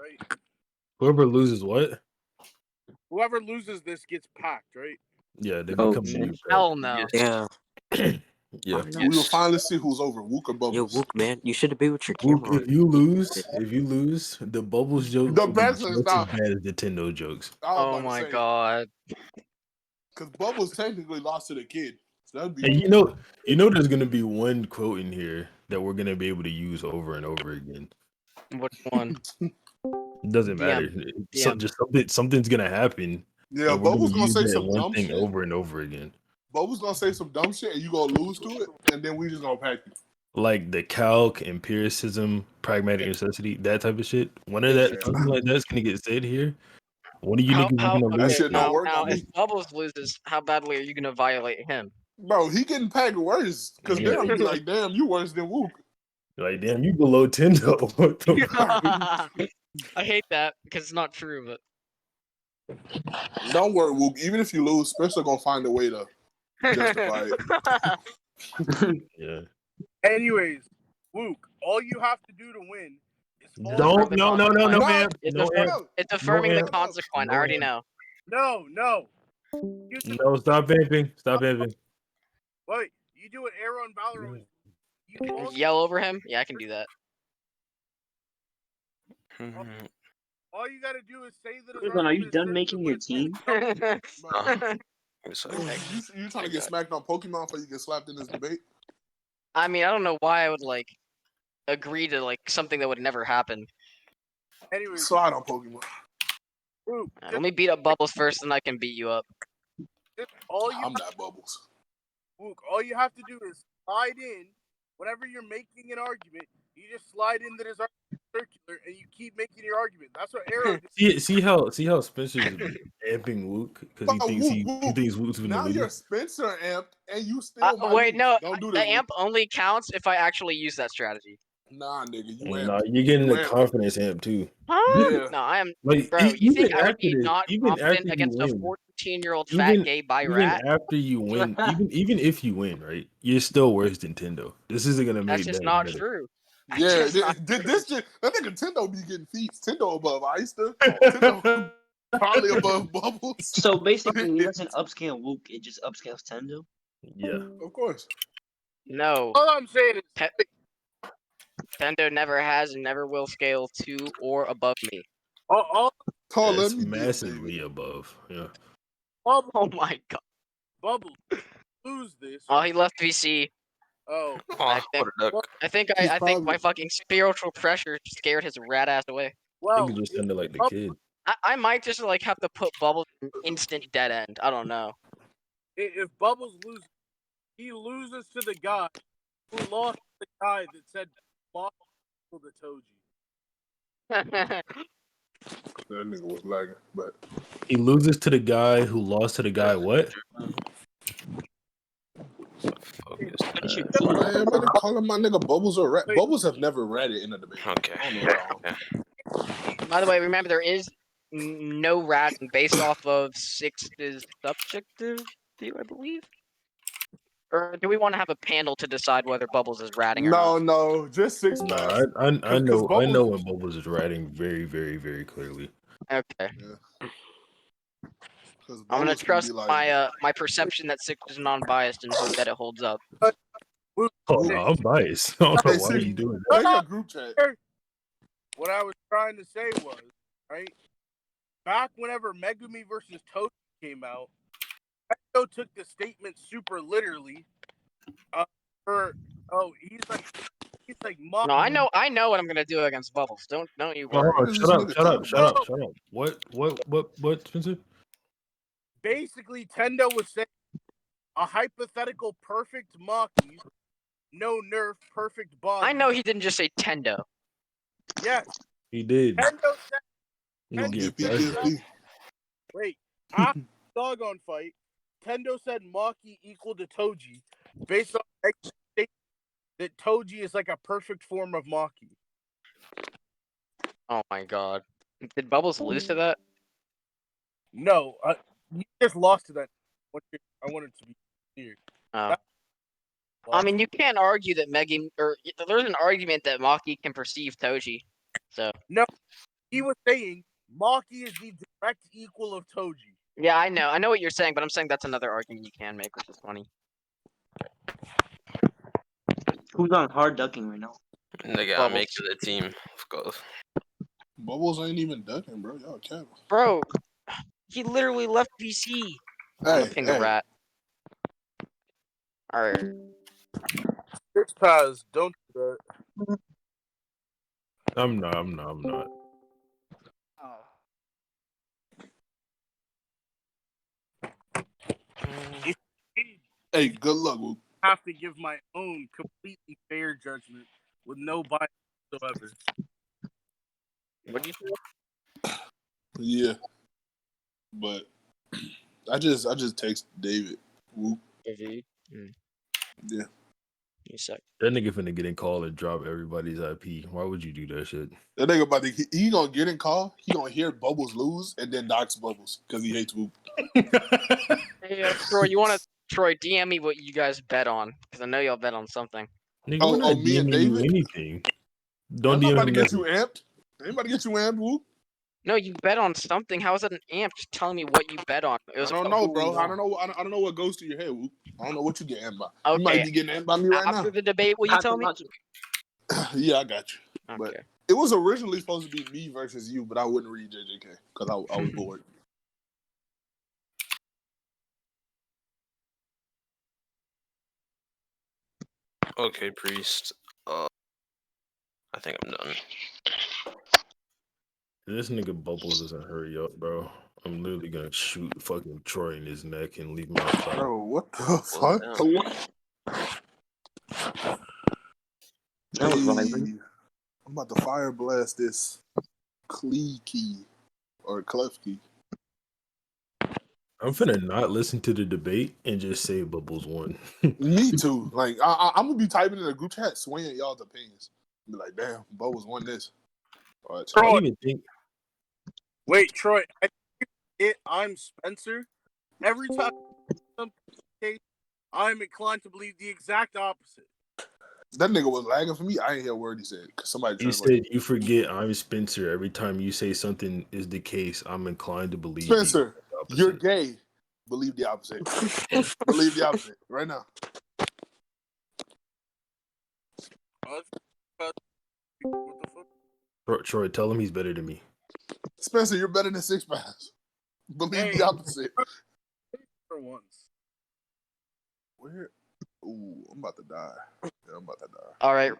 right? Whoever loses what? Whoever loses this gets packed, right? Yeah, they Oh, become a new pack. Hell no. Yeah. Yeah. We will finally see who's over Wuke or Yo, Bubblez. Wook, man, you should have been with your Luke, camera. if you lose, the Bubbles joke The will be best just is as not. bad as Nintendo jokes. Oh my god. Because Bubbles technically lost to the kid. So that'd be. And you know, there's gonna be one quote in here that we're gonna be able to use over and over again. Which one? It doesn't matter. So DM. just something's gonna happen. Yeah, and we're Bubbles gonna use say that some one dumb thing shit. over and over again. Bubbles gonna say some dumb shit and you gonna lose to it, and then we just gonna pack you. Like the calc, empiricism, pragmatic necessity, that type of shit. Something like that's gonna get said here. One of you niggas is gonna That lose. shit don't work now on if me. Bubbles loses, how badly are you gonna violate him? Bro, he getting packed worse. Because Yeah. then I'm be like, damn, you worse than Wuke. Like, damn, you below Tendo. What the fuck? I hate that because it's not true, but Don't worry, Wuke. Even if you lose, Spencer gonna find a way to justify it. Yeah. Anyways, Luke, all you have to do to win is No, man. It's affirming the amp. consequence. No I already amp. know. No. No, stop vamping. Stop vamping. Wait, you do what Arrow and Valorant. You Yell over him? Yeah, I can do that. all you gotta do is say that. Are you done making your team? You trying to get smacked on Pokemon before you get slapped in this debate? I mean, I don't know why I would agree to something that would never happen. Anyway, slide on Pokemon. Let me beat up Bubbles first, and I can beat you up. I'm not Bubbles. Luke, all you have to do is slide in whenever you're making an argument. You just slide in that is circular, and you keep making your argument. That's what Arrow did. See how Spencer's amping Wuke because he thinks Wuke's gonna Now lose. you're Spencer amped, and you still. Wait, no. Don't do The this, amp only counts if I actually use that strategy. Nah, nigga, you amped. Nah, you're getting the confidence amp too. Huh? Yeah. No, I am. Like, bro, you think I would after be this, not even after confident you against a win, 14-year-old fat gay bi rat? Even after you win, even if you win, right? You're still worse than Nintendo. This isn't gonna make That's just that not better. true. Yeah, this shit. I think Nintendo be getting feats. Nintendo above Ista. Nintendo probably above Bubbles. So basically, it doesn't upscale Wuke; it just upscales Tendo. Yeah, of course. No. All I'm saying is Nintendo never has and never will scale to or above me. That's massively above. Yeah. Bubble, Oh my god. Bubble, lose this. Oh, he left VC. Oh, I think my fucking spiritual pressure scared his rat ass away. I think it just sounded like the kid. I might just have to put Bubbles in instant dead end. I don't know. If Bubbles loses, he loses to the guy who lost to the guy that said "Bob the Toji." That nigga was lagging, but he loses to the guy who lost to the guy. What? Man, better calling my nigga Bubbles a rat. Bubbles have never ratted in a debate. Okay. By the way, remember there is no ratting based off of 6 is subjective view, I believe. Or do we want to have a panel to decide whether Bubbles is ratting or not? No, just 6 Nah, I know when Bubbles is writing very, very, very clearly. Okay. Yeah. I'm gonna trust my perception that 6 is non-biased and hope that it holds up. Oh no, I'm biased. I don't know why you doing that. Group chat. What I was trying to say was, right, back whenever Megumi versus Toshi came out, Echo took the statement super literally. He's like No, I know what I'm gonna do against Bubbles. Don't you worry. Shut up. What, Spencer? Basically, Tendo was saying a hypothetical perfect Maki, no nerf, perfect body. I know he didn't just say Tendo. Yes. He did. Tendo said. Wait, after the Doggone fight, Tendo said Maki equal to Toji, based on that Toji is like a perfect form of Maki. Oh my god. Did Bubbles lose to that? No, you just lost to that. I wanted to be clear. Oh. I mean, you can't argue that there's an argument that Maki can perceive Toji. So no, He was saying Maki is the direct equal of Toji. Yeah, I know what you're saying, but I'm saying that's another argument you can make, which is funny. Who's on hard ducking right now? Nigga, I'm making the team. Of course. Bubbles ain't even ducking, bro. Y'all cap. Bro, he literally left VC. I'm gonna ping a rat. Alright. Six Paz, don't do that. I'm not. Hey, good luck, Wuke. I have to give my own completely fair judgment with no bias whatsoever. What do you say? Yeah, but I just text David. Wuke. Yeah. You suck. That nigga finna get in call and drop everybody's IP. Why would you do that shit? That nigga about to he gonna get in call. He gonna hear Bubbles lose and then dox Bubbles because he hates Wuke. Hey, Troy, Troy, DM me what you guys bet on, because I know y'all bet on something. Nigga, we're not me and DMing you David? anything. Don't I'm DM about to me get nothing. you amped. Anybody get you amped, Wuke? No, you bet on something. How is that an amp? Just telling me what you bet on. It was I don't about know, who bro. we I won. don't know what goes to your head, Wuke. I don't know what you get amped by. Okay. You might be getting amped by me right After the debate, will you tell me? Yeah, I got you. Okay. But it was originally supposed to be me versus you, but I wouldn't read JJK because I was bored. Okay, Priest. I think I'm done. This nigga Bubbles doesn't hurry up, bro. I'm literally gonna shoot fucking Troy in his neck and leave him outside. Bro, what the fuck? That was Hey, rising. I'm about to fire blast this Klefki or Klefki. I'm finna not listen to the debate and just say Bubbles won. Me too. Like I'm gonna be typing in a group chat, swaying y'all's opinions. Be like, damn, Bubbles won this. All right, I don't even think. Wait, Troy, I'm Spencer. Every time I'm inclined to believe the exact opposite. That nigga was lagging for me. I ain't hear a word he said because somebody. You said you forget I'm Spencer. Every time you say something is the case, I'm inclined to believe. Spencer, you're gay. Believe the opposite. Believe the opposite right now. What the fuck? Troy, tell him he's better than me. Spencer, you're better than Six Pass. Believe the opposite. For once. Where? Ooh, I'm about to die. Yeah, I'm about to die. All right.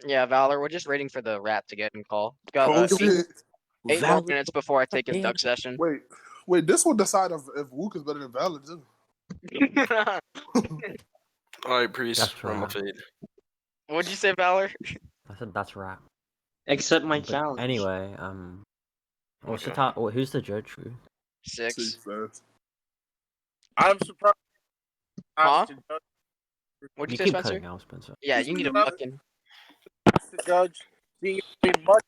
Yeah, Valor, we're just waiting for the rat to get in call. Got Oh shit! 8 more minutes before I take his duck session. Wait. This will decide if Wuke is better than Valor too. All right, Priest. Run my fade. What'd you say, Valor? I said that's rap. Except my challenge. Anyway, what's the top? Who's the judge? 6. I'm surprised. Huh? What'd you say, keep Spencer? cutting out, Spencer. Yeah, you need to fucking. The judge being much.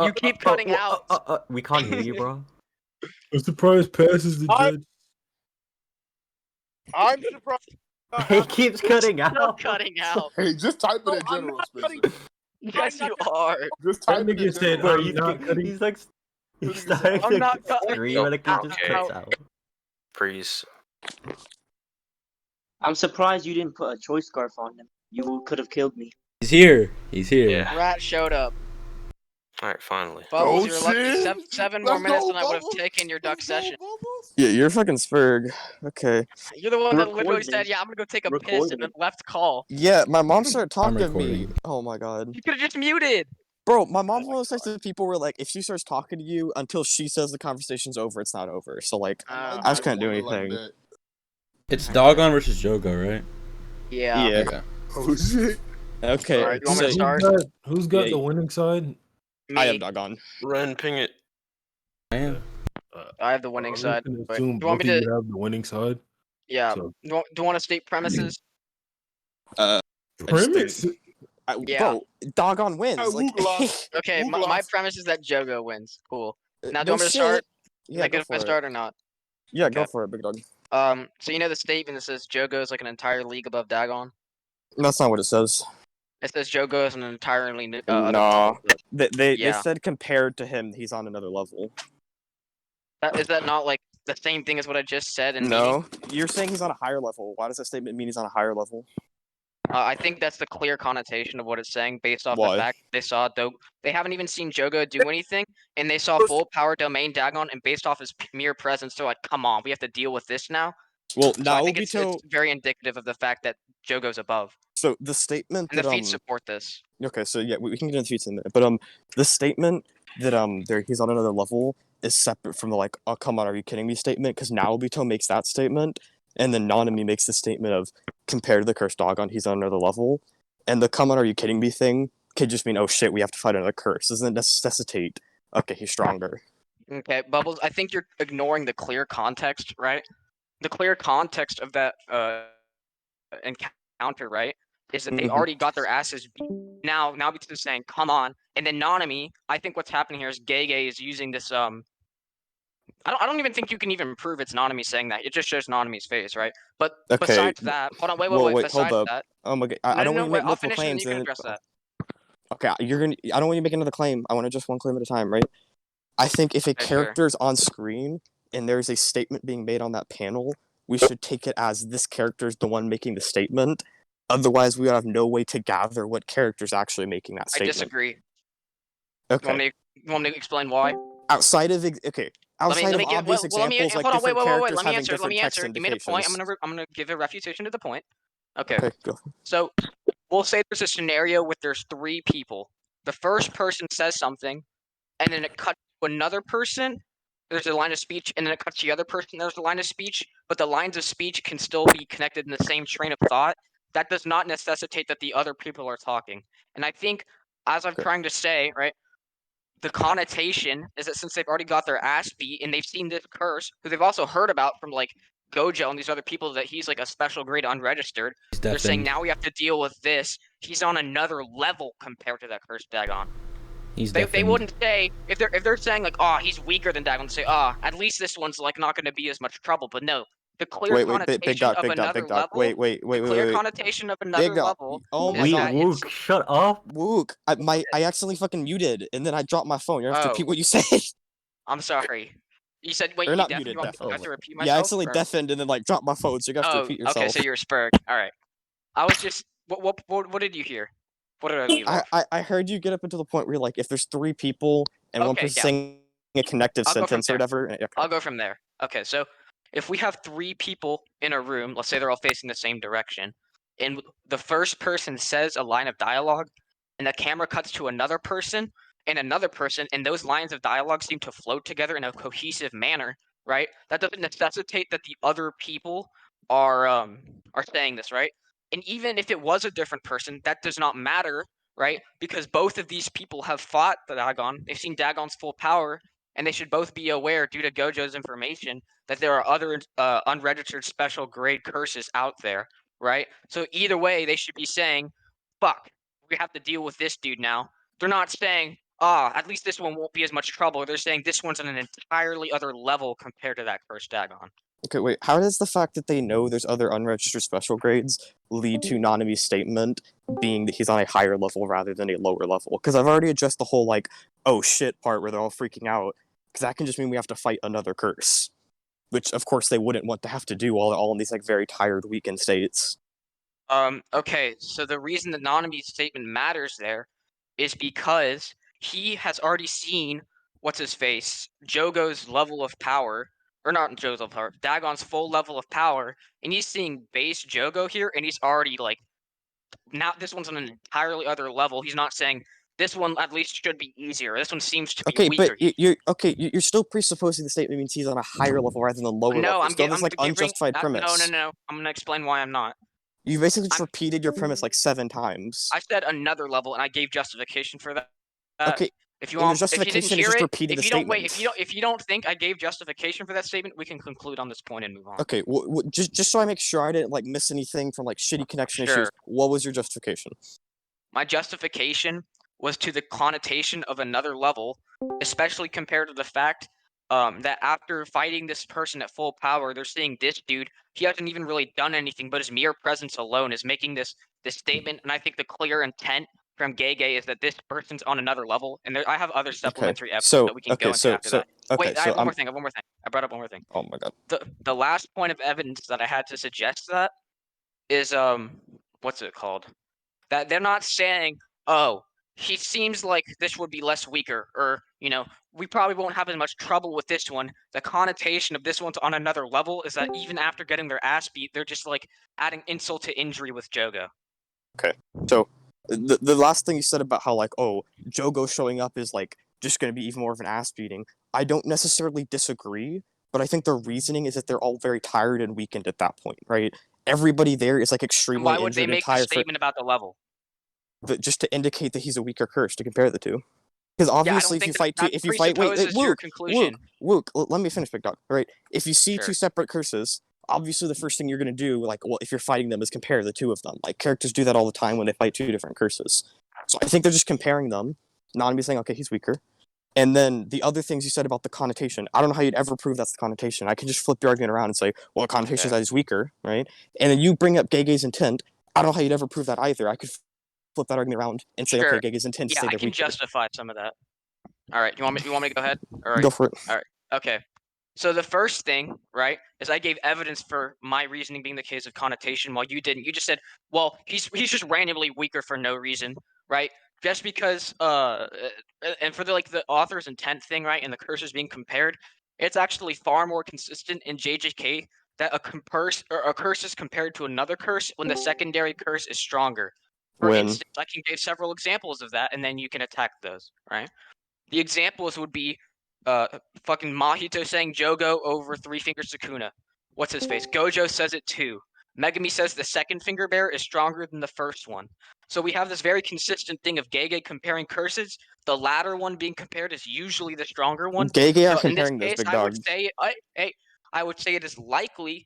You keep cutting out. We can't hear you, bro. I'm surprised passes the judge. I'm surprised. He keeps cutting Still out. cutting out. Hey, just type it No, in I'm general, not Spencer. Yes, you are. Just That type it in nigga said, general. Bro, I'm not cutting. he's like, he's What did he say? starting I'm not to cutting scream and he just Okay. cuts out. Priest. I'm surprised you didn't put a choice scarf on him. You could have killed me. He's here. He's here. Yeah. Rat showed up. All right, finally. Bubbles, Oh, you're lucky. shit. Seven more Let's minutes go, and I would have Bubbles. taken your duck Let's go, session. Bubbles. Yeah, you're fucking Spurg. Okay. You're the one that literally Recording. said, "Yeah, I'm gonna go take a piss," and Recording. then left call. Yeah, my mom started I'm talking to me. recording. Oh my god. You could have just muted. Bro, my mom's one of those types of people where, like, if she starts talking to you until she says the conversation's over, it's not over. So, like, I just can't do anything. Like It's Doggone versus Jogo, right? Yeah. Yeah. that. Oh, shit. Okay. Alright, you want me to so- start? Who's got Yeah, the winning side? I Me. have Doggone. Ren, ping it. I am. I have the winning I'm side. just gonna Wait, assume do you want both me of to? you have the winning side. Yeah. So- Do you want to state premises? Premise? Yeah. Bro, Doggone wins. Hey, Like, Wuke lost. Okay. Wuke My lost. premise is that Jogo wins. Cool. Now, do no you want me to shit. start? Yeah, Is it go good if I for start it. or not? Yeah, go Okay. for it, big dog. So you know the statement that says Jogo is like an entire league above Dagon. That's not what it says. It says Jogo is an entirely new. Nah. They Yeah. said compared to him, he's on another level. Is that not like the same thing as what I just said? And No, you're saying he's on a higher level. Why does that statement mean he's on a higher level? I think that's the clear connotation of what it's saying based off the Why? fact they saw they haven't even seen Jogo do anything, and they saw full power domain Dagon, and based off his mere presence, they're like, "Come on, we have to deal with this now." Well, So now I think it's very indicative of the fact that Jogo's above, So the statement and that the feats support this. Okay, so yeah, we can get into the feats in a minute, but the statement that he's on another level is separate from the like, "Oh come on, are you kidding me?" statement, because Naobito makes that statement, and then Nanami makes the statement of compared to the cursed Dagon, he's on another level, and the "come on, are you kidding me" thing could just mean, "Oh shit, we have to fight another curse." Doesn't necessitate, okay, he's stronger. Okay, Bubblez, I think you're ignoring the clear context, right? The clear context of that encounter, right, is that they already got their asses beat. Now because it's saying, "Come on," and then Nanami, I think what's happening here is Gege is using this I don't even think you can even prove it's Nanami saying that. It just shows Nanami's face, right? But Okay. besides that, hold on, wait. Hold Besides up. that, Okay, I don't want to wait, make I'll multiple finish and then claims. you can address that. Okay, I don't want you to make another claim. I want just one claim at a time, right? I think if a Okay, sure. character's on screen and there's a statement being made on that panel, we should take it as this character's the one making the statement. Otherwise, we would have no way to gather what character's actually making that I statement. disagree. Okay. You want me to explain why? Outside of obvious examples like different characters Let me having answer. different text You made a point. indications. I'm gonna give a refutation to the point. Okay. Okay, go. So we'll say there's a scenario with there's 3 people. The first person says something, and then it cuts to another person. There's a line of speech, and then it cuts to the other person. There's a line of speech, but the lines of speech can still be connected in the same train of thought. That does not necessitate that the other people are talking. And I think, as I'm trying to say, right, the connotation is that since they've already got their ass beat and they've seen this curse, who they've also heard about from like Gojo and these other people that he's like a special grade unregistered, they're saying now we have to deal with this. He's on another level compared to that cursed Dagon. They wouldn't say if they're saying like, "Oh, he's weaker than Dagon," say, "Oh, at least this one's like not going to be as much trouble." But no, the clear connotation of another level. Wait. Connotation of another level. Oh my god. Wuke, shut up. Wuke, I accidentally fucking muted, and then I dropped my phone. You have to repeat what you said. I'm sorry. You said wait. Or You not definitely muted, want me deafened. to repeat myself? Yeah, I accidentally deafened and then like dropped my phone, so you have to repeat yourself. Okay, so you're spurred. All right. I was just what did you hear? What did I leave off? I heard you get up until the point where you're like, if there's 3 people and one person's saying a connective sentence or whatever. Okay. I'll go from there. Okay, so if we have 3 people in a room, let's say they're all facing the same direction, and the first person says a line of dialogue, and the camera cuts to another person, and those lines of dialogue seem to float together in a cohesive manner, right? That doesn't necessitate that the other people are saying this, right? And even if it was a different person, that does not matter, right? Because both of these people have fought the Dagon. They've seen Dagon's full power, and they should both be aware, due to Gojo's information, that there are other unregistered special grade curses out there, right? So either way, they should be saying, "Fuck, we have to deal with this dude now." They're not saying, at least this one won't be as much trouble. They're saying this one's on an entirely other level compared to that cursed Dagon. Okay, wait. How does the fact that they know there's other unregistered special grades lead to Nanami's statement being that he's on a higher level rather than a lower level? Because I've already addressed the whole like, "oh shit" part where they're all freaking out. Because that can just mean we have to fight another curse, which of course they wouldn't want to have to do while they're all in these like very tired, weakened states. Okay, so the reason that Nanami's statement matters there is because he has already seen what's his face, Jogo's level of power, or not Jogo's level of power, Dagon's full level of power, and he's seeing base Jogo here, and he's already like, now this one's on an entirely other level. He's not saying this one at least should be easier. This one seems to be weaker. But you're still presupposing the statement means he's on a higher level rather than a lower level. I'm still this like unjustified premise. No. I'm gonna explain why I'm not. You basically just repeated your premise like 7 times. I said another level, and I gave justification for that. Okay. If you want, if you didn't hear it, if you don't think I gave justification for that statement, we can conclude on this point and move on. Okay, just so I make sure I didn't like miss anything from like shitty connection issues. What was your justification? My justification was to the connotation of another level, especially compared to the fact that after fighting this person at full power, they're seeing this dude. He hasn't even really done anything, but his mere presence alone is making this the statement, and I think the clear intent from Gege is that this person's on another level. And I have other supplementary evidence that we can go into after that. Wait, I have one more thing. I brought up one more thing. Oh my god. The last point of evidence that I had to suggest that is what's it called? That they're not saying, oh, he seems like this would be less weaker, or we probably won't have as much trouble with this one. The connotation of this one's on another level is that even after getting their ass beat, they're just like adding insult to injury with Jogo. Okay, so the last thing you said about how like, oh, Jogo showing up is like just going to be even more of an ass beating. I don't necessarily disagree, but I think their reasoning is that they're all very tired and weakened at that point, right? Everybody there is like extremely Why would they injured and make the tired statement about the level? just to indicate that he's a weaker curse to compare the two. Because obviously, if you fight wait, Wuke, let me finish, big dog. All right, if you see two separate curses, obviously the first thing you're gonna do, like, well, if you're fighting them, is compare the two of them. Like characters do that all the time when they fight two different curses. So I think they're just comparing them. Nanami saying, okay, he's weaker. And then the other things you said about the connotation, I don't know how you'd ever prove that's the connotation. I can just flip the argument around and say, well, the connotation is that he's weaker, right? And then you bring up Gege's intent. I don't know how you'd ever prove that either. I could flip that argument around and say, okay, Gege's intent to say they're weaker. I can justify some of that. All right, you want me to go ahead? All right. Go for it. All right. Okay. So the first thing, right, is I gave evidence for my reasoning being the case of connotation, while you didn't. You just said, well, he's just randomly weaker for no reason, right? Just because and for the author's intent thing, right, and the curses being compared, it's actually far more consistent in JJK that a curse is compared to another curse when the secondary curse is stronger. For instance, I can give several examples of that, and then you can attack those, right? The examples would be fucking Mahito saying Jogo over Three Fingers Sukuna. What's his face? Gojo says it too. Megami says the second finger bear is stronger than the first one. So we have this very consistent thing of Gege comparing curses. The latter one being compared is usually the stronger one. Gege are comparing this, big dog. I would say it is likely,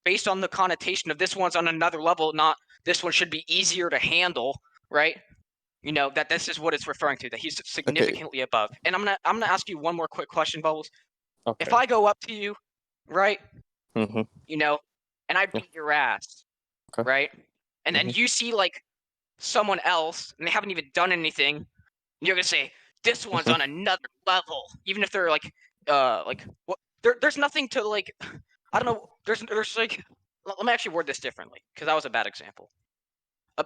based on the connotation of this one's on another level, not this one should be easier to handle, right? That this is what it's referring to, that he's significantly above. And I'm gonna ask you one more quick question, Bubblez. Okay. If I go up to you, right, and I beat your ass, right, and then you see like someone else and they haven't even done anything, you're gonna say this one's on another level, even if they're like what? There's nothing to like. I don't know. There's like. Let me actually word this differently, because that was a bad example.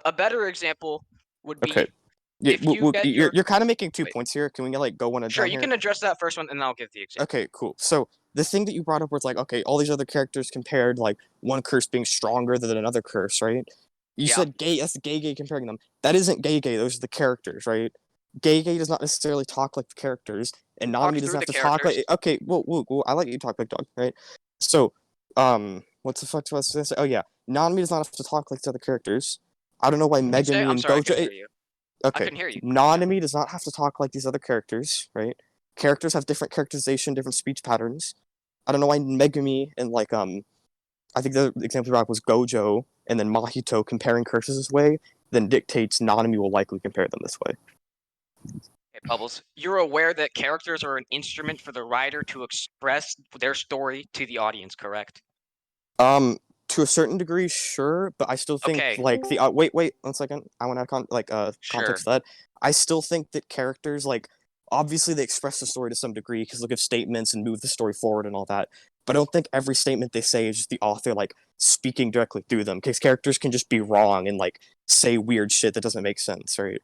A better example would be. Yeah, you're kind of making 2 points here. Can we like go one at a time? Sure, you can address that first one, and then I'll give the example. Okay, cool. So the thing that you brought up was like, okay, all these other characters compared, like one curse being stronger than another curse, right? You said that's Gege comparing them. That isn't Gege. Those are the characters, right? Gege does not necessarily talk like the characters, and Nanami doesn't have to talk like. Okay, well, I let you talk, big dog, right? So, what's the fuck was I going to say? Oh yeah, Nanami does not have to talk like the other characters. I don't know why Megami and Gojo. Okay, I can hear you. Nanami does not have to talk like these other characters, right? Characters have different characterization, different speech patterns. I don't know why Megami and like I think the example you brought was Gojo and then Mahito comparing curses this way, then dictates Nanami will likely compare them this way. Okay, Bubblez, you're aware that characters are an instrument for the writer to express their story to the audience, correct? To a certain degree, sure, but I still think like the wait 1 second. I want to add context to that. I still think that characters, like, obviously they express the story to some degree because they'll give statements and move the story forward and all that. But I don't think every statement they say is just the author like speaking directly through them, because characters can just be wrong and like say weird shit that doesn't make sense, right?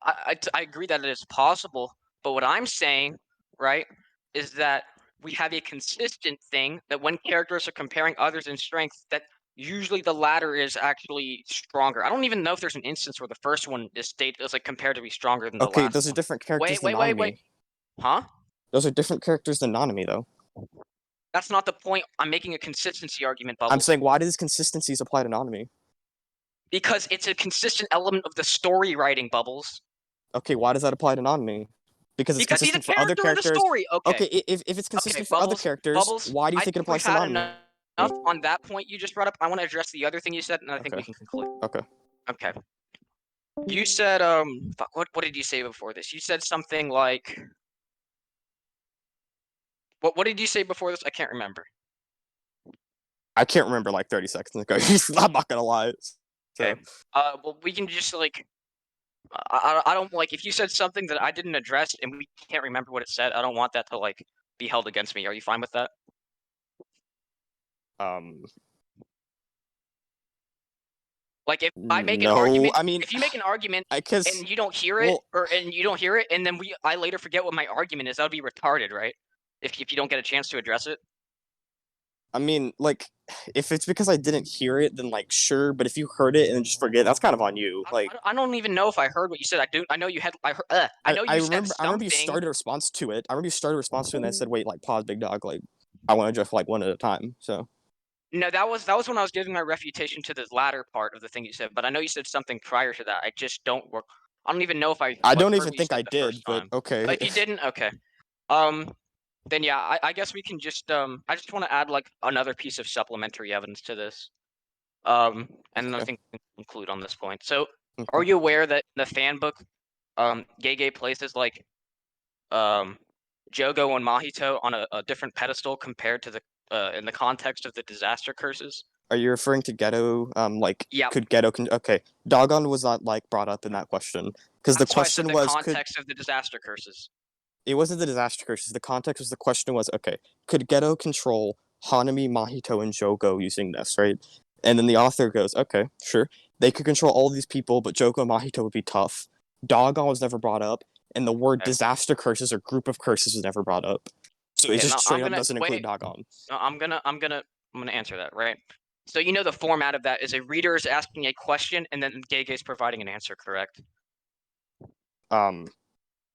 I agree that it is possible, but what I'm saying, right, is that we have a consistent thing that when characters are comparing others in strength, that usually the latter is actually stronger. I don't even know if there's an instance where the first one is stated as like compared to be stronger than the last. Okay, those are different characters than Nanami. Wait. Huh? Those are different characters than Nanami, though. That's not the point. I'm making a consistency argument, Bubblez. I'm saying, why does consistencies apply to Nanami? Because it's a consistent element of the story writing, Bubblez. Okay, why does that apply to Nanami? Because it's consistent for other characters. In the story. Okay, if it's consistent for other characters, why do you think it applies to Nanami? Enough on that point you just brought up. I want to address the other thing you said, and I think we can conclude. Okay. You said fuck, what did you say before this? You said something like what did you say before this? I can't remember. I can't remember like 30 seconds ago. I'm not gonna lie. Okay. Well, we can just like. I don't like if you said something that I didn't address and we can't remember what it said. I don't want that to like be held against me. Are you fine with that? Like if I make an No, argument, I mean, if you make an argument because and you don't hear it, and then I later forget what my argument is, that would be retarded, right? If you don't get a chance to address it. I mean, like, if it's because I didn't hear it, then like sure. But if you heard it and then just forget, that's kind of on you. Like, I don't even know if I heard what you said. I know you had. I know you said something. I remember you started a response to it. I remember you started a response to it, and then said, "Wait, like, pause, big dog. Like, I want to address like one at a time." So. No, that was when I was giving my refutation to the latter part of the thing you said. But I know you said something prior to that. I just don't work. I don't even know if I. I don't heard even what you think said I the did, first but time. okay. If you didn't, okay. Then yeah, I guess we can just I just want to add like another piece of supplementary evidence to this. And then I think we can conclude on this point. So, are you aware that in the fan book, Gege places like Jogo and Mahito on a different pedestal compared to the in the context of the disaster curses? Are you referring to Ghetto? Like, yeah. Could Ghetto? Okay, Dogon was not like brought up in that question because the question the was context of the disaster curses. It wasn't the disaster curses. The context was the question was okay. Could Ghetto control Hanami, Mahito, and Jogo using this, right? And then the author goes, okay, sure. They could control all these people, but Jogo and Mahito would be tough. Dogon was never brought up, and the word disaster curses or group of curses was never brought up. So it just straight up doesn't include Dogon. No, I'm gonna answer that, right? So you know the format of that is a reader is asking a question and then Gege is providing an answer, correct?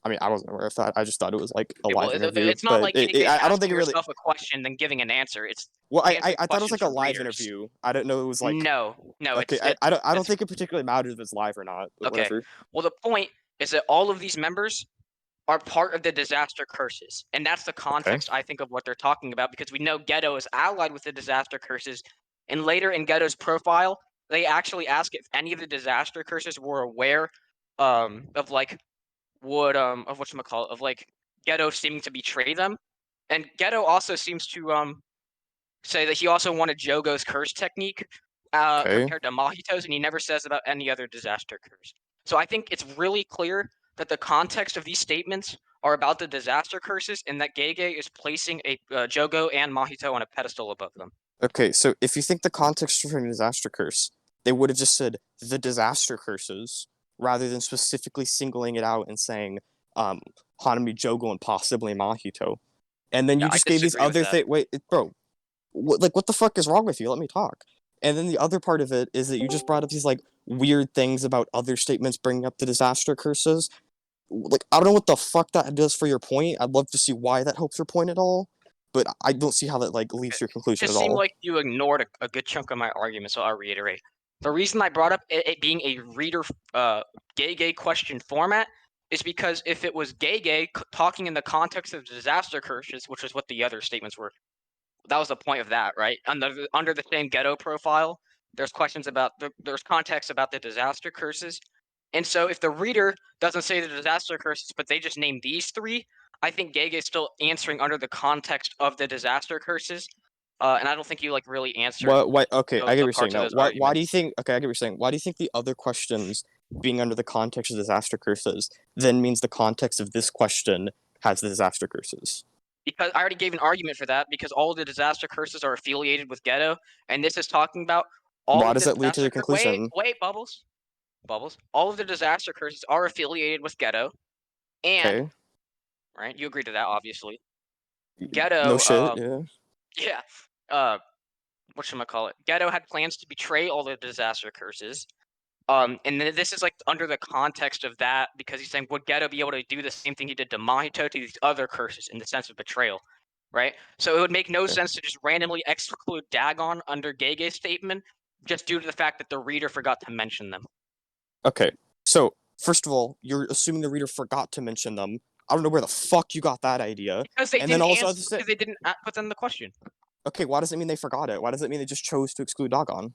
I mean, I wasn't aware of that. I just thought it was like a live interview. It's not like I don't think it really. Yourself a question then giving an answer. It's well, I thought it was like a live interview. I didn't know it was like. No. Okay, I don't think it particularly matters if it's live or not. Okay. Whatever. Well, the point is that all of these members are part of the disaster curses, and that's the context I think of what they're talking about because we know Ghetto is allied with the disaster curses, and later in Ghetto's profile, they actually ask if any of the disaster curses were aware of like of whatchamacallit, of like Ghetto seeming to betray them. And Ghetto also seems to say that he also wanted Jogo's curse technique compared to Mahito's, and he never says about any other disaster curse. So I think it's really clear that the context of these statements are about the disaster curses, and that Gege is placing a Jogo and Mahito on a pedestal above them. Okay, so if you think the context for a disaster curse, they would have just said the disaster curses rather than specifically singling it out and saying Hanami, Jogo, and possibly Mahito. And then you just gave these other things. Wait, bro, what the fuck is wrong with you? Let me talk. And then the other part of it is that you just brought up these like weird things about other statements bringing up the disaster curses. Like, I don't know what the fuck that does for your point. I'd love to see why that helps your point at all, but I don't see how that like leaves your conclusion at all. It seemed like you ignored a good chunk of my argument, so I'll reiterate. The reason I brought up it being a reader Gege question format is because if it was Gege talking in the context of disaster curses, which is what the other statements were, that was the point of that, right? Under the same Ghetto profile, there's questions about there's context about the disaster curses. And so if the reader doesn't say the disaster curses, but they just name these three, I think Gege is still answering under the context of the disaster curses. And I don't think you like really answered. Okay, I get what you're saying. Now, why do you think? Okay, I get what you're saying. Why do you think the other questions being under the context of disaster curses then means the context of this question has the disaster curses? Because I already gave an argument for that. Because all of the disaster curses are affiliated with Ghetto, and this is talking about all. Why does that lead to the conclusion? Wait, Bubblez. All of the disaster curses are affiliated with Ghetto, and right, you agree to that, obviously. Ghetto. No shit. Yeah. Whatchamacallit? Ghetto had plans to betray all the disaster curses. And then this is like under the context of that because he's saying would Ghetto be able to do the same thing he did to Mahito to these other curses in the sense of betrayal, right? So it would make no sense to just randomly exclude Dagon under Gege's statement just due to the fact that the reader forgot to mention them. Okay, so first of all, you're assuming the reader forgot to mention them. I don't know where the fuck you got that idea. Because they didn't answer, because they didn't put them in the question. Okay, why does it mean they forgot it? Why does it mean they just chose to exclude Dagon?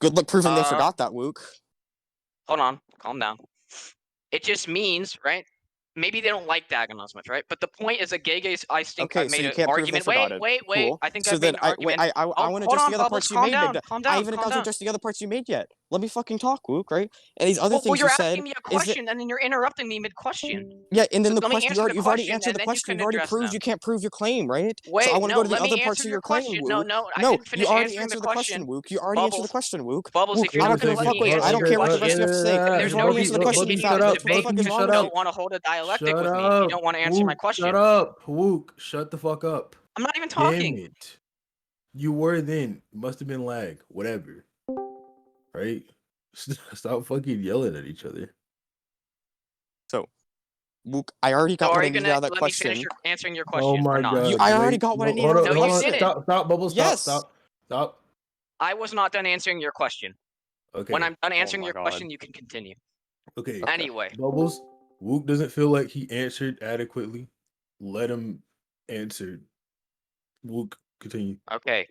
Good luck proving they forgot that, Wuke. Hold on, calm down. It just means, right? Maybe they don't like Dagon as much, right? But the point is that Gege's, I think I made an argument. Wait. Cool. I think so I made an argument. I want to address the other parts you made. Calm down. I haven't got to address the other parts you made yet. Let me fucking talk, Wuke, right? And these other Well, things you're you said asking me a is that question and then you're interrupting me mid-question. yeah, and then So the let me question answer the you've already question, answered and the then you question. can You've already address proved them. you can't prove your claim, right? So Wait, I want to no, go to the let me other parts answer of your your claim, question. Wuke. No, I No, didn't you finish already answering answered the the question, question. Wuke. You already answered the Bubblez, question, Wuke. Bubblez, Wuke, if you're I not don't give gonna a let fuck me what you. I answer don't your care what the rest question, of you have to say. and If there's you no already reason answered to the question, continue fat this bitch, what the debate fuck is if wrong you with don't you? want to hold a dialectic Shut with me. If you up. don't want to answer my Wook, question, shut up. Wook, shut the fuck up. I'm not even Damn talking. it. You were then. Must have been lag. Whatever. Right? Stop fucking yelling at each other. So, Wuke, I already So got what are I you needed gonna out of that let me finish question. answering your Oh question or my not? god. I already Wait. got what I No, needed hold out of on, the No, hold you on. question. didn't. Stop, Bubble. Stop, Yes. stop, stop. I was not done answering your question. Okay. When I'm done answering my your God. question, you can continue. Okay. Okay. Anyway, Bubbles, Wook doesn't feel like he answered adequately. Let him answer. Wook, continue. okay.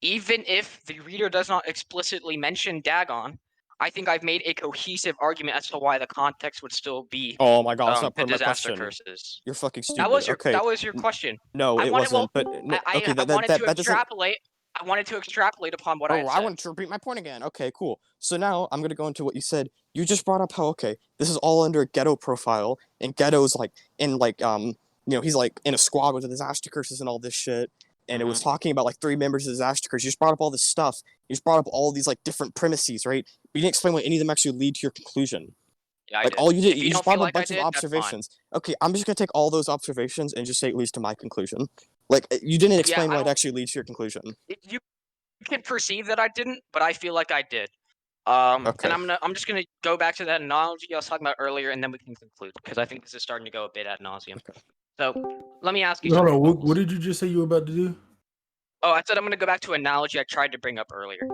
Even if the reader does not explicitly mention Dagon, I think I've made a cohesive argument as to why the context would still be Oh my God, that's not the part of my disaster question. curses. You're fucking stupid. That was your Okay. question. No, I it wanted, wasn't. But I okay, wanted to that doesn't. extrapolate. I wanted to extrapolate upon what I Oh, had I said. wanted to repeat my point again. Okay, cool. So now I'm gonna go into what you said. You just brought up how okay, this is all under a ghetto profile, and ghetto's like in like he's like in a squad with the disaster curses and all this shit. And it was talking about like 3 members of the disaster curse. You just brought up all this stuff. You just brought up all these like different premises, right? But you didn't explain what any of them actually lead to your conclusion. Yeah, I Like did. all you did, If you you just don't brought feel up a like I bunch of did, that's fine. observations. Okay, I'm just gonna take all those observations and just say it leads to my conclusion. Like you didn't explain why it actually leads to your conclusion. You can perceive that I didn't, but I feel like I did. Okay. And I'm just gonna go back to that analogy I was talking about earlier, and then we can conclude because I think this is starting to go a bit ad nauseum. Okay. So let me ask you Hold something. on. What Bubbles. did you just say you were about to do? Oh, I said I'm gonna go back to an analogy I tried to bring up earlier.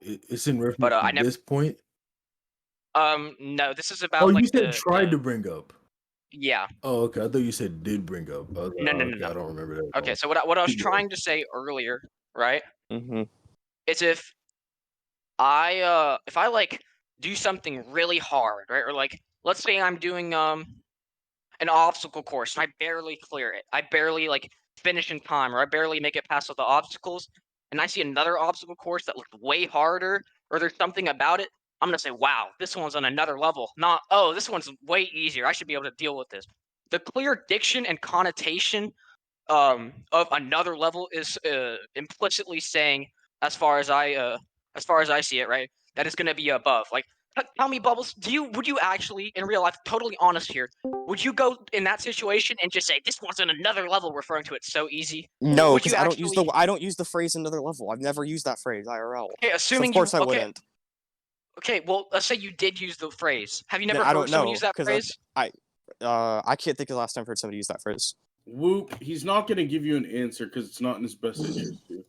It's in reference But to I never. this point. No, this is Oh, about you like said tried to bring up. Yeah. Oh, okay. I thought you said did bring up. I was like, No, no, oh, no, okay, no. I don't remember that. Okay, so what I was trying to say earlier, right? Mm-hmm. Is if I like do something really hard, right? Or like let's say I'm doing an obstacle course and I barely clear it. I barely like finish in time, or I barely make it past all the obstacles, and I see another obstacle course that looks way harder, or there's something about it. I'm gonna say, wow, this one's on another level. Not, oh, this one's way easier. I should be able to deal with this. The clear diction and connotation of another level is implicitly saying, as far as I see it, right, that it's gonna be above. Like, tell me, Bubbles, would you actually, in real life, totally honest here, would you go in that situation and just say this one's on another level, referring to it so easy? No, Would because you I don't use the phrase another level. I've never used that phrase IRL. Okay, So assuming of course you I okay. wouldn't. Okay, well, let's say you did use the phrase. Have you Then never I heard don't someone know use that because phrase? I can't think of the last time I've heard somebody use that phrase. Wuke, he's not going to give you an answer because it's not in his best interest to.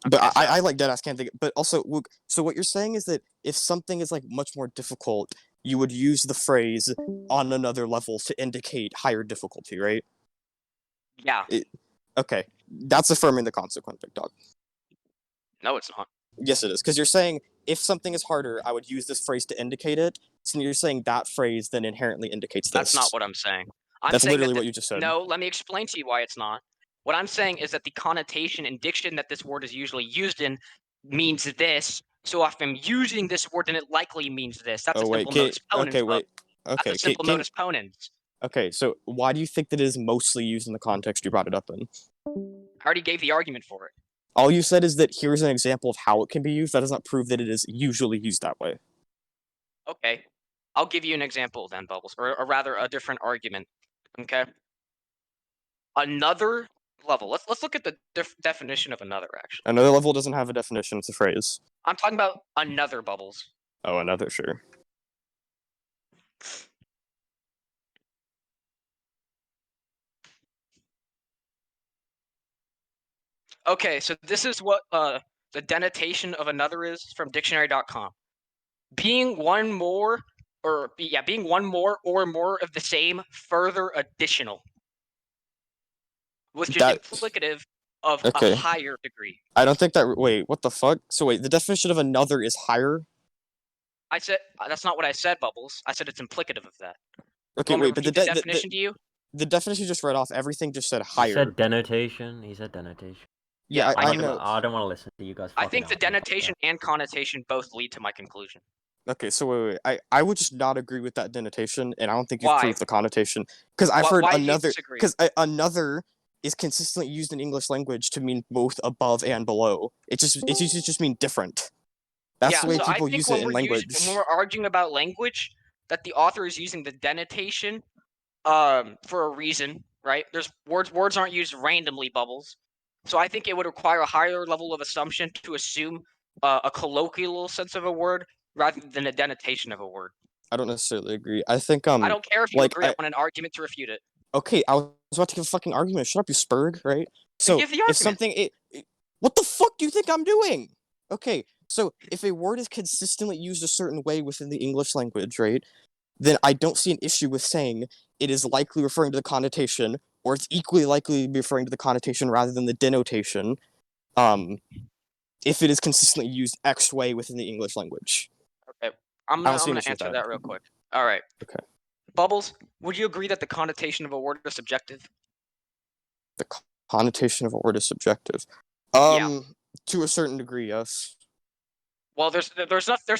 But Okay, so, I like deadass can't think. But also, Wuke, so what you're saying is that if something is like much more difficult, you would use the phrase on another level to indicate higher difficulty, right? yeah. Okay, that's affirming the consequent, big dog. No, it's not. Yes, it is, because you're saying if something is harder, I would use this phrase to indicate it. So you're saying that phrase then inherently indicates this. That's not what I'm saying. That's literally what you just said. No, let me explain to you why it's not. What I'm saying is that the connotation and diction that this word is usually used in means this. So if I'm using this word, then it likely means this. That's a simple modus ponens. Okay, wait. Okay, That's a simple modus ponens. Okay, so why do you think that it is mostly used in the context you brought it up in? I already gave the argument for it. All you said is that here's an example of how it can be used. That does not prove that it is usually used that way. Okay, I'll give you an example then, Bubbles, or rather a different argument. Okay, another level. Let's look at the definition of another. Actually, Another level doesn't have a definition. It's a phrase. I'm talking about another, Bubbles. Oh, another, sure. Okay, so this is what the denotation of another is from dictionary.com. Being one more or more of the same, further additional, which is implicative of a higher degree. I don't think that. Wait, what the fuck? So wait, the definition of another is higher. I said that's not what I said, Bubbles. I said it's implicative of that. Okay, wait, but the definition to you. The definition you just read off, everything just said higher. He said denotation. Yeah, I I do. know. I don't want to listen to you guys. I fucking think the out about that. denotation and connotation both lead to my conclusion. Okay, so wait. I would just not agree with that denotation, and I don't think you've Why? proved the connotation. Because I've heard Why do you another. disagree? Because another is consistently used in English language to mean both above and below. It just mean different. That's the way so I people think use when it in language. when we're arguing about language, that the author is using the denotation for a reason, right? There's words aren't used randomly, Bubbles. So I think it would require a higher level of assumption to assume a colloquial sense of a word rather than a denotation of a word. I don't necessarily agree. I think I don't care if you like agree. I want an argument to refute it. okay, I was about to give a fucking argument. Shut up, you spurg, right? So give the if argument. something what the fuck do you think I'm doing? Okay, so if a word is consistently used a certain way within the English language, right? Then I don't see an issue with saying it is likely referring to the connotation, or it's equally likely to be referring to the connotation rather than the denotation, if it is consistently used X way within the English language. Okay, I'm I don't see gonna an issue with answer that. that real quick. All right. Okay. Bubbles, would you agree that the connotation of a word is subjective? The connotation of a word is subjective. Yeah. To a certain degree, yes. Well, there's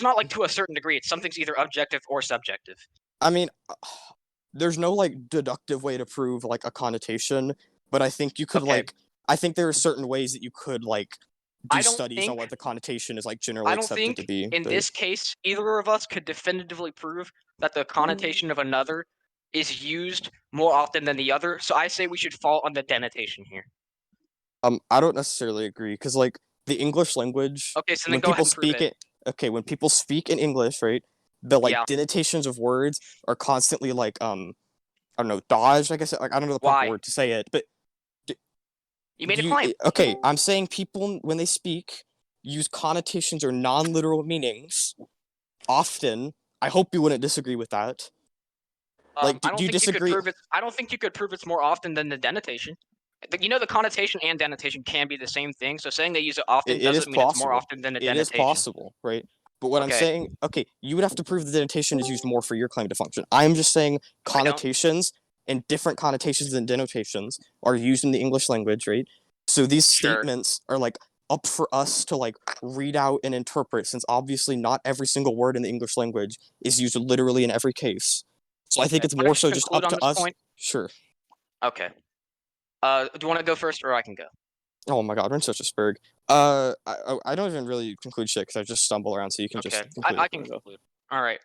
not like to a certain degree. It's something's either objective or subjective. I mean, there's no like deductive way to prove like a connotation, but I think you could I think there are certain ways that you could like do studies on what the connotation is like generally I don't accepted think to be. in this case either of us could definitively prove that the connotation of another is used more often than the other. So I say we should fall on the denotation here. I don't necessarily agree because like the English language. Okay, so then when go ahead people and prove speak it. Okay, when people speak in English, right? The like Yeah. denotations of words are constantly like I don't know, dodged. I guess like I don't know the proper Why? word to say it, but you made a claim. Okay, I'm saying people when they speak use connotations or non-literal meanings often. I hope you wouldn't disagree with that. Like, do you disagree? I don't think you could prove it's more often than the denotation. You know, the connotation and denotation can be the same thing. So saying they use it often doesn't mean it's more often than a denotation. It is possible, right? But what I'm saying, okay, you would have to prove the denotation is used more for your claim to function. I'm just saying connotations and different connotations than denotations are used in the English language, right? So these statements are like up for us to like read out and interpret, since obviously not every single word in the English language is used literally in every case. So I think it's more so just up to us. Sure. Okay. Do you want to go first, or I can go? Oh my god, we're in such a spurg. I don't even really conclude shit because I just stumble around, so you can just conclude. I can conclude. All right.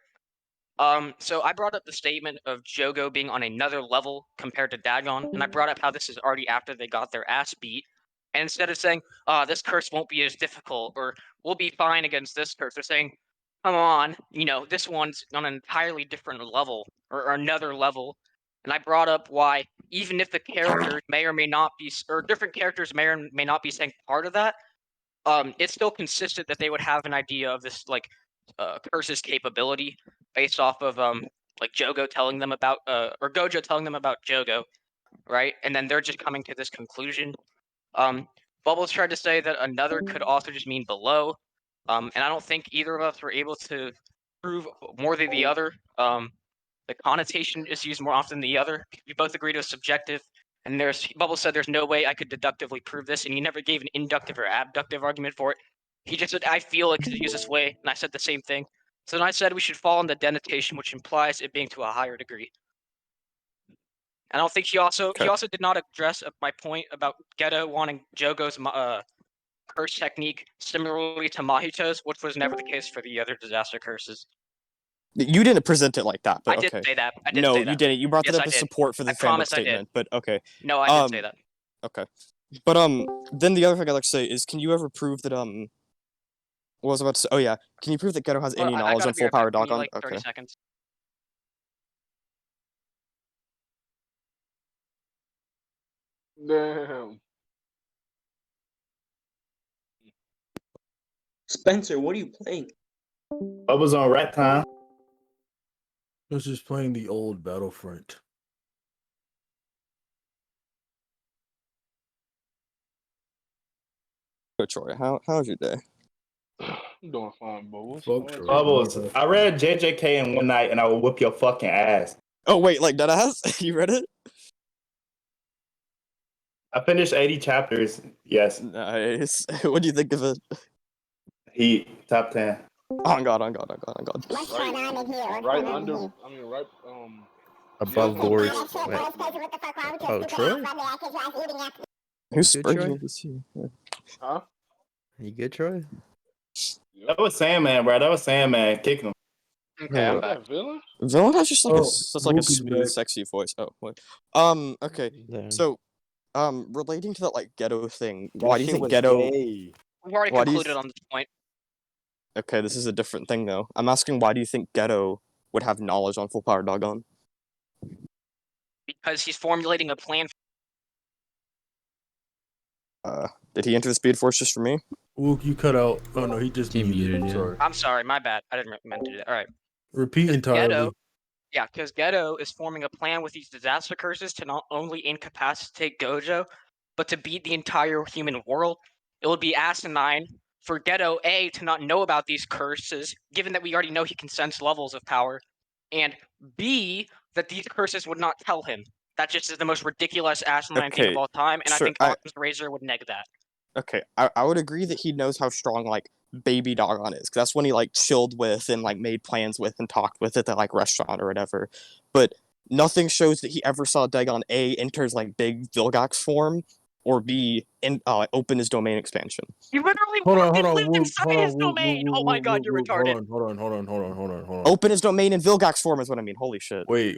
So I brought up the statement of Jogo being on another level compared to Dagon, and I brought up how this is already after they got their ass beat. And instead of saying, this curse won't be as difficult, or we'll be fine against this curse, they're saying, come on, this one's on an entirely different level, or another level. And I brought up why, even if the characters may or may not be, or different characters may or may not be saying part of that, it's still consistent that they would have an idea of this, like, curse's capability based off of, like, Jogo telling them about, or Gojo telling them about Jogo, right? And then they're just coming to this conclusion. Bubbles tried to say that another could also just mean below, and I don't think either of us were able to prove more than the other. The connotation is used more often than the other. We both agreed it was subjective, and Bubbles said there's no way I could deductively prove this, and he never gave an inductive or abductive argument for it. He just said, I feel it could use this way, and I said the same thing. So then I said we should fall on the denotation, which implies it being to a higher degree. I don't think he also did not address my point about Geto wanting Jogo's curse technique similarly to Mahito's, which was never the case for the other disaster curses. You didn't present it like that, but I okay. didn't say that. No, you didn't. You brought that up as support for the fandom statement, but okay. No, I didn't say that. Okay. But then the other thing I'd like to say is, can you ever prove that what was I about to say? Oh yeah, can you prove that Geto has any knowledge on full power Dagon? Like 30 seconds. Damn. Spencer, what are you playing? I was on Rat Time. I was just playing the old Battlefront. So Troy, how's your day? I'm doing fine, Bubbles. Bubbles, I read JJK in one night and I will whoop your fucking ass. Oh wait, like deadass? You read it? I finished 80 chapters. Yes. Nice. What do you think of it? He top 10. On God. Right under. I mean, right. Above Doris. Oh, Troy? Who's Good, spreading Troy? this here? Huh? You good, Troy? That was Sandman, bro. That was Sandman. Kicking him. Okay, I'm Is back. that villain? Villain has just like Oh, such like a Wuke is smooth, back. sexy voice. Oh, what? Okay. There. So, relating to that like ghetto thing, why do you think ghetto? We've already Why do you concluded on this point. Okay, this is a different thing though. I'm asking why do you think ghetto would have knowledge on full power doggone? Because he's formulating a plan. Did he enter the Speed Force just for me? Wuke, you cut out. Oh no, he just He muted. muted, yeah. Sorry. I'm sorry, my bad. I didn't meant to do that. All right. Repeat entirely. Ghetto, yeah, because Ghetto is forming a plan with these disaster curses to not only incapacitate Gojo, but to beat the entire human world. It would be asinine for Ghetto A to not know about these curses, given that we already know he can sense levels of power, and B, that these curses would not tell him. That just is the most ridiculous, asinine thing of Okay, all time, and I sure, think Arms Razor would neg that. Okay, I would agree that he knows how strong like Baby Doggone is, 'cause that's when he like chilled with and like made plans with and talked with at the like restaurant or whatever. But nothing shows that he ever saw Dagon A enters like big Vilgax form or B in open his domain expansion. He literally Hold on, lived Wuke, inside his domain. Oh my god, you're retarded. Hold on. Open his domain in Vilgax form is what I mean. Holy shit. Wait.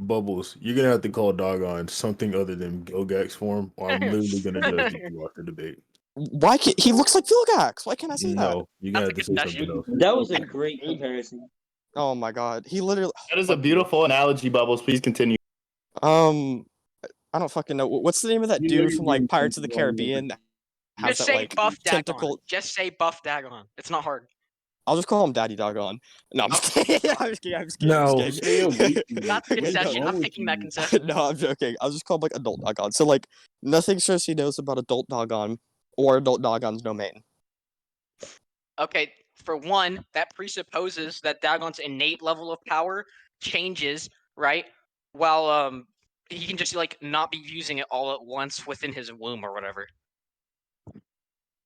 Bubbles, you're gonna have to call Dogon something other than Gilgax form, or I'm literally gonna judge you after debate. Why can't he looks like Vilgax? Why can't I say that? No, you're gonna have to That's say a good something else. That was a great comparison. Oh my god. He literally That is a beautiful analogy, Bubbles. Please continue. I don't fucking know. What's the name of that dude from like Pirates of the Caribbean? that has Just that say like Buff Dagon. tentacle. Just say Buff Dagon. It's not hard. I'll just call him Daddy Doggone. No, I'm just kidding. I'm just kidding. No. That's a concession. I'm taking that concession. No, I'm joking. I'll just call him like Adult Doggone. So like nothing shows he knows about Adult Doggone or Adult Doggone's domain. Okay, for one, that presupposes that Dagon's innate level of power changes, right? While he can just like not be using it all at once within his womb or whatever.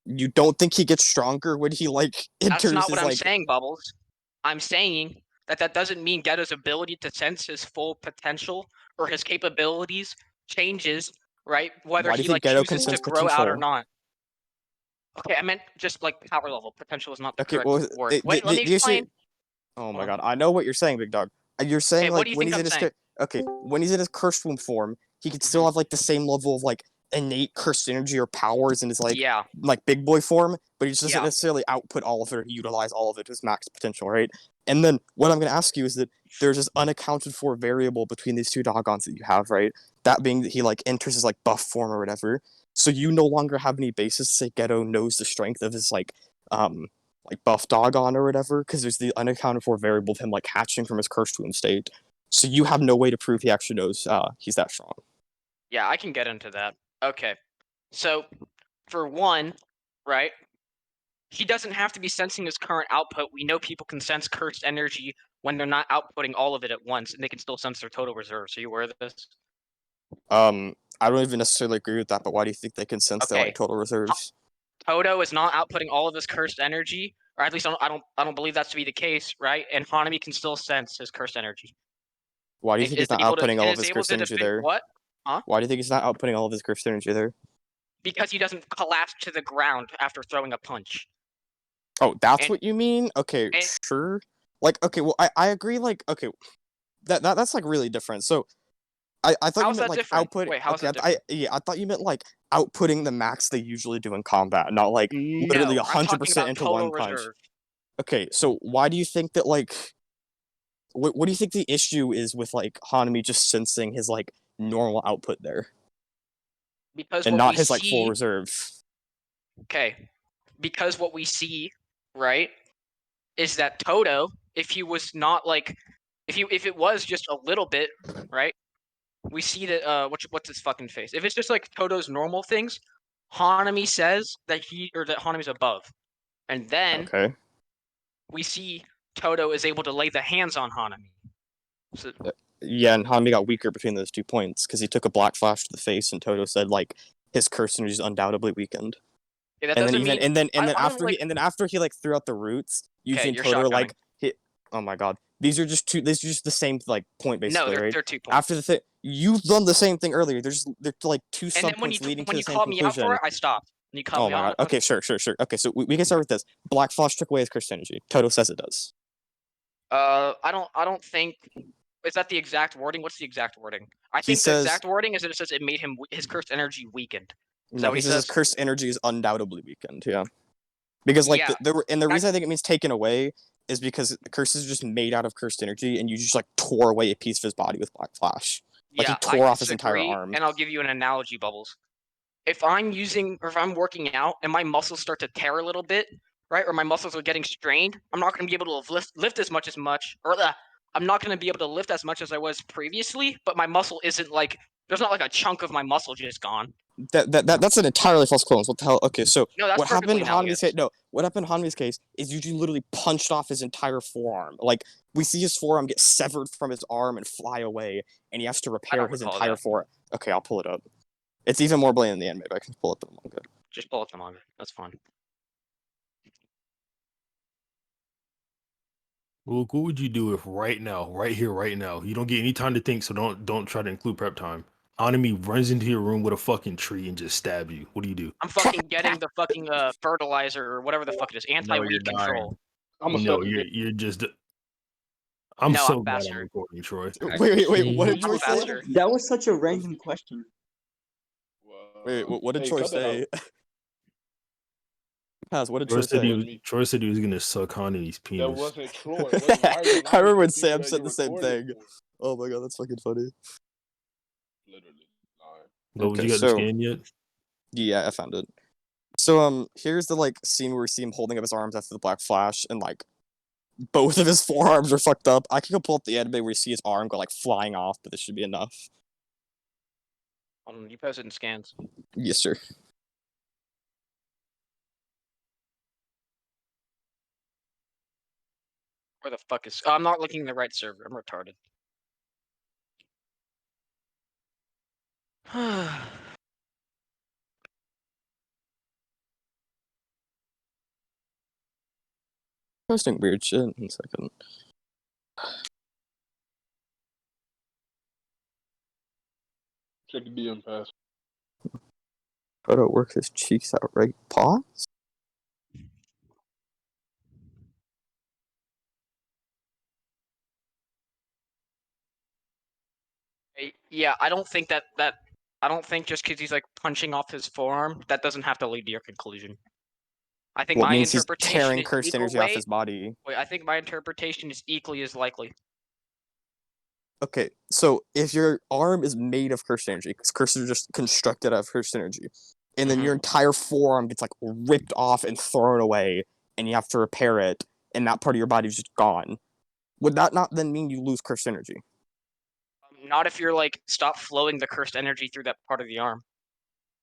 You don't think he gets stronger when he like enters That's not his what I'm like saying, Bubbles. I'm saying that doesn't mean Ghetto's ability to sense his full potential or his capabilities changes, right? Whether Why do he you think like Ghetto can chooses to sense grow out or potential? not. Okay, I meant just like power level. Potential is not the Okay, correct well, word. Wait, let me the issue- explain. Oh my god, I know what you're saying, Big Dog. You're saying Okay, what like do you when think he's I'm in his saying? when he's in his cursed womb form, he could still have like the same level of like innate cursed energy or powers in his like Yeah. like big boy form, but he just doesn't Yeah. necessarily output all of it or utilize all of it to his max potential, right? And then what I'm gonna ask you is that there's this unaccounted for variable between these two Doggons that you have, right? That being that he like enters his like buff form or whatever. So you no longer have any basis to say Ghetto knows the strength of his like buff Dogon or whatever, because there's the unaccounted for variable of him like hatching from his cursed womb state. So you have no way to prove he actually knows he's that strong. Yeah, I can get into that. Okay. So, for one, right, he doesn't have to be sensing his current output. We know people can sense cursed energy when they're not outputting all of it at once, and they can still sense their total reserves. Are you aware of this? I don't even necessarily agree with that, but why do you think they can sense their Okay. like total reserves? Toto is not outputting all of his cursed energy, or at least I don't believe that's to be the case, right? And Hanami can still sense his cursed energy. Why do you think he's not outputting all of his cursed energy there? What? Huh? Why do you think he's not outputting all of his cursed energy there? Because he doesn't collapse to the ground after throwing a punch. Oh, that's what you mean? Okay, sure. Like, okay, well, I agree. Like, okay, that's like really different. So, I thought How's you meant that like different? output. Wait, how's okay, that I thought you meant like outputting the max they usually do in combat, not like literally No, I'm talking 100% about into total one punch. reserve. Okay, so why do you think that like what do you think the issue is with like Hanami just sensing his like normal output there? Because and what not we his like full see- reserve. Okay, because what we see, right, is that Toto, if he was not like, if it was just a little bit, right, we see that what's his fucking face? If it's just like Toto's normal things, Hanami says that that Hanami's above, and then Okay. we see Toto is able to lay the hands on Hanami. So, Yeah, and Hanami got weaker between those 2 points because he took a black flash to the face, and Toto said like his curse energy is undoubtedly weakened. Yeah, that And then doesn't even mean and then I don't after like. he like threw out the roots, Yuji Okay, and you're Toto are shotgunning. like hit. Oh my god, these are just the same like point basically, No, right? they're 2 points. After the thing, you've done the same thing earlier. They're like 2 And sub then when points you leading to when the you same called me out conclusion. for it, I stopped. And you called Oh me my out. god. Okay, sure. Okay, so we can start with this. Black Flash took away his cursed energy. Toto says it does. I don't think. Is that the exact wording? What's the exact wording? I think the exact wording is that it says it made his cursed energy weakened. No, he says his cursed energy is undoubtedly weakened. Yeah, because like Yeah, the reason I think it means taken away is because the curses are just made out of cursed energy, and you just like tore away a piece of his body with Black Flash. Like yeah, he tore I off his entire disagree, arm. and I'll give you an analogy, Bubbles. If I'm working out and my muscles start to tear a little bit, right, or my muscles are getting strained, I'm not going to be able to lift as much, or I'm not going to be able to lift as much as I was previously. But my muscle isn't like there's not like a chunk of my muscle just gone. That's an entirely false claim. What the hell? Okay, so No, that's what happened in perfectly Hanami's case? No, what happened in Hanami's case is Yuji literally punched off his entire forearm. Like we see his forearm get severed from his arm and fly away, and he has to repair his recall entire that. forearm. Okay, I'll pull it up. It's even more blatant in the anime, but I can pull up the manga. Just pull up the manga. That's fine. Well, what would you do if right now, right here, right now, you don't get any time to think, so don't try to include prep time. Enemy runs into your room with a fucking tree and just stab you. What do you do? I'm fucking getting the fucking fertilizer or whatever the fuck it is, anti-weed control. You're just. I'm No, so I'm glad I'm bastard. recording, Troy. Wait, what did I'm Troy a say? bastard. That was such a random question. Wait, what did Troy say? Paz, what did Troy Troy said he was gonna suck Hanami's penis. That wasn't Troy. I I remember when Sam said the same thing. Oh my god, that's fucking funny. Literally lying. But you got the scan yet? Yeah, I found it. So here's the like scene where we see him holding up his arms after the Black Flash, and like both of his forearms are fucked up. I can go pull up the anime where you see his arm go like flying off, but this should be enough. You posted in scans. Yes, sir. Where the fuck is? Oh, I'm not looking at the right server. I'm retarded. Posting weird shit. 1 second. Check the DM pass. Photo work his cheeks out right. Pause. Yeah, I don't think that I don't think just because he's like punching off his forearm, that doesn't have to lead to your conclusion. I think What my means he's interpretation tearing is cursed equal energy off way- his body. Wait, I think my interpretation is equally as likely. Okay, so if your arm is made of cursed energy, because curses are just constructed out of cursed energy, and then your entire forearm gets like ripped off and thrown away, and you have to repair it, and that part of your body is just gone, would that not then mean you lose cursed energy? Not if you're like stop flowing the cursed energy through that part of the arm.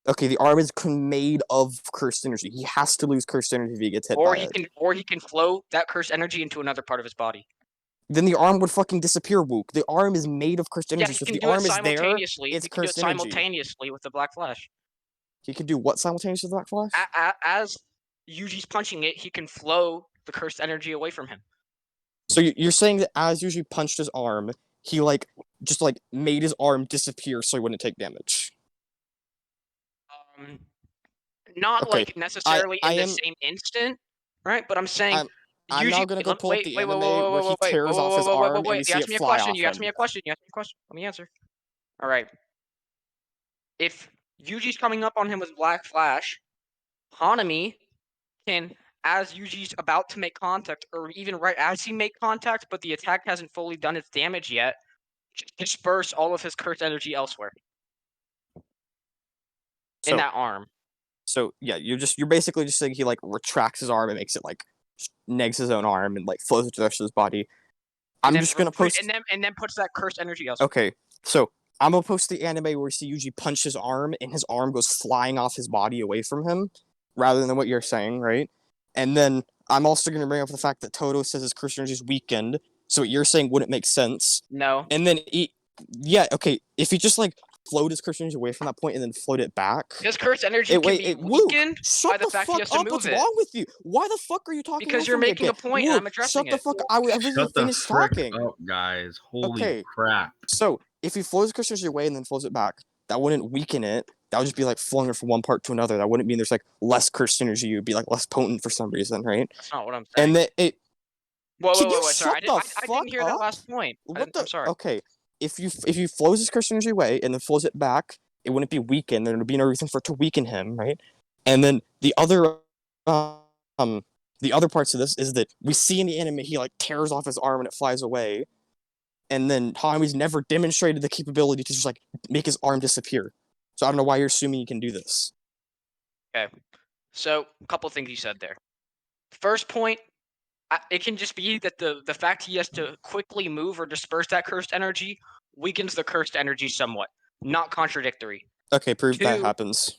Okay, the arm is made of cursed energy. He has to lose cursed energy if he gets hit by it. Or he can flow that cursed energy into another part of his body. Then the arm would fucking disappear, Wuke. The arm is made of cursed energy, Yeah, so he if can the do it arm is there, simultaneously. it's He can do it cursed energy. simultaneously with the Black Flash. He could do what simultaneously with Black Flash? As Yuji's punching it, he can flow the cursed energy away from him. So you're saying that as Yuji punched his arm, he like just like made his arm disappear so he wouldn't take damage. Not Okay, like necessarily in the same instant, right? But I'm saying I'm now gonna go pull up the anime where he tears off his arm and we see it fly off You asked him. me a question. Let me answer. All right. If Yuji's coming up on him with Black Flash, Hanami can, as Yuji's about to make contact, or even right as he make contact, but the attack hasn't fully done its damage yet, disperse all of his cursed energy elsewhere in that arm. So yeah, you're basically just saying he like retracts his arm and makes it like negs his own arm and like flows it to the rest of his body. I'm just gonna post and then puts that cursed energy elsewhere. Okay, so I'm gonna post the anime where we see Yuji punch his arm and his arm goes flying off his body away from him, rather than what you're saying, right? And then I'm also gonna bring up the fact that Toto says his cursed energy is weakened, So what you're saying wouldn't make sense. No. And then if he just like float his cursed energy away from that point and then float it back. His cursed energy can be Wuke, weakened shut by the fact he has to up. move What's it. wrong with you? Why the fuck are you talking Because over you're me making again? a point Wuke, and I'm addressing shut the it. fuck. I wasn't even Shut the finished frick talking. up, guys. Holy Okay. crap. So if he flows his cursed energy away and then flows it back, that wouldn't weaken it. That would just be like flowing it from one part to another. That wouldn't mean there's like less cursed energy. It would be like less potent for some reason, right? That's not what I'm saying. And then it. Whoa, Can you sorry. shut I didn't hear that last point. I'm sorry. Okay, if you flows his cursed energy away and then flows it back, it wouldn't be weakened. There would be no reason for it to weaken him, right? And then the other parts of this is that we see in the anime he like tears off his arm and it flies away, and then Hanami's never demonstrated the capability to just like make his arm disappear. So I don't know why you're assuming he can do this. Okay, so a couple things you said there. First point. It can just be that the fact he has to quickly move or disperse that cursed energy weakens the cursed energy somewhat. Not contradictory. Okay, prove that happens.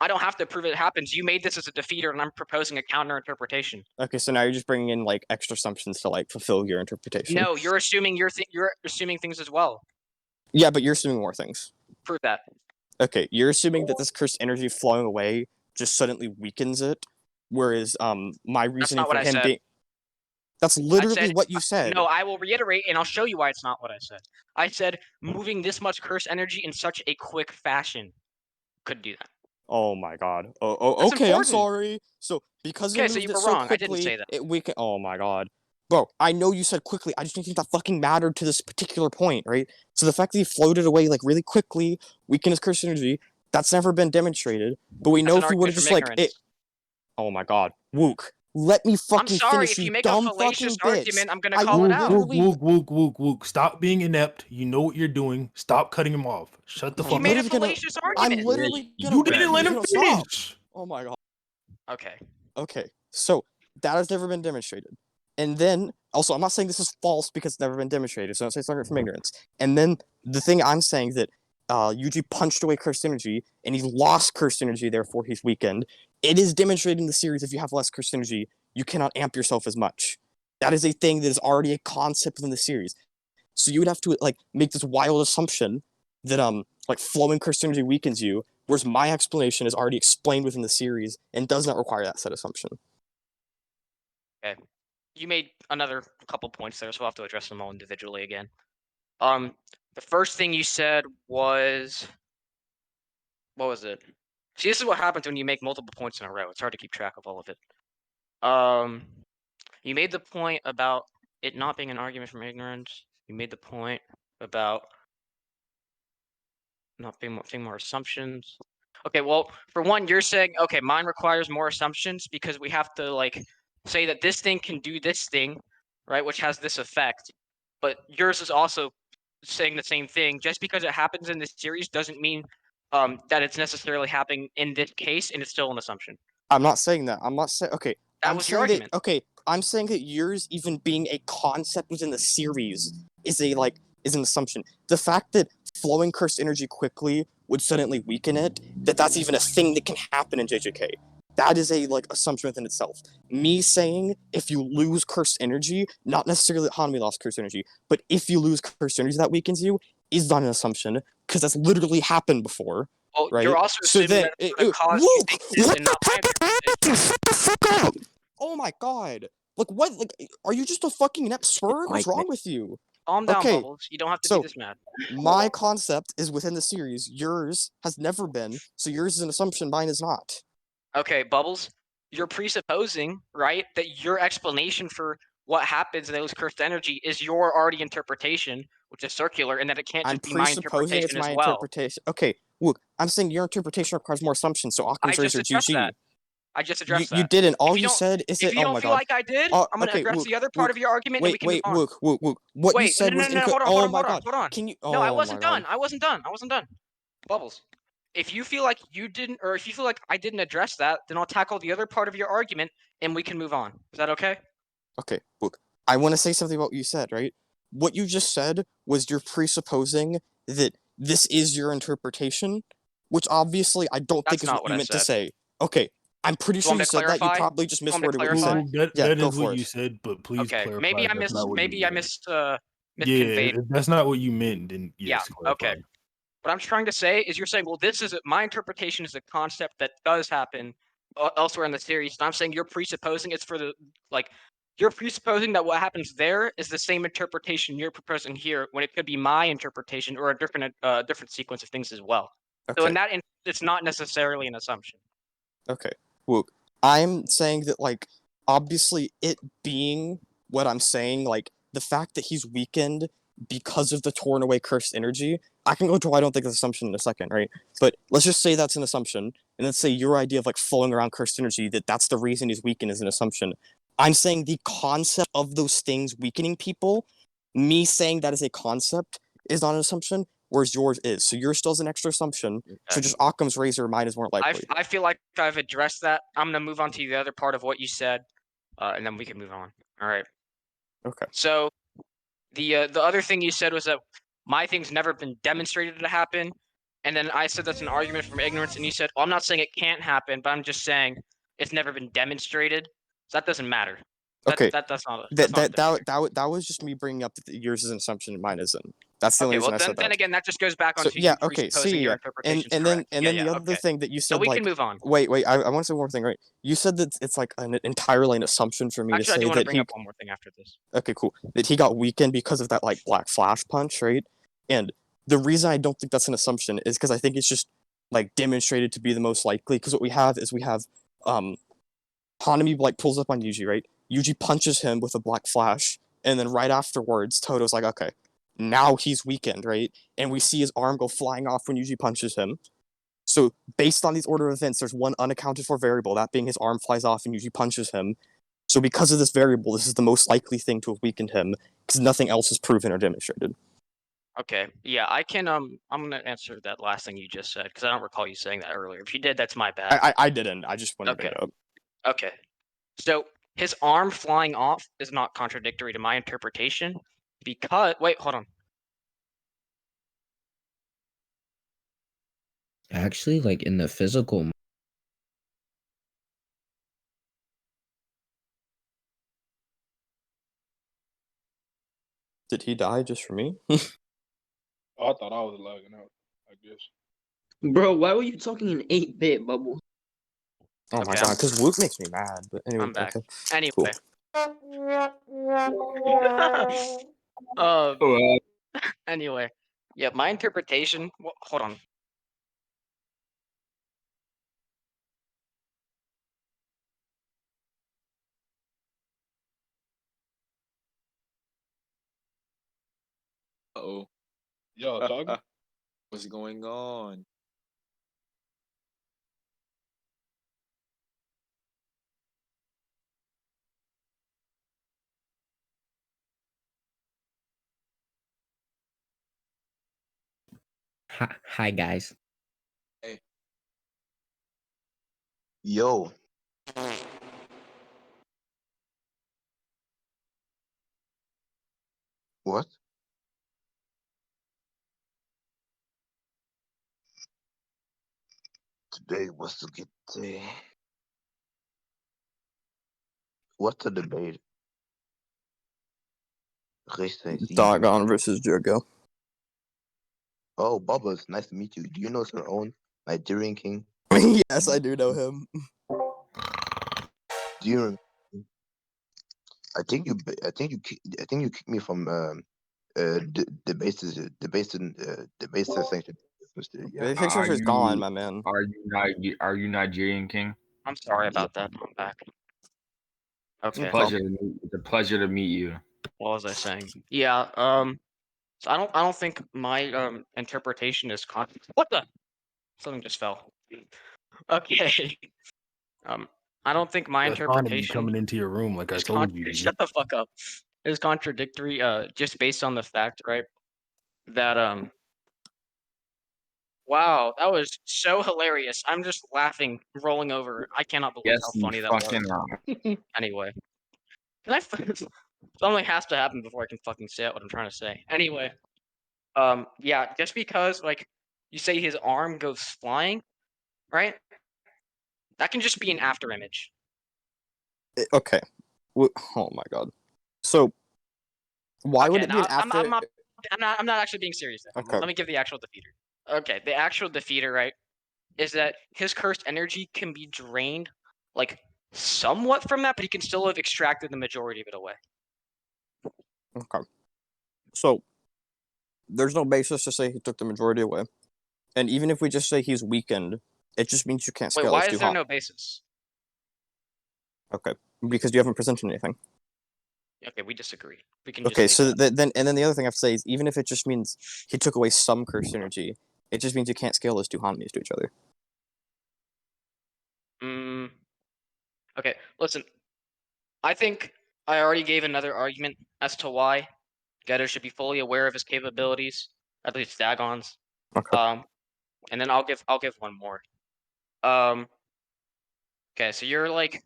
I don't have to prove it happens. You made this as a defeater, and I'm proposing a counter interpretation. Okay, so now you're just bringing in like extra assumptions to like fulfill your interpretation. No, you're assuming you're assuming things as well. Yeah, but you're assuming more things. Prove that. Okay, you're assuming that this cursed energy flowing away just suddenly weakens it, whereas my reasoning for him being that's literally what you said. No, I will reiterate, and I'll show you why it's not what I said. I said moving this much cursed energy in such a quick fashion could do that. Oh my god. That's okay, important. I'm sorry. So because so you were wrong. I didn't say that. Oh my god. Bro, I know you said quickly. I just don't think that fucking mattered to this particular point, right? So the fact that he floated away like really quickly, weakened his cursed energy, that's never been demonstrated. But we know if he would have just like it. Oh my god. Wuke. Let me fucking sorry, finish, if you make dumb a fallacious fucking argument, bitch. I'm gonna call it out. Wuke. Stop being inept. You know what you're doing. Stop cutting him off. Shut the fuck up. He made a fallacious argument. I'm literally gonna. You didn't let him finish. Oh my god. Okay. Okay. So that has never been demonstrated. And then also, I'm not saying this is false because it's never been demonstrated. So don't say it's learned from ignorance. And then the thing I'm saying is that Yuji punched away cursed energy, and he lost cursed energy, therefore he's weakened. It is demonstrated in the series if you have less cursed energy, you cannot amp yourself as much. That is a thing that is already a concept within the series. So you would have to like make this wild assumption that like flowing cursed energy weakens you, whereas my explanation is already explained within the series and does not require that said assumption. Okay. You made another couple points there, so we'll have to address them all individually again. The first thing you said was, what was it? See, this is what happens when you make multiple points in a row. It's hard to keep track of all of it. You made the point about it not being an argument from ignorance. You made the point about not being more assumptions. Okay, well, for one, you're saying, okay, mine requires more assumptions because we have to like say that this thing can do this thing, right, which has this effect. But yours is also saying the same thing. Just because it happens in this series doesn't mean that it's necessarily happening in this case, and it's still an assumption. I'm not saying that. I'm not saying. Okay, that was your argument. I'm saying that yours even being a concept within the series is an assumption. The fact that flowing cursed energy quickly would suddenly weaken it, that's even a thing that can happen in JJK. That is a like assumption within itself. Me saying if you lose cursed energy, not necessarily that Hanami lost cursed energy, but if you lose cursed energy that weakens you, is not an assumption because that's literally happened before. Well, right? You're also assuming that it's going to cause what the fuck up? Oh my god! Like what? Like, are you just a fucking inept spur? What's wrong with you? Calm down, Bubblez. You don't have to be this mad. My concept is within the series. Yours has never been. So yours is an assumption. Mine is not. Okay, Bubblez. You're presupposing, right, that your explanation for what happens in those cursed energy is your already interpretation, which is circular, and that it can't just be my interpretation as well. Interpretation. Okay, look, I'm saying your interpretation requires more assumptions. So Occam's razor, GG. I just addressed that. You didn't. All you said is that. If you don't feel like I did, I'm going to address the other part of your argument. Wait, and we can move on. Wuke. What you said was incorrect. Hold on. Can you? No, I wasn't done. I wasn't done. Bubblez. If you feel like you didn't, or if you feel like I didn't address that, then I'll tackle the other part of your argument, and we can move on. Is that okay? Okay, look. I want to say something about what you said, right? What you just said was you're presupposing that this is your interpretation, which obviously I don't think is what you meant to say. Okay, I'm pretty You sure want you me to said that. You clarify? probably just You want me to misworded what you clarify? said. Yeah, that go is for what it. you said, but please Okay, clarify. maybe I if that's not what you meant. misconveyed. Yeah, if that's not what you meant, then Yeah, yes, clarify. okay. What I'm trying to say is you're saying, well, this is my interpretation is a concept that does happen elsewhere in the series. And I'm saying you're presupposing it's for the you're presupposing that what happens there is the same interpretation you're proposing here, when it could be my interpretation or a different sequence of things as well. Okay. So in that, it's not necessarily an assumption. Okay, Wook. I'm saying that, like, obviously it being what I'm saying, like, the fact that he's weakened because of the torn away cursed energy, I can go to why I don't think that's an assumption in a second, right? But let's just say that's an assumption, and let's say your idea of, like, flowing around cursed energy, that's the reason he's weakened is an assumption. I'm saying the concept of those things weakening people, me saying that is a concept is not an assumption, whereas yours is. So yours still is an extra assumption. So just Occam's razor, mine is more likely. I feel like I've addressed that. I'm gonna move on to the other part of what you said, and then we can move on. All right. Okay. So the other thing you said was that my thing's never been demonstrated to happen, and then I said that's an argument from ignorance, and you said, well, I'm not saying it can't happen, but I'm just saying it's never been demonstrated. So that doesn't matter. Okay. That's not. That was just me bringing up that yours is an assumption and mine isn't. That's the only reason I said that. Then again, that just goes back So onto yeah, you okay. presupposing your interpretation. And then the other thing that you said, so we like, can move on. Wait, I want to say one more thing, right? You said that it's like an entirely an assumption for me Actually, to say I do want to that bring up one more thing after this. Okay, cool. That he got weakened because of that, like, black flash punch, right? And the reason I don't think that's an assumption is because I think it's just, like, demonstrated to be the most likely. Because what we have is Hanami, like, pulls up on Yuji, right? Yuji punches him with a black flash, and then right afterwards, Toto's like, okay, now he's weakened, right? And we see his arm go flying off when Yuji punches him. So based on these order of events, there's one unaccounted for variable, that being his arm flies off and Yuji punches him. So because of this variable, this is the most likely thing to have weakened him, because nothing else is proven or demonstrated. Okay, yeah, I can. I'm gonna answer that last thing you just said because I don't recall you saying that earlier. If you did, that's my bad. I didn't. I just wanted to bring it up. Okay. So his arm flying off is not contradictory to my interpretation because wait, hold on. Actually, like in the physical. Did he die just for me? Oh, I thought I was lagging out, I guess. Bro, why were you talking in 8-bit, Bubble? Oh my god, because Wuke makes me mad. But anyway, I'm back. okay. Anyway. Cool. Anyway, yeah, my interpretation. Well, hold on. Uh-oh. Y'all talking? What's going on? Hi guys. Hey. Yo. What? Today was a good day. What's the debate? Doggone versus Jurgo. Oh, Bubblez, nice to meet you. Do you know your own Nigerian king? Yes, I do know him. Do you? I think you kicked me from debate section. The picture is gone, my man. Are you Nigerian king? I'm sorry about that. I'm back. Okay. It's a pleasure to meet you. What was I saying? Yeah. So I don't think my interpretation is What the? Something just fell. Okay. I don't think my That's Hanami interpretation coming into your room, like I told you. Shut the fuck up. Is contradictory. Just based on the fact, right, that Wow, that was so hilarious. I'm just laughing, rolling over. I cannot believe Yes, how you funny that fucking was. Anyway. Something has to happen before I can fucking say out what I'm trying to say. Anyway. Yeah, just because, like, you say his arm goes flying, right? That can just be an after image. Okay. Oh my god. So why would it be an after? I'm not actually being serious. Okay. Let me give the actual defeater. Okay, the actual defeater, right, is that his cursed energy can be drained, like, somewhat from that, but he can still have extracted the majority of it away. Okay. So there's no basis to say he took the majority away. And even if we just say he's weakened, it just means you can't scale. Wait, why is there no basis? Okay, because you haven't presented anything. Okay, we disagree. We can. Okay, so then the other thing I have to say is even if it just means he took away some cursed energy, it just means you can't scale those two Hanamis to each other. Okay, listen. I think I already gave another argument as to why Getter should be fully aware of his capabilities, at least Dagon's. Okay. And then I'll give one more. Okay, so you're like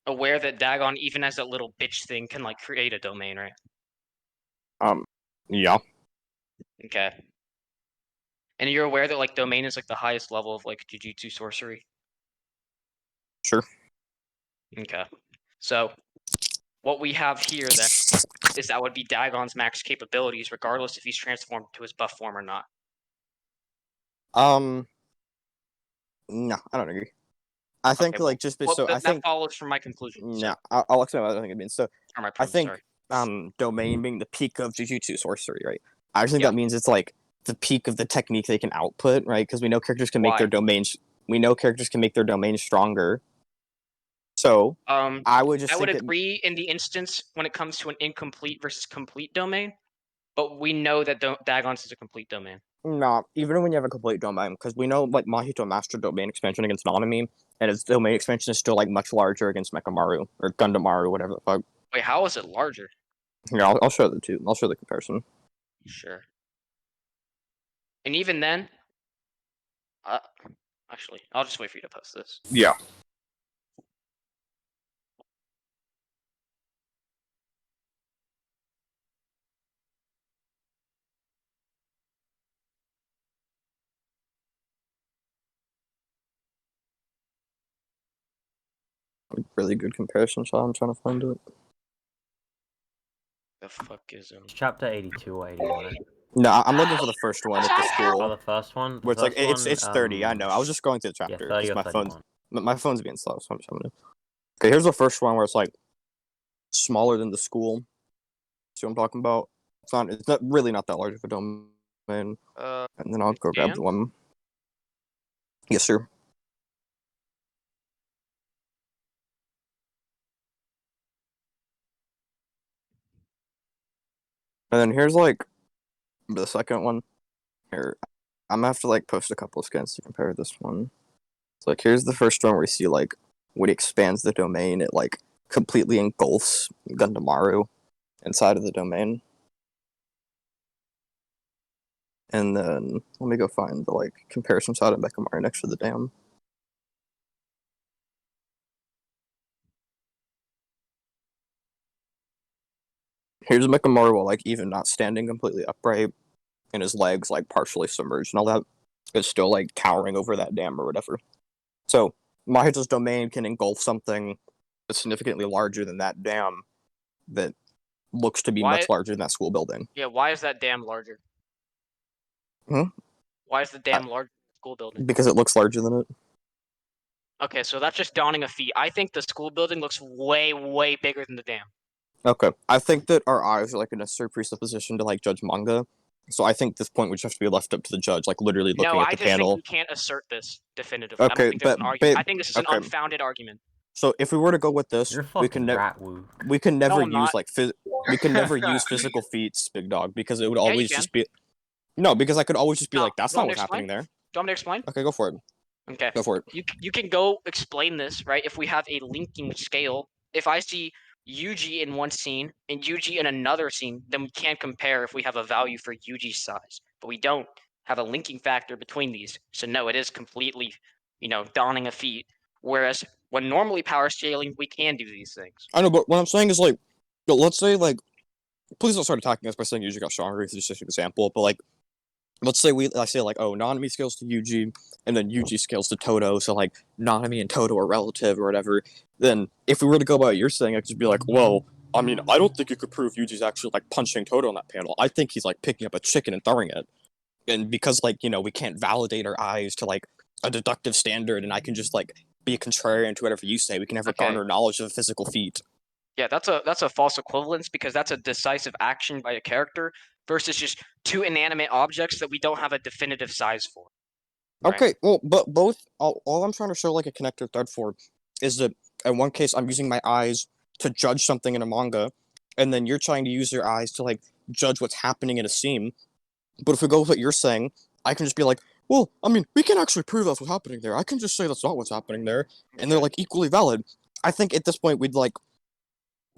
aware that Dagon, even as a little bitch thing, can like create a domain, right? Yeah. Okay. And you're aware that like domain is like the highest level of like Jujutsu sorcery? Sure. Okay. So what we have here then is that would be Dagon's max capabilities, regardless if he's transformed to his buff form or not. No, I don't agree. I think Okay, like just well, so I that think follows from my conclusion. No, I'll explain what I think it means. So Or my I proof, think sorry. domain being the peak of Jujutsu sorcery, right? I think Yeah. that means it's like the peak of the technique they can output, right? Because we know characters can make Why? their domains. We know characters can make their domains stronger. So I would just I would think agree in the instance when it comes to an incomplete versus complete domain, but we know that Dagon's is a complete domain. No, even when you have a complete domain, because we know like Mahito mastered domain expansion against Nanami, and his domain expansion is still like much larger against Mechamaru or Gundamaru, whatever the fuck. Wait, how is it larger? Yeah, I'll show the two. I'll show the comparison. Sure. And even then, actually, I'll just wait for you to post this. Yeah. Really good comparison, so I'm trying to find it. The fuck is Chapter 82 or 81. No, I'm looking for the first one at the school. Oh, the first one? Where it's like it's 30. I know. I was just going through the chapter. Yeah, 30 or my 31. my phone's being slow, so I'm just having to. Okay, here's the first one where it's like smaller than the school. See what I'm talking about? It's not really not that large of a domain. And then I'll go grab the one. Yes, sir. And then here's like the second one. Here, I'm gonna have to like post a couple of scans to compare this one. So like here's the first one where you see like when he expands the domain, it like completely engulfs Gundamaru inside of the domain. And then let me go find the like comparison shot of Mechamaru next to the dam. Here's Mechamaru while like even not standing completely upright, and his legs like partially submerged and all that. It's still like towering over that dam or whatever. So Mahito's domain can engulf something that's significantly larger than that dam that looks to be much larger than that school building. Yeah, why is that dam larger? Why is the dam larger than the school building? Because it looks larger than it. Okay, so that's just donning a feat. I think the school building looks way, way bigger than the dam. Okay, I think that our eyes are like a necessary presupposition to like judge manga. So I think this point would just have to be left up to the judge, like literally looking at the panel. No, I just think you can't assert this definitively. Okay, I don't think there's an argument. I think this is an unfounded argument. So if we were to go with this, we can never use like we can never use physical feats, big dog, because it would always just be because I could always just be like, that's not what's happening there. Do you want me to explain? Okay, go for it. Okay. Go for it. You can go explain this, right? If we have a linking scale, if I see Yuji in one scene and Yuji in another scene, then we can't compare if we have a value for Yuji's size. But we don't have a linking factor between these. So no, it is completely, donning a feat. Whereas when normally power scaling, we can do these things. I know, but what I'm saying is like, let's say like, please don't start attacking us by saying Yuji got stronger. It's just an example, but like, let's say I say like, oh, Nanami scales to Yuji, and then Yuji scales to Toto, so like Nanami and Toto are relative or whatever. Then if we were to go by what you're saying, I could just be like, well, I mean, I don't think you could prove Yuji's actually like punching Toto on that panel. I think he's like picking up a chicken and throwing it. And because like, we can't validate our eyes to like a deductive standard, and I can just like be a contrarian to whatever you say, we can never garner knowledge of a physical feat. Yeah, that's a false equivalence, because that's a decisive action by a character versus just two inanimate objects that we don't have a definitive size for. Right? Okay, well, but both, all I'm trying to show like a connector thread for is that in one case I'm using my eyes to judge something in a manga, and then you're trying to use your eyes to like judge what's happening in a scene. But if we go with what you're saying, I can just be like, well, I mean, we can actually prove that's what's happening there. I can just say that's not what's happening there, and they're like equally valid. I think at this point we'd like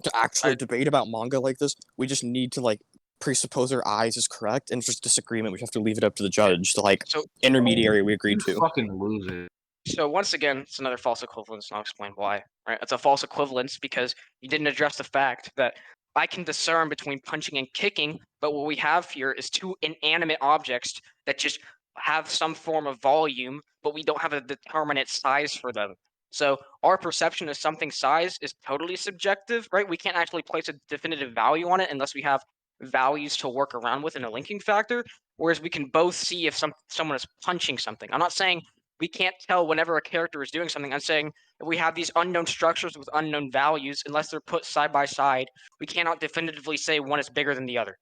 to actually debate about manga like this. We just need to like presuppose our eyes is correct, and if there's disagreement, we have to leave it up to the judge to like intermediary we agreed to. Fucking loser. So once again, it's another false equivalence, and I'll explain why. Right? It's a false equivalence because you didn't address the fact that I can discern between punching and kicking, but what we have here is two inanimate objects that just have some form of volume, but we don't have a determinate size for them. So our perception of something's size is totally subjective, right? We can't actually place a definitive value on it unless we have values to work around with in a linking factor, whereas we can both see if someone is punching something. I'm not saying we can't tell whenever a character is doing something. I'm saying if we have these unknown structures with unknown values, unless they're put side by side, we cannot definitively say one is bigger than the other.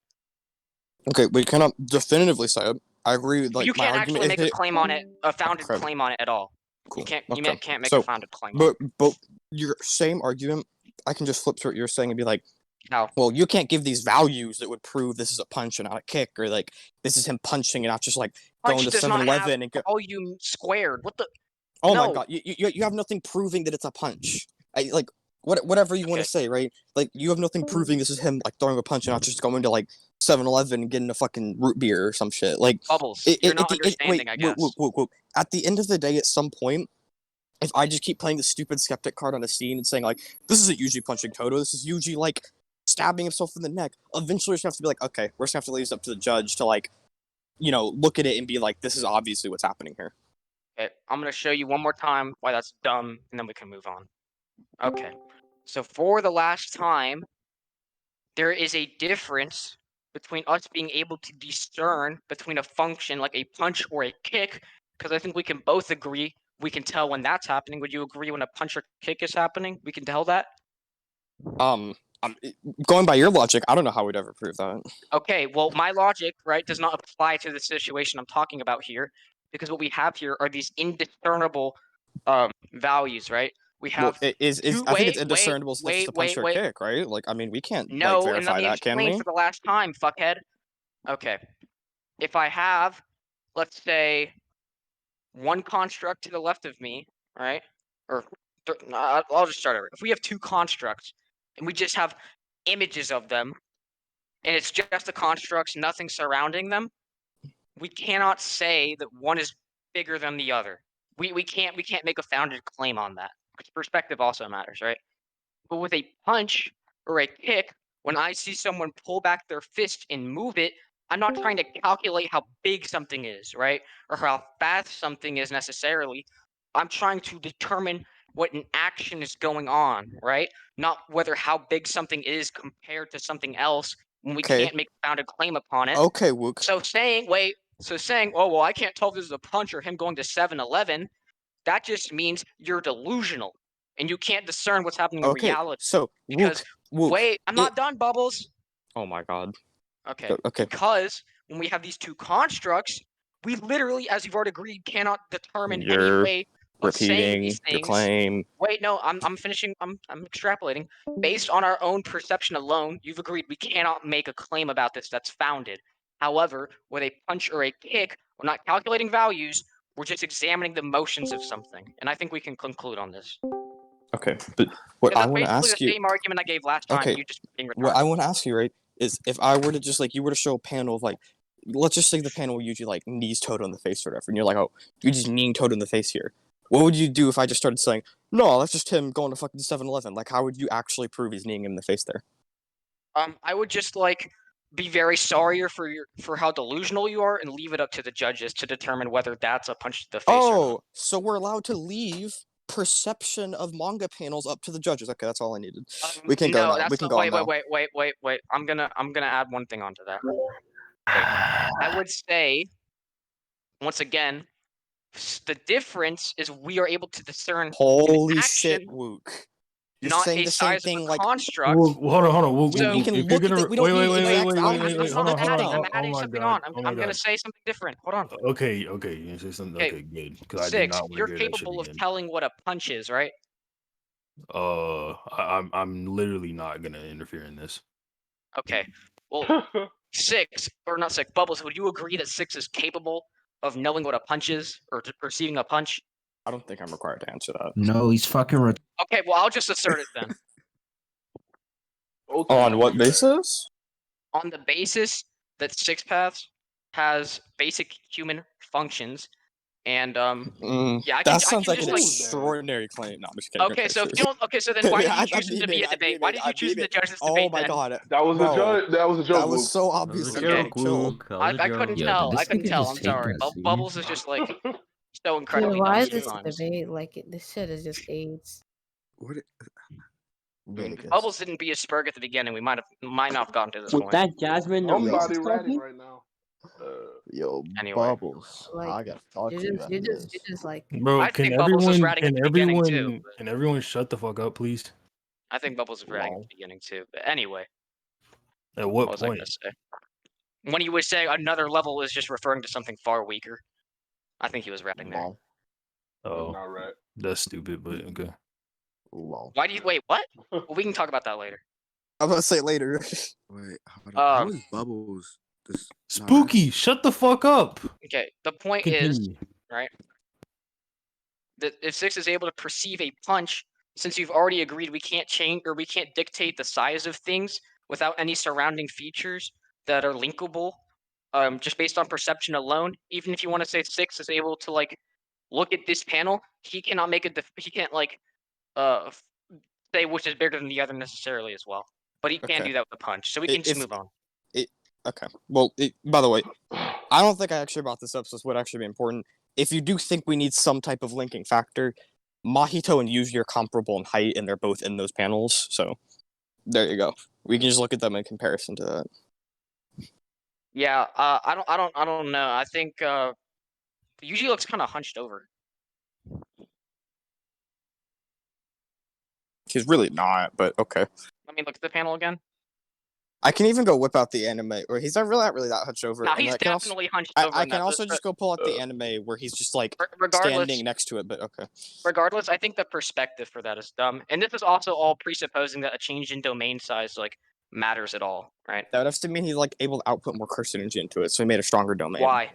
Okay, we cannot definitively say it. I agree. Like, you can't actually make a claim on it, a founded claim on it at all. Cool. You can't. Okay. You can't make a founded claim. But your same argument, I can just flip to what you're saying and be like, how? Well, you can't give these values that would prove this is a punch and not a kick, or like this is him punching and not just like going to 7-Eleven and go. Volume squared. What the? Oh my god! You have nothing proving that it's a punch. Whatever you want to say, right? Like you have nothing proving this is him like throwing a punch and not just going to like 7-Eleven and getting a fucking root beer or some shit. Like Bubblez. You're not understanding, I guess. Wait. At the end of the day, at some point, if I just keep playing the stupid skeptic card on a scene and saying like this isn't usually punching Toto, this is usually like stabbing himself in the neck, eventually we're just gonna have to be like, okay, we're just gonna have to leave this up to the judge to like, look at it and be like, this is obviously what's happening here. Okay, I'm gonna show you one more time why that's dumb, and then we can move on. Okay, so for the last time, there is a difference between us being able to discern between a function like a punch or a kick, because I think we can both agree we can tell when that's happening. Would you agree when a punch or kick is happening? We can tell that? Going by your logic, I don't know how we'd ever prove that. Okay, well, my logic, right, does not apply to the situation I'm talking about here, because what we have here are these indiscernible values, right? We have. Well, I think it's indiscernible if it's a punch or a kick, right? Like, I mean, we can't verify that, can we? For the last time, fuckhead. Okay, if I have, let's say, one construct to the left of me, right? Or I'll just start over. If we have two constructs and we just have images of them, and it's just the constructs, nothing surrounding them, we cannot say that one is bigger than the other. We can't make a founded claim on that. Because perspective also matters, right? But with a punch or a kick, when I see someone pull back their fist and move it, I'm not trying to calculate how big something is, right? Or how fast something is necessarily. I'm trying to determine what an action is going on, right? Not whether how big something is compared to something else when we can't make a founded claim upon it. Okay, Wuke. So saying, oh, well, I can't tell if this is a punch or him going to 7-Eleven, that just means you're delusional and you can't discern what's happening in reality. So, Wuke, wait, I'm not done, Bubblez. Oh my god. Okay. Okay. Because when we have these two constructs, we literally, as you've already agreed, cannot determine any way of saying these things. Your claim. Wait, no, I'm finishing. I'm extrapolating. Based on our own perception alone, you've agreed we cannot make a claim about this that's founded. However, with a punch or a kick, we're not calculating values. We're just examining the motions of something, and I think we can conclude on this. Okay, but what I want to ask you. The same argument I gave last time. Okay, You just being retarded. What I want to ask you, right, is if I were to just like you were to show a panel of like, let's just say the panel where Yuji like knees Toto in the face or whatever, and you're like, oh, Yuji's kneeing Toto in the face here. What would you do if I just started saying, no, that's just him going to fucking 7-Eleven? Like, how would you actually prove he's kneeing him in the face there? I would just like be very sorry for how delusional you are and leave it up to the judges to determine whether that's a punch to the face or not. Oh, so we're allowed to leave perception of manga panels up to the judges. Okay, that's all I needed. We can go now. We can go wait, now. wait. I'm gonna add one thing onto that. Okay. I would say, once again, the difference is we are able to discern Holy an shit, action, Wook. You're not saying a the same size thing of a like construct. Hold on. we can If you're look at gonna it. We don't need an exact wait. output Hold of the on. thing. I'm adding something on. I'm gonna say something different. Hold on. Okay. You say something. Okay, Okay, good. Because I did 6, not want to you're hear that shit capable of again. telling what a punch is, right? I'm literally not gonna interfere in this. Okay. Well, 6 or not 6. Bubbles, would you agree that 6 is capable of knowing what a punch is or perceiving a punch? I don't think I'm required to answer that. No, he's fucking. Okay, well I'll just assert it then. On what basis? On the basis that 6 paths has basic human functions, and yeah, I can. That sounds I like can an just extraordinary claim. No, I'm just kidding. Okay, so if you don't, so then why did you choose him to be a debate? Why did you choose the judges debate? Oh my then? god. That was a joke. That was a joke. That was Wook. so obviously Okay. getting chill. I couldn't Yo, tell. did I this couldn't nigga tell. just I'm take sorry. that scene? Bubbles is just like so Dude, incredibly why dumb is this a sometimes. debate? Like, this shit is just AIDS. What? If Bubbles didn't be a Spurg at the beginning, we might not have gotten to this Was point. that Jasmine the I'm racist body ratting talking? right now. Yo, Anyway. Bubbles. Like, I gotta talk to you after you're this. just like. Bro, I think Bubbles was ratting at the beginning too. can everyone shut the fuck up, please? I think Bubbles was ratting at the beginning too. But anyway, At what was I point? gonna say? When he was saying another level is just referring to something far weaker, I think he was ratting there. Oh, not right. that's stupid, but okay. Why do you wait? What? Well, we can talk about that later. I'm gonna say it later. Wait, how is Bubbles? Spooky, shut the fuck up. Okay, the point is, right, that if 6 is able to perceive a punch, since you've already agreed we can't change or we can't dictate the size of things without any surrounding features that are linkable, just based on perception alone. Even if you want to say 6 is able to like look at this panel, he cannot make he can't like say which is bigger than the other necessarily as well. But he can do that with a punch, so we can just move on. Okay. Well, by the way, I don't think I actually brought this up, so this would actually be important. If you do think we need some type of linking factor, Mahito and Yuji are comparable in height, and they're both in those panels. So there you go. We can just look at them in comparison to that. Yeah, I don't know. I think Yuji looks kind of hunched over. He's really not, but okay. Let me look at the panel again. I can even go whip out the anime, or he's not really that hunched over. No, and he's I can definitely hunched over. I can also just go pull out the anime where he's just like standing next to it, but okay. Regardless, I think the perspective for that is dumb, and this is also all presupposing that a change in domain size like matters at all, right? That would have to mean he's like able to output more cursed energy into it, so he made a stronger domain. Why?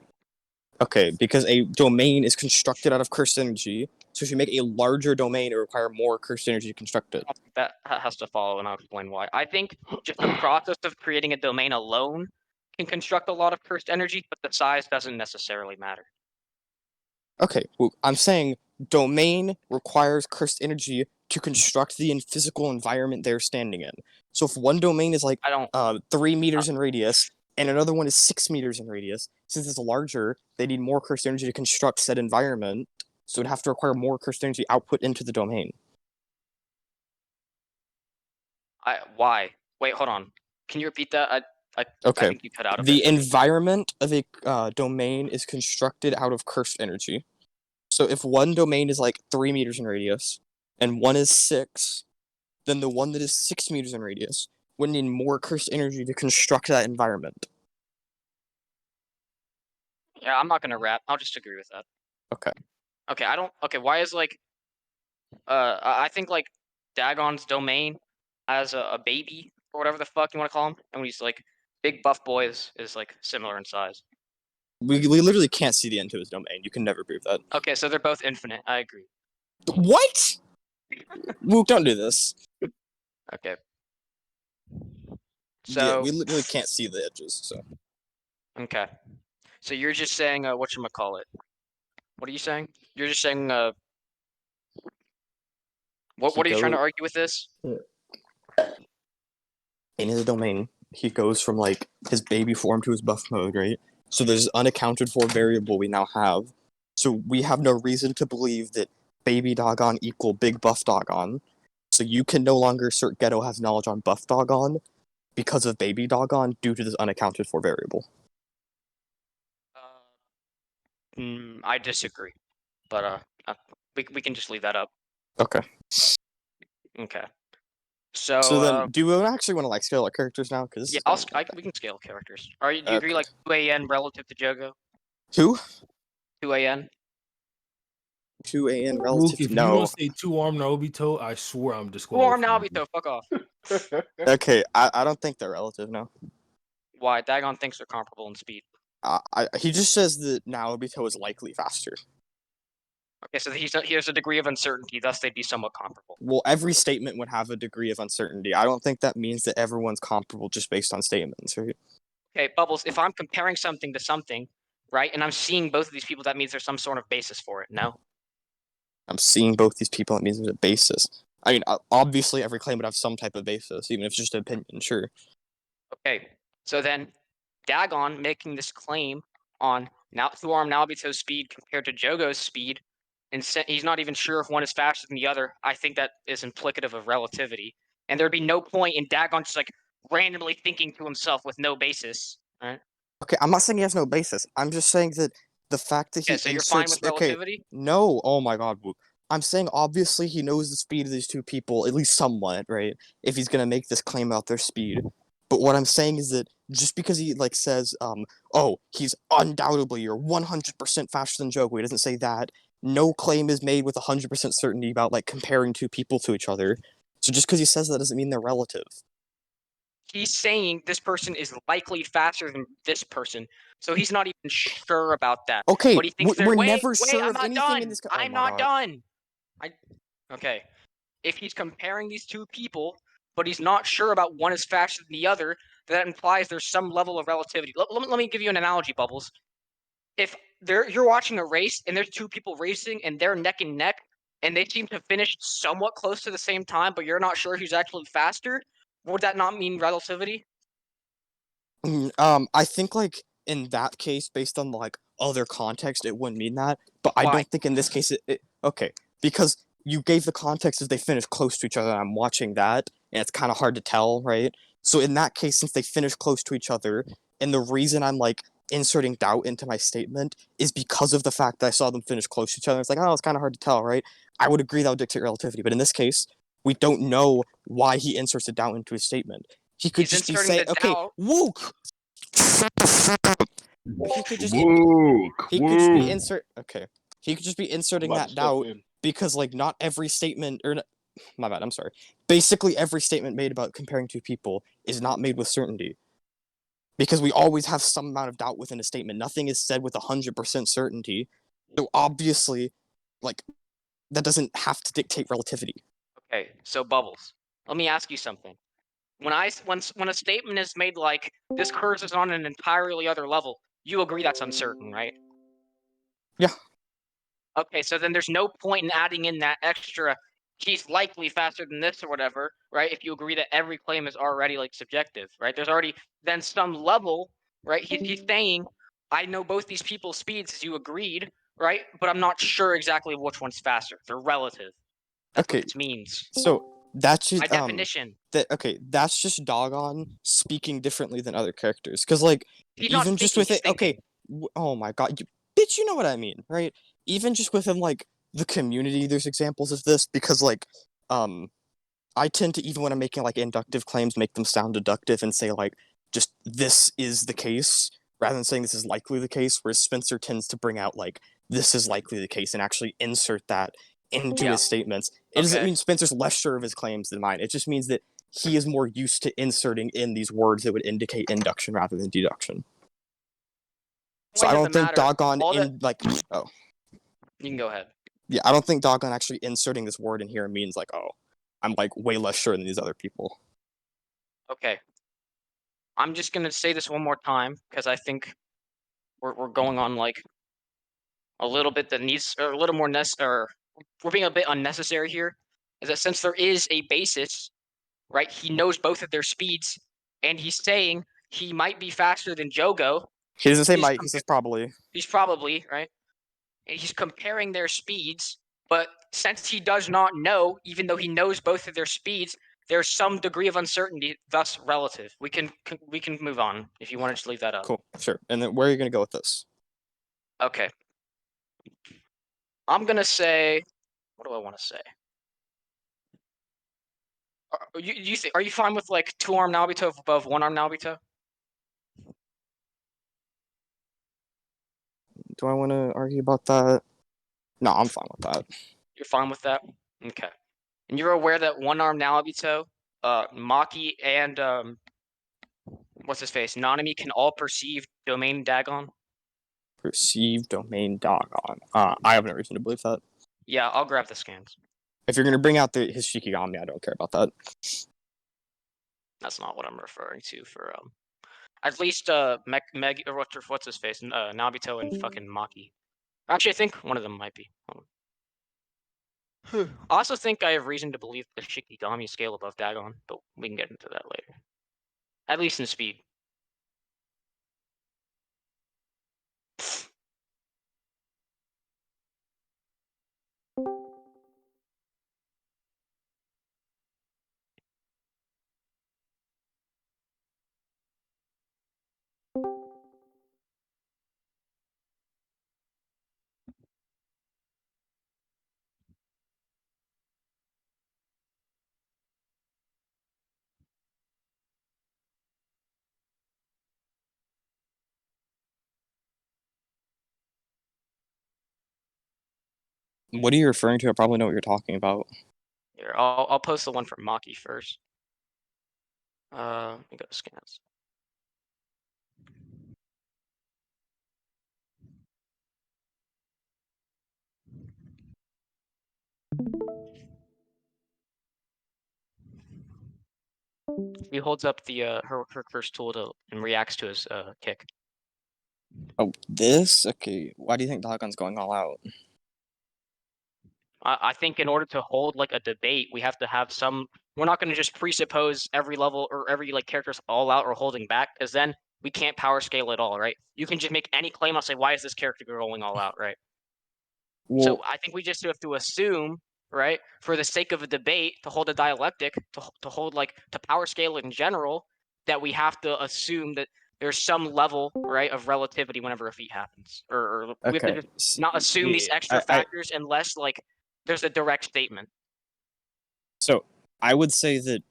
Okay, because a domain is constructed out of cursed energy, so if you make a larger domain, it requires more cursed energy to construct it. That has to follow, and I'll explain why. I think just the process of creating a domain alone can construct a lot of cursed energy, but the size doesn't necessarily matter. Okay, well, I'm saying domain requires cursed energy to construct the physical environment they're standing in. So if one domain is like 3 meters in radius, and another one is 6 meters in radius, since it's larger, they need more cursed energy to construct said environment, so it'd have to require more cursed energy output into the domain. Why? Wait, hold on. Can you repeat that? I think you cut out of the it. environment of a domain is constructed out of cursed energy. So if one domain is like 3 meters in radius, and one is 6, then the one that is 6 meters in radius would need more cursed energy to construct that environment. Yeah, I'm not gonna rap. I'll just agree with that. Okay. Okay, I don't. Okay, why is like, I think like Dagon's domain as a baby or whatever the fuck you want to call him, and when he's like big buff boy is like similar in size. We literally can't see the end to his domain. You can never prove that. Okay, so they're both infinite. I agree. What? Wuke, don't do this. Okay. So yeah, we literally can't see the edges. So. Okay. So you're just saying whatchamacallit? What are you saying? You're just saying what are you trying to argue with this? In his domain, he goes from like his baby form to his buff mode, right? So there's unaccounted for variable we now have. So we have no reason to believe that baby Dogon equal big buff Dogon. So you can no longer assert Ghetto has knowledge on buff Dogon because of baby Dogon due to this unaccounted for variable. I disagree, but we can just leave that up. Okay. Okay. So, So then, do we actually want to like scale our characters now? Because yeah, we can scale characters. Do you agree like 2AN relative to Jogo? Who? 2AN. 2AN Luke, relative if to you no. don't say 2-armed Naobito, I swear I'm 2-armed disqualifying you. Naobito, fuck off. Okay, I don't think they're relative, no. Why? Dagon thinks they're comparable in speed. He just says that Naobito is likely faster. Okay, so he has a degree of uncertainty, thus they'd be somewhat comparable. Well, every statement would have a degree of uncertainty. I don't think that means that everyone's comparable just based on statements, right? Okay, Bubblez, if I'm comparing something to something, right, and I'm seeing both of these people, that means there's some sort of basis for it, no? I'm seeing both these people, it means there's a basis. I mean, obviously every claim would have some type of basis, even if it's just an opinion, sure. Okay, so then Dagon making this claim on 2-armed Naobito's speed compared to Jogo's speed, and he's not even sure if one is faster than the other, I think that is implicative of relativity. And there'd be no point in Dagon just like randomly thinking to himself with no basis, right? Okay, I'm not saying he has no basis. I'm just saying that the fact that he so you're inserts... fine with relativity? No, oh my god, Wuke. I'm saying obviously he knows the speed of these two people, at least somewhat, right? If he's gonna make this claim about their speed. But what I'm saying is that just because he like says, oh, he's undoubtedly or 100% faster than Jogo, he doesn't say that. No claim is made with 100% certainty about like comparing two people to each other. So just because he says that doesn't mean they're relative. He's saying this person is likely faster than this person, so he's not even sure about that. Okay, but he thinks we're wait, never sure I'm of not anything done. in this. Oh I'm my not God. done. Okay. If he's comparing these two people, but he's not sure about one is faster than the other, that implies there's some level of relativity. Let me give you an analogy, Bubblez. If you're watching a race and there's two people racing and they're neck and neck, and they seem to finish somewhat close to the same time, but you're not sure who's actually faster, would that not mean relativity? I think like in that case, based on like other context, it wouldn't mean that. But I don't think in this case okay, because you gave the context as they finish close to each other. And I'm watching that, and it's kind of hard to tell, right? So in that case, since they finish close to each other, and the reason I'm like inserting doubt into my statement is because of the fact that I saw them finish close to each other. It's like, oh, it's kind of hard to tell, right? I would agree that would dictate relativity, but in this case, we don't know why he inserts a doubt into his statement. He could just be saying, okay, Wuke! He could just be inserting that doubt because like not every statement my bad, I'm sorry. Basically every statement made about comparing two people is not made with certainty. Because we always have some amount of doubt within a statement. Nothing is said with 100% certainty. So obviously, like, that doesn't have to dictate relativity. Okay, so Bubblez, let me ask you something. When a statement is made like this curse is on an entirely other level, you agree that's uncertain, right? Yeah. Okay, so then there's no point in adding in that extra he's likely faster than this or whatever, right? If you agree that every claim is already like subjective, right? There's already then some level, right? He's saying, I know both these people's speeds as you agreed, right? But I'm not sure exactly which one's faster. They're relative. That's what this means. So that's just by definition. That's just Dogon speaking differently than other characters. Because like He's even not just speaking, with it, oh my god, bitch, you know what I mean, right? Even just within like the community, there's examples of this because like I tend to, even when I'm making like inductive claims, make them sound deductive and say like just this is the case rather than saying this is likely the case. Whereas Spencer tends to bring out like this is likely the case and actually insert that into his statements. It doesn't mean Spencer's less sure of his claims than mine. It just means that he is more used to inserting in these words that would indicate induction rather than deduction. So I don't think Dogon oh. You can go ahead. Yeah, I don't think Dogon actually inserting this word in here means like, oh, I'm like way less sure than these other people. Okay. I'm just gonna say this one more time because I think we're going on like a little bit that needs or a little more we're being a bit unnecessary here. Is that since there is a basis, right? He knows both of their speeds. and he's saying he might be faster than Jogo. He doesn't say might, he says probably. He's probably, right? And he's comparing their speeds, but since he does not know, even though he knows both of their speeds, there's some degree of uncertainty, thus relative. We can move on if you want to just leave that up. Cool, sure. And then where are you going to go with this? Okay. I'm going to say, what do I want to say? Are you fine with like 2-arm Naobito above 1-arm Naobito? Do I want to argue about that? No, I'm fine with that. You're fine with that? Okay. And you're aware that 1-arm Naobito, Maki, and what's his face? Nanami can all perceive domain Dagon? Perceive domain Dagon. I have no reason to believe that. Yeah, I'll grab the scans. If you're going to bring out his Shikigami, I don't care about that. That's not what I'm referring to for at least Meg or what's his face? Nabito and fucking Maki. Actually, I think one of them might be. I also think I have reason to believe the Shikigami scale above Dagon, but we can get into that later. At least in speed. What are you referring to? I probably know what you're talking about. Here, I'll post the one for Maki first. Let me go to scans. He holds up the her first tool and reacts to his kick. Oh, this? Okay. Why do you think Dagon's going all out? I think in order to hold like a debate, we have to have some. We're not going to just presuppose every level or every like character's all out or holding back, because then we can't power scale at all, right? You can just make any claim. I'll say, why is this character going all out, right? Well, so I think we just have to assume, right, for the sake of a debate, to hold a dialectic, to hold like to power scale in general, that we have to assume that there's some level, right, of relativity whenever a feat happens, or we have to just not assume these extra factors unless like there's a direct statement. So I would say that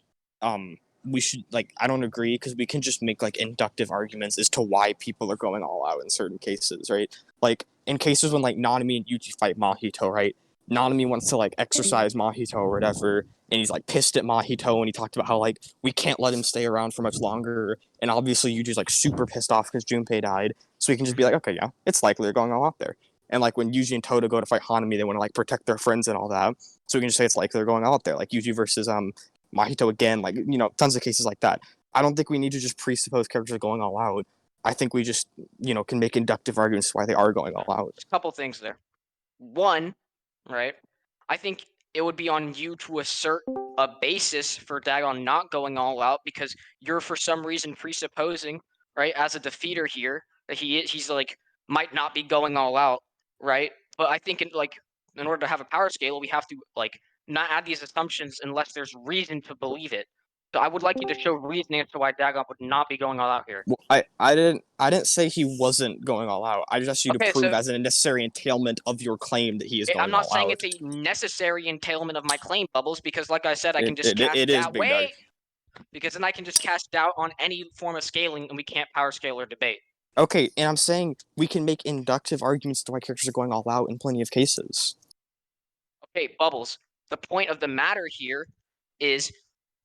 we should, like, I don't agree, because we can just make like inductive arguments as to why people are going all out in certain cases, right? Like in cases when like Nanami and Yuji fight Mahito, right? Nanami wants to like exercise Mahito or whatever, and he's like pissed at Mahito, and he talked about how like we can't let him stay around for much longer, and obviously Yuji's like super pissed off because Junpei died, so we can just be like, okay, yeah, it's likely they're going all out there. And like when Yuji and Todo go to fight Hanami, they want to like protect their friends and all that, so we can just say it's likely they're going out there, like Yuji versus Mahito again, like, you know, tons of cases like that. I don't think we need to just presuppose characters are going all out. I think we just, you know, can make inductive arguments why they are going all out. There's a couple things there. One, right, I think it would be on you to assert a basis for Dagon not going all out, because you're for some reason presupposing, right, as a defeater here, that he's like might not be going all out, right? But I think in order to have a power scale, we have to like not add these assumptions unless there's reason to believe it. So I would like you to show reasoning as to why Dagon would not be going all out here. Well, I didn't say he wasn't going all out. I just asked you to prove as a necessary entailment of your claim that he is going all out. I'm not saying it's a necessary entailment of my claim, Bubbles, because like I said, I can just cast doubt. Wait, because then I can just cast doubt on any form of scaling, and we can't power scale or debate. Okay, and I'm saying we can make inductive arguments to why characters are going all out in plenty of cases. Okay, Bubbles. The point of the matter here is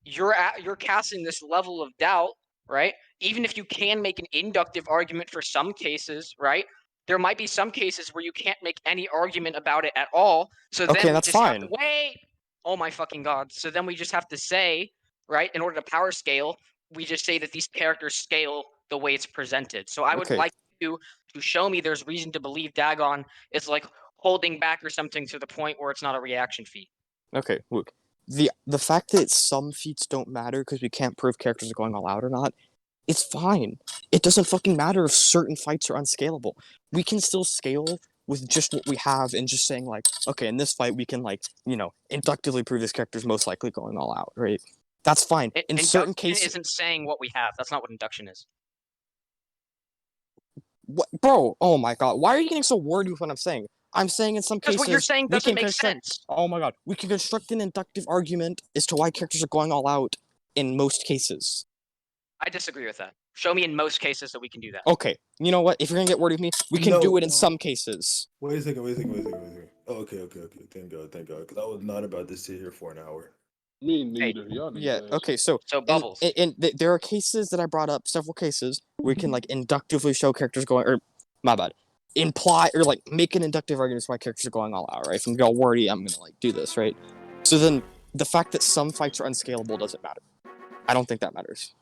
you're casting this level of doubt, right? Even if you can make an inductive argument for some cases, right? There might be some cases where you can't make any argument about it at all. So then we that's just fine. have to wait. Oh my fucking god. So then we just have to say, right, in order to power scale, we just say that these characters scale the way it's presented. So I would like you to show me there's reason to believe Dagon is like holding back or something to the point where it's not a reaction feat. Okay, Wuke. the fact that some feats don't matter because we can't prove characters are going all out or not, it's fine. It doesn't fucking matter if certain fights are unscalable. We can still scale with just what we have and just saying like, okay, in this fight we can like, inductively prove this character's most likely going all out, right? That's fine. In certain cases, isn't saying what we have. That's not what induction is. what, bro? Oh my god, why are you getting so wordy with what I'm saying? I'm saying in some Because cases, what you're saying doesn't make sense. Oh my god, we can construct an inductive argument as to why characters are going all out in most cases. I disagree with that. Show me in most cases that we can do that. Okay, you know what? If you're gonna get wordy with me, we can do it in some cases. Wait a second. Oh, okay. Thank God. Because I was not about to sit here for an hour. Me neither. Y'all Yeah. Okay. So Bubblez. There are cases that I brought up, several cases where we can like inductively show characters going, or my bad, imply or like make an inductive argument why characters are going all out. Right? If I'm all wordy, I'm gonna like do this. Right? So then the fact that some fights are unscalable doesn't matter. I don't think that matters.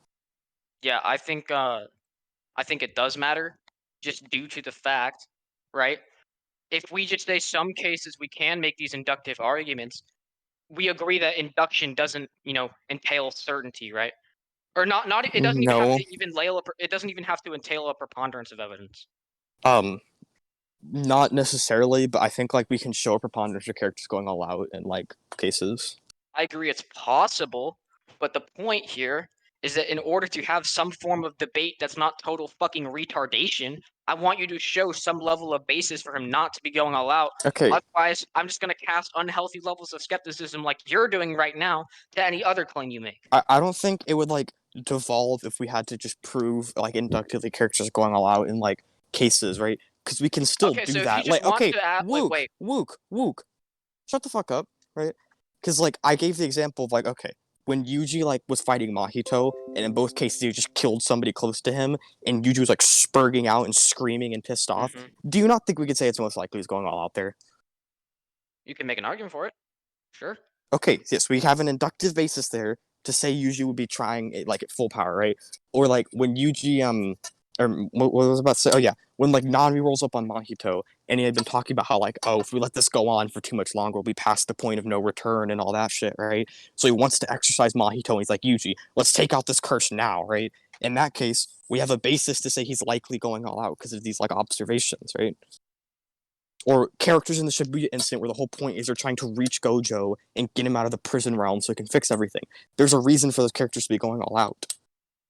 Yeah, I think it does matter, just due to the fact, right? If we just say some cases we can make these inductive arguments, we agree that induction doesn't, entail certainty, right? Or not. It doesn't even have to even it doesn't even have to entail a preponderance of evidence. Not necessarily, but I think like we can show a preponderance of characters going all out in like cases. I agree it's possible, but the point here is that in order to have some form of debate that's not total fucking retardation, I want you to show some level of basis for him not to be going all out. Okay. Otherwise, I'm just going to cast unhealthy levels of skepticism like you're doing right now to any other claim you make. I don't think it would like devolve if we had to just prove like inductively characters going all out in like cases, right? Because we can still do so that. If you just Like, okay, wait. Wuke, shut the fuck up, right? Because like I gave the example of like, okay, when Yuji like was fighting Mahito, and in both cases he just killed somebody close to him, and Yuji was like spurting out and screaming and pissed off. Do you not think we could say it's most likely he's going all out there? You can make an argument for it. Sure. Okay, yes, we have an inductive basis there to say Yuji would be trying it like at full power, right? Or like when Yuji or what was I about to say? Oh yeah, when like Nami rolls up on Mahito and he had been talking about how like, oh, if we let this go on for too much longer, we'll be past the point of no return and all that shit, right? So he wants to exercise Mahito and he's like, Yuji, let's take out this curse now, right? In that case, we have a basis to say he's likely going all out because of these like observations, right? Or characters in the Shibuya incident where the whole point is they're trying to reach Gojo and get him out of the prison realm so he can fix everything. There's a reason for those characters to be going all out.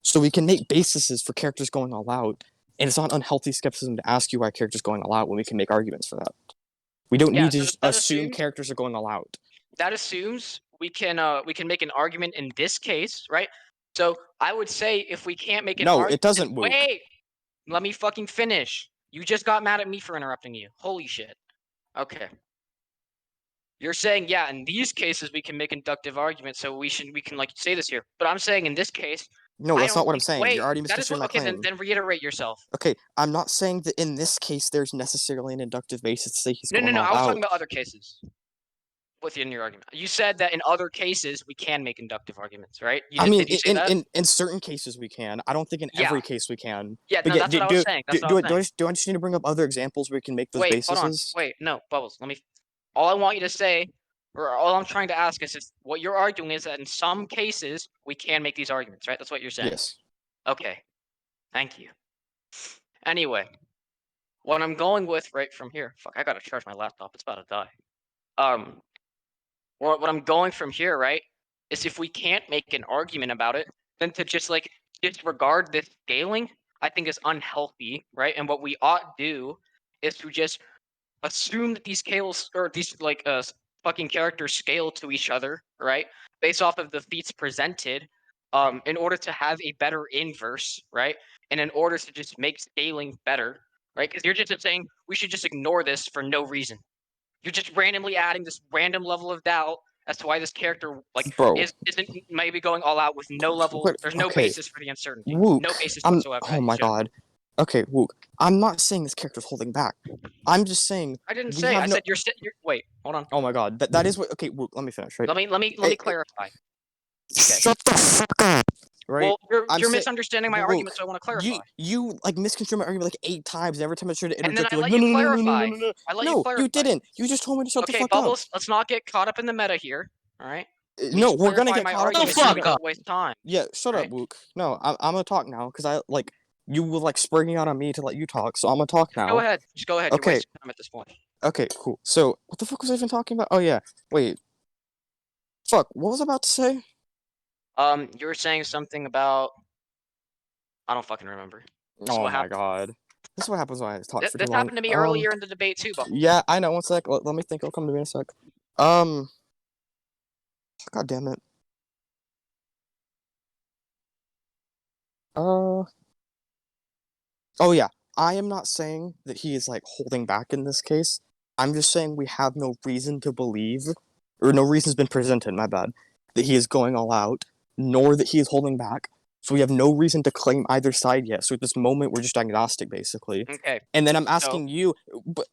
So we can make bases for characters going all out, and it's not unhealthy skepticism to ask you why characters going all out when we can make arguments for that. We don't need to just assume characters are going all out. That assumes we can make an argument in this case, right? So I would say if we can't make an argument... No, it doesn't, Wuke. Wait! Let me fucking finish. You just got mad at me for interrupting you. Holy shit. Okay. You're saying, yeah, in these cases we can make inductive arguments, so we can like say this here. But I'm saying in this case... No, that's not what I'm saying. Wait, you're already misconstruing my claim. Okay, then reiterate yourself. Okay, I'm not saying that in this case there's necessarily an inductive basis to say he's going all out. No, I was talking about other cases. Within your argument, you said that in other cases we can make inductive arguments, right? Did you say that? In certain cases we can. I don't think in every case we can. Yeah, no, that's what I was saying. Do I just need to bring up other examples where we can make those bases? Hold on. Wait, no, Bubblez. All I want you to say, or all I'm trying to ask is what you're arguing is that in some cases we can make these arguments, right? That's what you're saying. Yes. Okay. Thank you. Anyway, what I'm going with right from here. Fuck, I gotta charge my laptop. It's about to die. What I'm going from here, right, is if we can't make an argument about it, then to just like disregard this scaling, I think is unhealthy, right? And what we ought do is to just assume that these scales or these like fucking characters scale to each other, right? Based off of the feats presented, in order to have a better inverse, right? And in order to just make scaling better, right? Because you're just saying we should just ignore this for no reason. You're just randomly adding this random level of doubt as to why this character isn't maybe going all out with no level. There's no basis for the uncertainty. Wuke, no basis whatsoever. Oh my god. Okay, Wuke. I'm not saying this character's holding back. I'm just saying. I didn't say. I said you're. Wait, hold on. Oh my god. That is what. Okay, Wuke. Let me finish. Right. Let me clarify. Okay. Shut the fuck up. Right? Well, you're misunderstanding my argument, so I want to clarify. You like misconstrued my argument like 8 times, and every time I tried to interject, and then you're I like, let you clarify. I let you clarify. You didn't. You just told me to shut the fuck Bubblez, up. let's not get caught up in the meta here. All right. No, we're gonna clarify get my caught up. argument So so we're we gonna- don't waste time. Yeah, shut up, Right? Wuke. No, I'm gonna talk now because I like you were like spurring out on me to let you talk, so I'm gonna talk now. Go ahead. Just go ahead. You're Okay. wasting time at this point. Okay, cool. So what the fuck was I even talking about? Oh yeah, wait. Fuck, what was I about to say? You were saying something about. I don't fucking remember. This is Oh what my happened. god. This is what happens when I talk for too This long. happened to me earlier in the debate too, Bubbles. Yeah, I know. One sec. Let me think. It'll come to me in a sec. God damn it. Oh yeah. I am not saying that he is like holding back in this case. I'm just saying we have no reason to believe, or no reason has been presented, my bad, that he is going all out, nor that he is holding back. So we have no reason to claim either side yet. So at this moment, we're just agnostic, basically. Okay. And then I'm asking you, but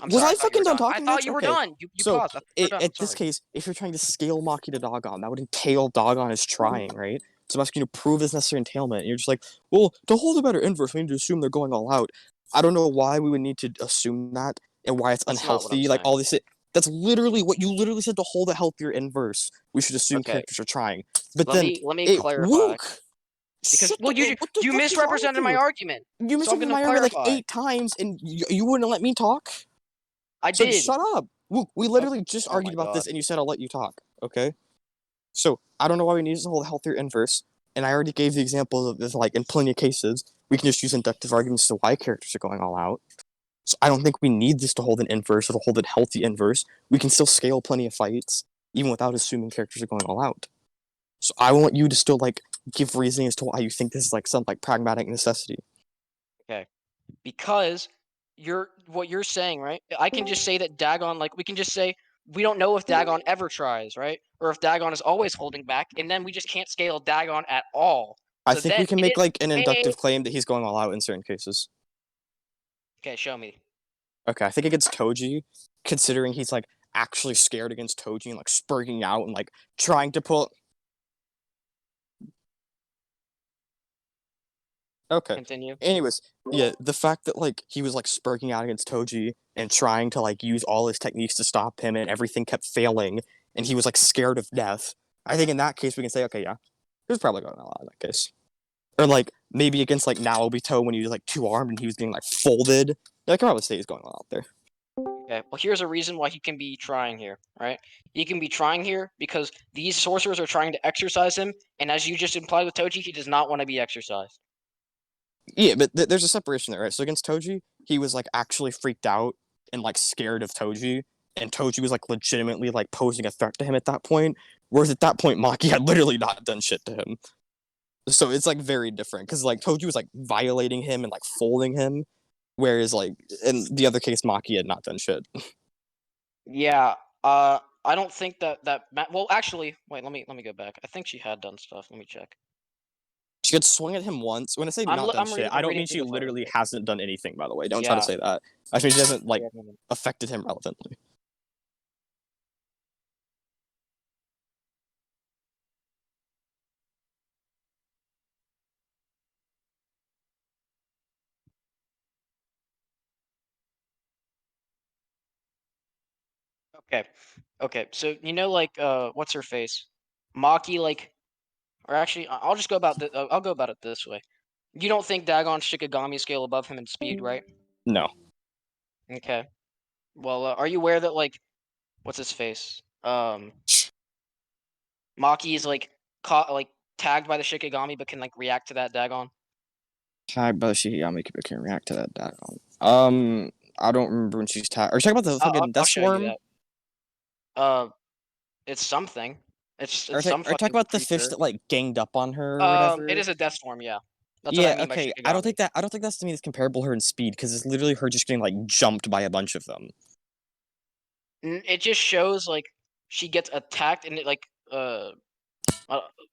I'm was sorry, I thought you fucking were done done. I talking? thought Max? you were Okay. done. You So paused. I thought you were done. at this Sorry. case, if you're trying to scale Maki to Dogon, that would entail Dogon as trying, right? So I'm asking you to prove his necessary entailment. And you're just like, well, to hold a better inverse, we need to assume they're going all out. I don't know why we would need to assume that and why it's That's not what I'm unhealthy. Like saying. all this. That's literally what you literally said. To hold a healthier inverse, we should assume Okay. characters are trying. But Let me clarify. Wuke, Because shut well, the- what the you fuck is wrong with misrepresented my you? argument. You So I'm misrepresented gonna my argument like clarify. 8 times, and you wouldn't let me talk. I So did. shut up. We literally just Oh argued my about this, God. and you said I'll let you talk. Okay. So I don't know why we need to hold a healthier inverse, and I already gave the examples of this. Like in plenty of cases, we can just use inductive arguments as to why characters are going all out. So I don't think we need this to hold an inverse or to hold a healthy inverse. We can still scale plenty of fights even without assuming characters are going all out. So I want you to still like give reasoning as to why you think this is like some like pragmatic necessity. Okay. Because what you're saying, right? I can just say that Dagon, like we can just say we don't know if Dagon ever tries, right? Or if Dagon is always holding back, and then we just can't scale Dagon at all. I So think then we can it make is- like an hey, inductive claim that he's going all out in certain cases. Okay, show me. Okay, I think against Toji, considering he's like actually scared against Toji and like spurting out and like trying to pull. Okay. Continue. Anyways, yeah, the fact that like he was like spurting out against Toji and trying to like use all his techniques to stop him and everything kept failing and he was like scared of death. I think in that case we can say, okay, yeah, he was probably going all out in that case. Or like maybe against like Naobito when he was like 2-armed and he was getting like folded. Yeah, I can probably say he's going all out there. Okay, well here's a reason why he can be trying here, right? He can be trying here because these sorcerers are trying to exercise him, and as you just implied with Toji, he does not want to be exercised. Yeah, but there's a separation there, right? So against Toji, he was like actually freaked out and like scared of Toji, and Toji was like legitimately like posing a threat to him at that point. Whereas at that point, Maki had literally not done shit to him. So it's like very different because like Toji was like violating him and like folding him, whereas like in the other case, Maki had not done shit. Yeah, I don't think that well, actually, wait, let me go back. I think she had done stuff. Let me check. She had swung at him once. When I say not done shit, I don't mean she literally hasn't done anything. By the way, don't try to say that. I mean she hasn't like affected him relevantly. Okay. So you know, like, what's her face? Maki, like, or actually, I'll just go about I'll go about it this way. You don't think Dagon's Shikigami scale above him in speed, right? No. Okay. Well, are you aware that like, what's his face? Maki is like caught, like tagged by the Shikigami, but can like react to that Dagon. Tagged by the Shikigami can react to that Dagon. I don't remember when she's tagged. Are you talking about the fucking death I'll show you swarm? that. It's something. It's Are you some talking fucking about the fish creature. that like ganged up on her or whatever? It is a death storm, yeah. That's what Yeah, I mean by okay. Shikigami. I don't think that's to me that's comparable to her in speed because it's literally her just getting like jumped by a bunch of them. It just shows like she gets attacked and it like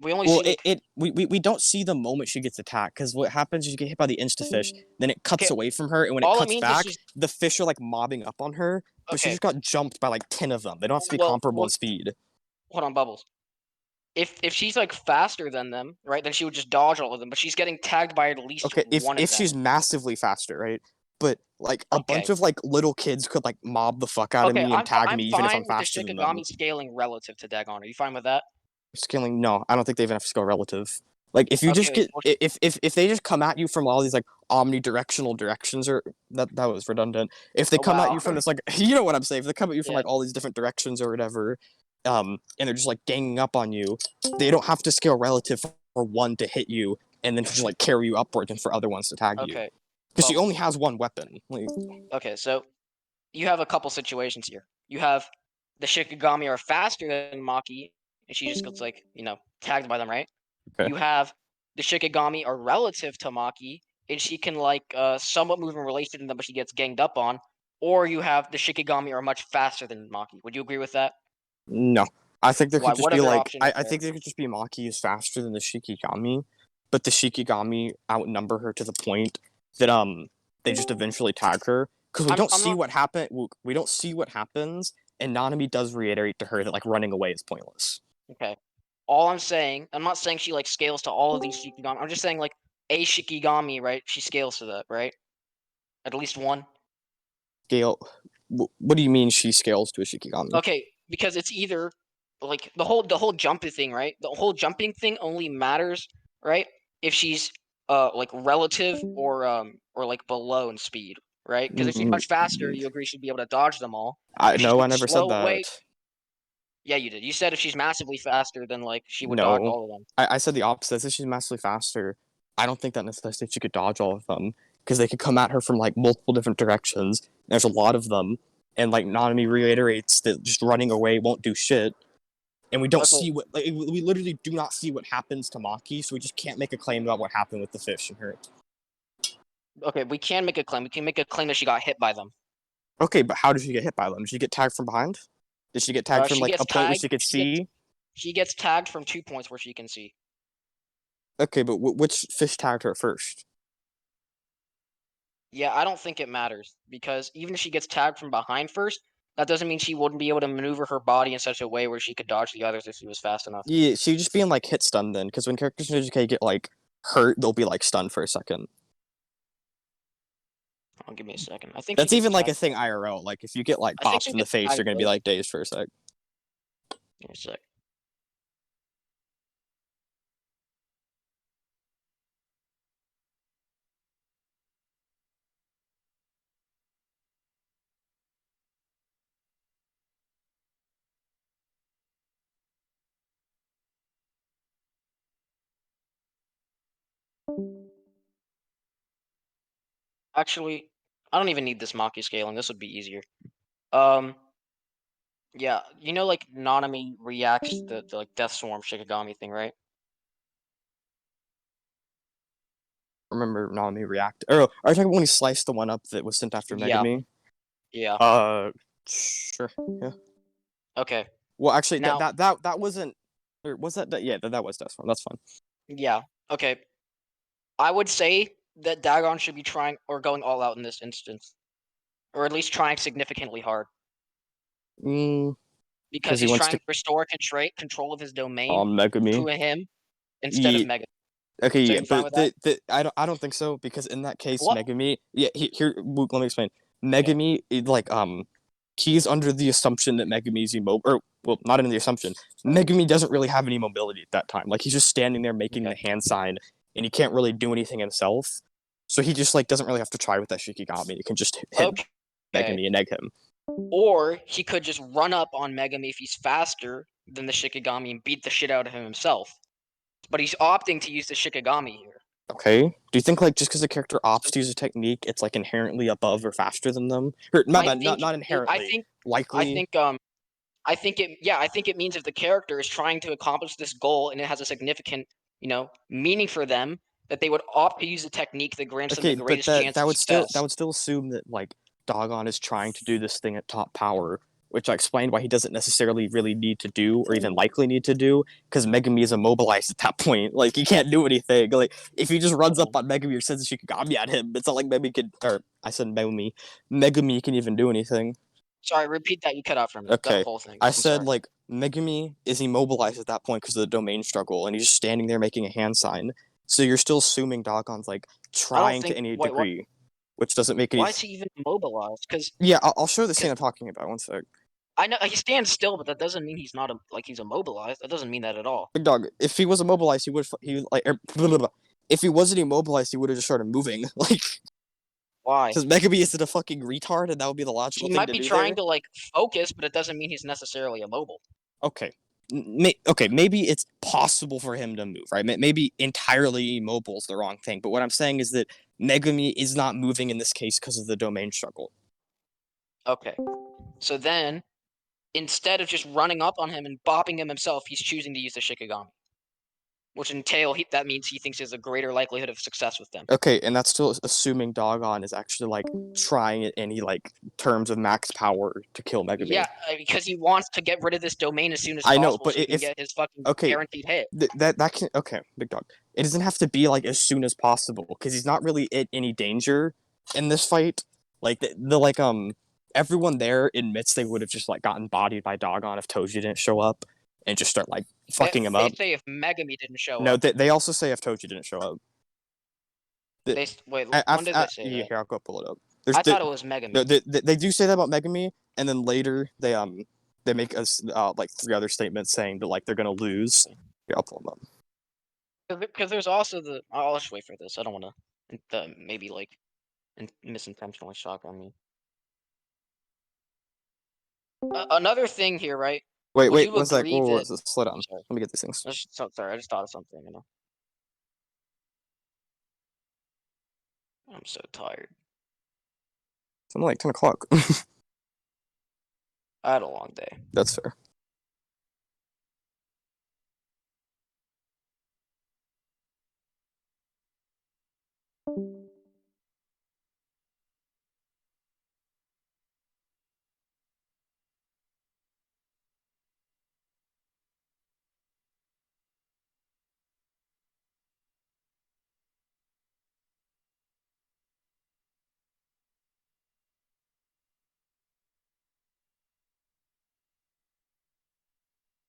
we only Well, see like, we don't see the moment she gets attacked because what happens is you get hit by the insta fish, then it cuts away from her, and when it all it cuts means back, is the fish are like mobbing up on her, but she Okay. just got jumped by like 10 of them. They don't have to be Well, comparable well- in speed. hold on, Bubbles. If she's like faster than them, right, then she would just dodge all of them. But she's getting tagged by at least Okay, one of if them. she's massively faster, right? but like a bunch of like little kids could like mob the fuck out of Okay, me and tag I'm me even if fine I'm with the faster than them. Shikigami scaling relative to Dagon. Are you fine with that? Scaling? No, I don't think they even have to scale relative. Like if you just Okay, get if they just come at you from all these like omnidirectional directions, or that was redundant. If they Oh, come at wow. you from this like you know what I'm saying, if they come at you from Yeah. like all these different directions or whatever, and they're just like ganging up on you, they don't have to scale relative for one to hit you and then to just like carry you upward and for other ones to tag you. Okay. Because she only has one weapon. Like, Okay, so you have a couple situations here. You have the Shikigami are faster than Maki, and she just gets like, tagged by them, right? Okay. You have the Shikigami are relative to Maki, and she can like somewhat move in relation to them, but she gets ganged up on. Or you have the Shikigami are much faster than Maki. Would you agree with that? no. I think there Why? could just What be other like option is I there? think there could just be Maki is faster than the Shikigami, but the Shikigami outnumber her to the point that they just eventually tag her because we I'm don't see not- what happen. We don't see what happens, and Nanami does reiterate to her that like running away is pointless. Okay. All I'm saying, I'm not saying she like scales to all of these Shikigami. I'm just saying like a Shikigami, right? She scales to that, right? At least one. Scale. What do you mean she scales to a Shikigami? Okay, because it's either like the whole jumping thing, right? The whole jumping thing only matters, right? If she's like relative or like below in speed, right? Because if she's much faster, you agree she'd be able to dodge them all. If she's No, I much never said slow away, that. yeah, you did. You said if she's massively faster, then like she would dodge No, all of them. I said the opposite. I said she's massively faster. I don't think that necessarily she could dodge all of them because they could come at her from like multiple different directions. There's a lot of them, and like Nanami reiterates that just running away won't do shit. And we don't see what like, we literally do not see what happens to Maki, so we just can't make a claim about what happened with the fish and her. Okay, we can make a claim. We can make a claim that she got hit by them. Okay, but how did she get hit by them? Did she get tagged from behind? Did she get tagged from She like gets a point where tagged- she could see? She gets tagged from 2 points where she can see. Okay, but which fish tagged her first? Yeah, I don't think it matters because even if she gets tagged from behind first, that doesn't mean she wouldn't be able to maneuver her body in such a way where she could dodge the others if she was fast enough. Yeah, she just being like hit stunned then, because when characters in JJK get like hurt, they'll be like stunned for a second. Oh, give me a second. I think That's she gets even like a tagged. thing IRL. Like if you get like I think bopped she in the gets face, tagged you're gonna be first. like dazed for a sec. Give me a sec. Actually, I don't even need this Maki scaling. This would be easier. Yeah, like Nanami reacts to the like Death Swarm Shikigami thing, right? Remember Nanami react. Or are you talking about when he sliced the one up that was sent after Yeah. Megami? Yeah. Sure. Yeah. Okay. Well, actually, Now- that wasn't. Or was that? Yeah, that was Death Swarm. That's fine. Yeah. Okay. I would say that Dagon should be trying or going all out in this instance, or at least trying significantly hard. Because he he's wants trying to to restore control of his domain Megami. to him instead of Ye- Mega. Okay, So yeah, you fine but with I don't think so because in that case, What? Megami. Yeah, here. Let me explain. Megami, he's under the assumption that Megami's immobile, or well, not under the assumption. Megami doesn't really have any mobility at that time. Like he's just standing there making the hand sign, and he can't really do anything himself. So he just like doesn't really have to try with that Shikigami. He can just hit Megami and egg him. Or he could just run up on Megami if he's faster than the Shikigami and beat the shit out of him himself. But he's opting to use the Shikigami here. Okay. Do you think like just because a character opts to use a technique, it's like inherently above or faster than them? Or not inherently. Likely. I think it means if the character is trying to accomplish this goal and it has a significant, meaning for them, that they would opt to use a technique that grants them the greatest chance of success. That would still assume that like Dogon is trying to do this thing at top power, which I explained why he doesn't necessarily really need to do or even likely need to do, because Megami is immobilized at that point. Like he can't do anything. Like if he just runs up on Megami or sends a Shikigami at him, it's not like Megami can even do anything. Sorry, repeat that. You cut out from me. Okay. That whole thing. I said like Megami is immobilized at that point because of the domain struggle, and he's just standing there making a hand sign. So you're still assuming Dogon's like trying to any degree. which doesn't make any. Why is he even immobilized? Because yeah, I'll show the scene I'm talking about. One sec. I know he stands still, but that doesn't mean he's not he's immobilized. That doesn't mean that at all. Big dog. If he was immobilized, he would if he wasn't immobilized, he would have just started moving. Like, why? Because Megami isn't a fucking retard, and that would be the logical He thing might to be do trying there. to like focus, but it doesn't mean he's necessarily immobile. Okay. Okay, maybe it's possible for him to move, right? Maybe entirely immobile is the wrong thing, but what I'm saying is that Megami is not moving in this case because of the domain struggle. Okay. So then, instead of just running up on him and bopping him himself, he's choosing to use the Shikigami. Which that means he thinks there's a greater likelihood of success with them. Okay, and that's still assuming Dogon is actually, like, trying it in, terms of max power to kill Megami. Yeah, because he wants to get rid of this domain as soon as I possible know, but so he can if get his fucking guaranteed hit. that can big dog. It doesn't have to be like as soon as possible because he's not really in any danger in this fight. Like everyone there admits they would have just like gotten bodied by Dogon if Toji didn't show up and just start like fucking him up. They say if Megami didn't show No, up. they also say if Toji didn't show up. Wait, when did they say that? Here, I'll go pull it up. I thought it was Megami. No, they do say that about Megami, and then later they make us like 3 other statements saying that like they're gonna lose. Here, I'll pull them up. Because there's also I'll just wait for this. I don't want to maybe like misintentionally shock on me. Another thing here, right? Wait, one sec. Slow down. Sorry. Let me get these things. Sorry, I just thought of something. I'm so tired. It's only like 10 o'clock. I had a long day. That's fair.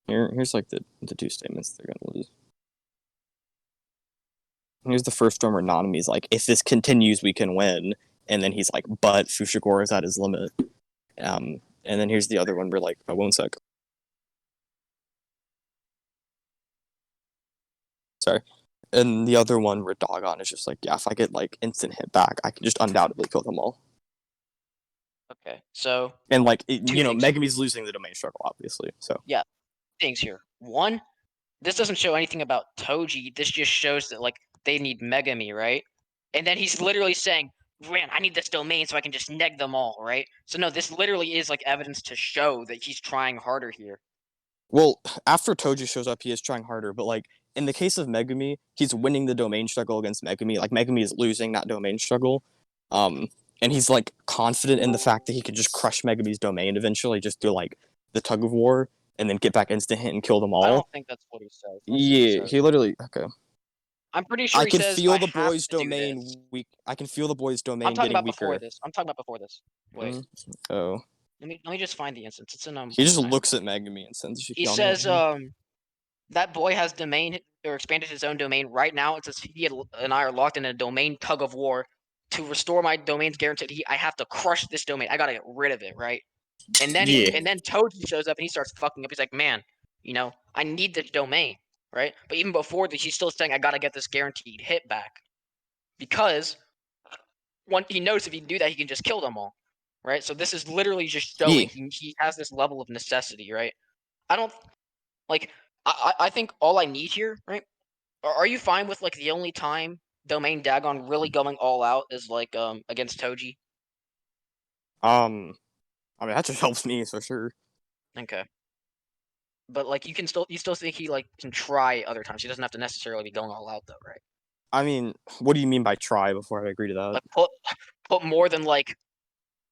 Here's like the 2 statements they're gonna lose. Here's the first one where Nanami's like, if this continues, we can win. And then he's like, but Fushiguro is at his limit. And then here's the other one where like, one sec. Sorry. And the other one where Dogon is just like, yeah, if I get like instant hit back, I can just undoubtedly kill them all. Okay, so and like Megami's losing the domain struggle, obviously. So yeah, things here. One, this doesn't show anything about Toji. This just shows that like they need Megami, right? And then he's literally saying, "Man, I need this domain so I can just neg them all," right? So no, this literally is like evidence to show that he's trying harder here. Well, after Toji shows up, he is trying harder, but like in the case of Megami, he's winning the domain struggle against Megami. Like Megami is losing that domain struggle. And he's like confident in the fact that he could just crush Megami's domain eventually, just do like the tug of war, and then get back instant hit and kill them all. I don't think that's what he says. Yeah, he literally I'm pretty sure I can says, feel the boys' domain weak. I can feel the boys' domain getting weaker. I'm talking about before this. Wait. Oh. Let me just find the instance. It's in He just looks at Megami and sends. He says that boy has domain or expanded his own domain. Right now, it says he and I are locked in a domain tug of war. To restore my domain's guaranteed, I have to crush this domain. I gotta get rid of it, right? And then then Toji shows up and he starts fucking up. He's like, man, I need this domain, right? But even before this, he's still saying I gotta get this guaranteed hit back, because he knows if he can do that, he can just kill them all, right? So this is literally just showing he has this level of necessity, right? I don't like. I think all I need here, right? Are you fine with like the only time Domain Dagon really going all out is like against Toji? I mean that just helps me for sure. Okay. But like you still think he like can try other times. He doesn't have to necessarily be going all out though, right? I mean, what do you mean by try before I agree to that? Like put more than like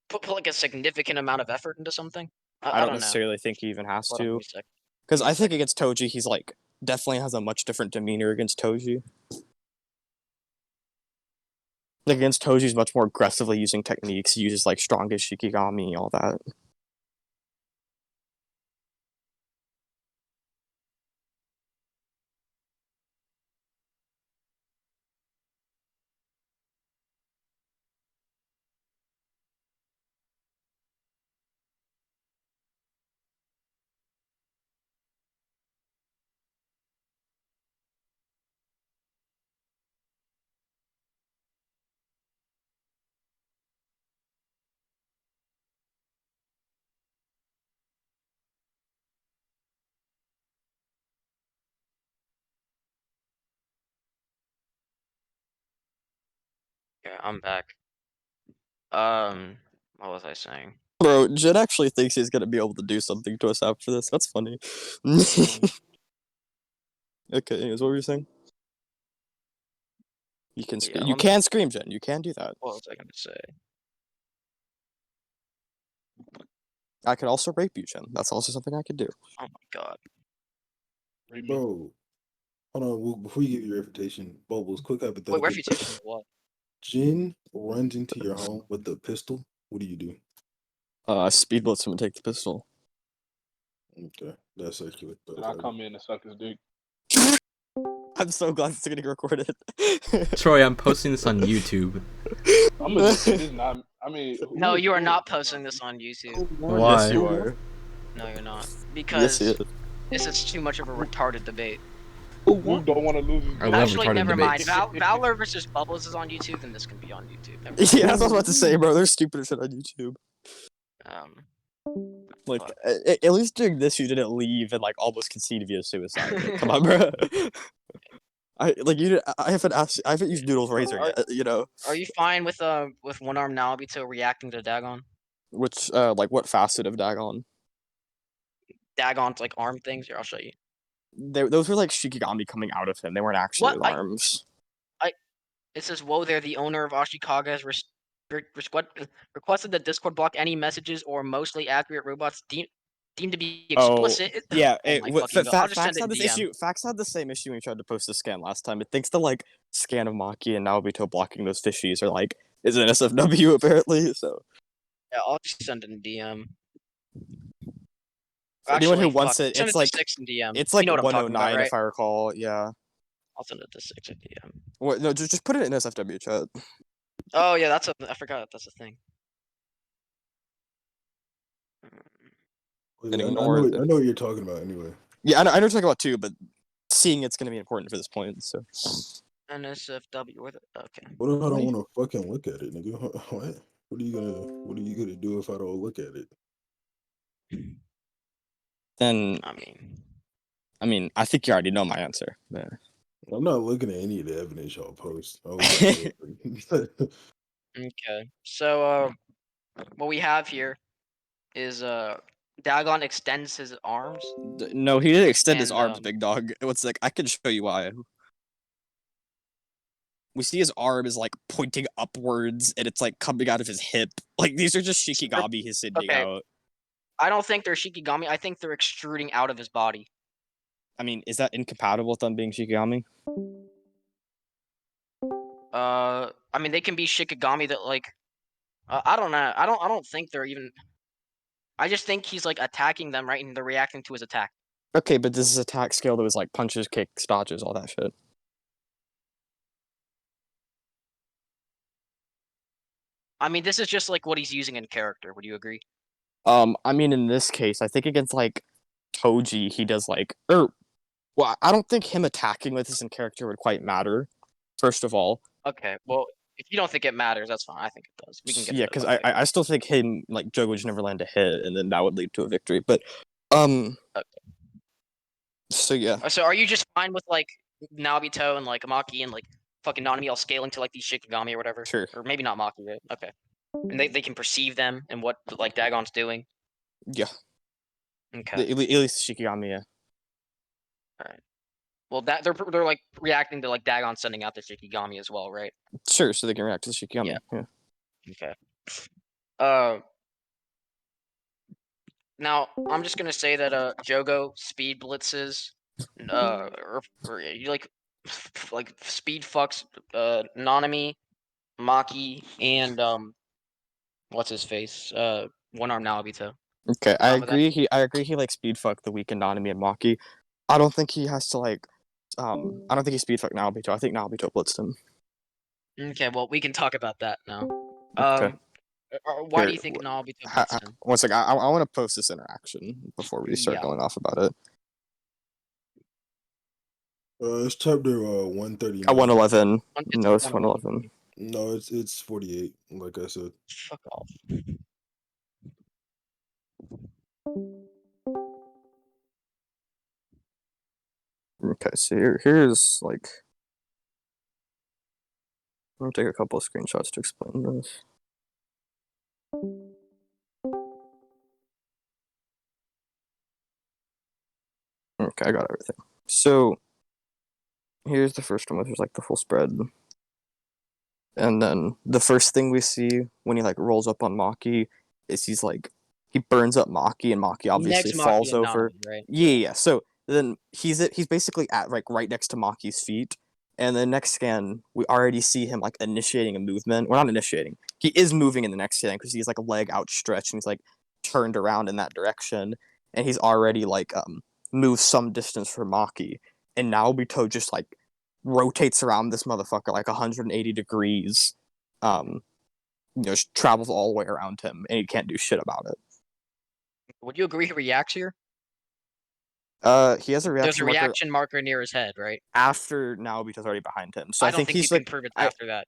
put like a significant amount of effort into something? I don't necessarily think he even has to. Because I think against Toji he's like definitely has a much different demeanor against Toji. Like against Toji, he's much more aggressively using techniques. He uses like strongest Shikigami, all that. Yeah, I'm back. What was I saying? Bro, Jin actually thinks he's gonna be able to do something to us after this. That's funny. Okay, anyways, what were you saying? You can scream. Yeah, You can scream, Jen. You can do that. what was I gonna say? I could also rape you, Jen. That's also something I could do. Oh my god. Bro, hold on. Before you give your refutation, Bubbles, quick Wait, hypothetical. refutation of what? Jin runs into your home with a pistol. What do you do? Speed blitz him and take the pistol. Okay, that's accurate. Then I come in and suck his dick. I'm so glad it's getting recorded. Troy, I'm posting this on YouTube. I'm gonna just say this not. I mean, No, you are not posting this on YouTube. Why? Yes, you are. No, you're not. Yes, Because he is. this is too much of a retarded debate. Wuke don't want to lose his. I love Actually, retarded never mind. debates. Valor versus Bubblez is on YouTube, then this can be on YouTube. Never Yeah, that's what I was about to say, bro. There's stupid shit on YouTube. Like, at least during this, you didn't leave and like almost concede via suicide. Like, come on, bro. I haven't used Noodle's razor yet. You know. Are you fine with one arm Naobito reacting to Dagon? Which like what facet of Dagon? Dagon's like arm things. Here, I'll show you. Those were like Shikigami coming out of him. They weren't actually his arms. It says, "Whoa there, the owner of Ashikaga has requested that Discord block any messages or mostly accurate robots deemed to be explicit." Yeah, Oh my fucking God. I'll just Fax send it had this DM. issue. Fax had the same issue when he tried to post the scan last time. It thinks the like scan of Maki and Naobito blocking those fishies are like is an SFW apparently. So Yeah, I'll just send it in DM. for anyone who Actually, wants fuck, it, send it's it like to 6 in DM. it's like You know what I'm talking about, 109 right? if I recall. Yeah. I'll send it to 6 in DM. What? No, just put it in SFW chat. Oh yeah, I forgot that's a thing. I know what you're talking about anyway. Yeah, I know what you're talking about too, but seeing it's gonna be important for this point. So. NSFW with it. Okay. What if I don't want to fucking look at it, nigga? What? What are you gonna do if I don't look at it? Then I mean, I think you already know my answer. Yeah. I'm not looking at any of the evidence y'all post. Okay. So what we have here is Dagon extends his arms. No, he didn't extend his And, arms, big dog. It's like I can show you why. We see his arm is like pointing upwards, and it's like coming out of his hip. Like these are just Shikigami he's sending out. I don't think they're Shikigami. I think they're extruding out of his body. I mean, is that incompatible with them being Shikigami? I mean, they can be Shikigami that like, I don't know. I don't think they're even. I just think he's like attacking them, right, and they're reacting to his attack. Okay, but this is attack scale that was like punches, kicks, dodges, all that shit. I mean, this is just like what he's using in character. Would you agree? I mean, in this case, I think against like Toji, he does like, well, I don't think him attacking with this in character would quite matter. First of all. Okay, well, if you don't think it matters, that's fine. I think it does. We can get. Yeah, because I still think him like Joe would never land a hit, and then that would lead to a victory. But okay. So yeah. So are you just fine with like Naobito and like Maki and like fucking Nanami all scaling to like these Shikigami or whatever? Sure. Or maybe not Maki, right? Okay. And they can perceive them and what like Dagon's doing. Yeah. Okay. At least Shikigami, yeah. All right. Well, that they're like reacting to like Dagon sending out the Shikigami as well, right? Sure, so they can react to the Shikigami. Yeah. Okay. Now I'm just gonna say that Jogo speed blitzes, or you like speed fucks Nanami, Maki, and what's his face? One arm Naobito. Okay, I agree. I agree. He like speed fucked the weak Anonymous and Maki. I don't think he has to like. I don't think he speed fucked Naobito. I think Naobito blitzed him. Okay, well we can talk about that now. Okay. Why do you think Naobito blitzed him? One second. I want to post this interaction before we start going off about it. It's chapter 130. 111. No, it's 111. No, it's 48. Like I said. Fuck off. Okay, so here's like I'm gonna take a couple of screenshots to explain this. Okay, I got everything. So here's the first one, which is like the full spread. And then the first thing we see when he like rolls up on Maki is he burns up Maki, and Maki obviously Next Maki falls and over. Nami, right? Yeah. So then he's basically at like right next to Maki's feet. And the next scan, we already see him like initiating a movement. Well, not initiating. He is moving in the next scan because he's like a leg outstretched and he's like turned around in that direction. And he's already like moved some distance from Maki. And Naobito just like rotates around this motherfucker like 180 degrees. Travels all the way around him, and he can't do shit about it. Would you agree he reacts here? He has a reaction There's a reaction marker near his head, right? after Naobito's already behind him. So I I don't think think he's you like can prove it's after that.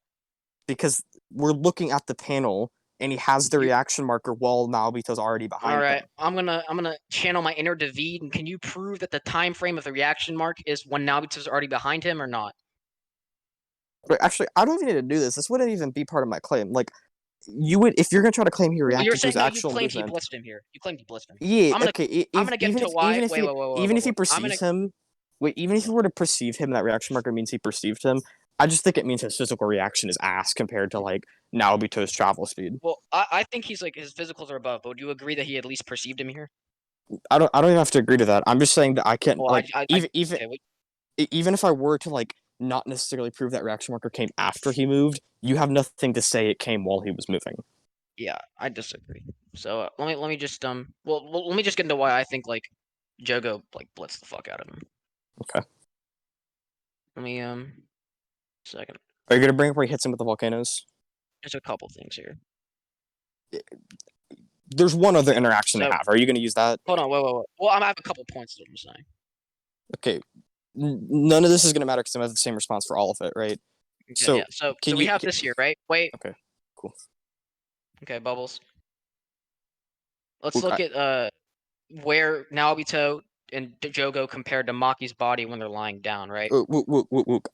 because we're looking at the panel, and he has the reaction marker while Naobito's already behind All right, him. I'm gonna channel my inner David, and can you prove that the time frame of the reaction mark is when Naobito's already behind him or not? But actually, I don't even need to do this. This wouldn't even be part of my claim. Like, you would if you're gonna try to claim he Well, reacted you're to saying his no. You actual claimed movement. he blitzed him here. You claimed he blitzed him. Yeah, I'm gonna, okay. I'm gonna get into why. Even if he perceives him, even if he were to perceive him, that reaction marker means he perceived him. I just think it means his physical reaction is ass compared to like Naobito's travel speed. Well, I think he's like his physicals are above. But would you agree that he at least perceived him here? I don't even have to agree to that. I'm just saying that I can't Well, like okay, even if I were to like not necessarily prove that reaction marker came after he moved, you have nothing to say it came while he was moving. Yeah, I disagree. So let me just let me just get into why I think like Jogo like blitzed the fuck out of him. Okay. Let me second. Are you gonna bring up where he hits him with the volcanoes? There's a couple things here. There's one other interaction they So- have. Are you gonna use that? Hold on, wait. Well, I have a couple points that I'm saying. Okay. None of this is gonna matter because I have the same response for all of it, right? Okay, So, yeah. So we have this here, right? Wait. Okay. Cool. Okay, Bubbles. Let's Wuke, look at where Naobito and Jogo compared to Maki's body when they're lying down, right? Wuke.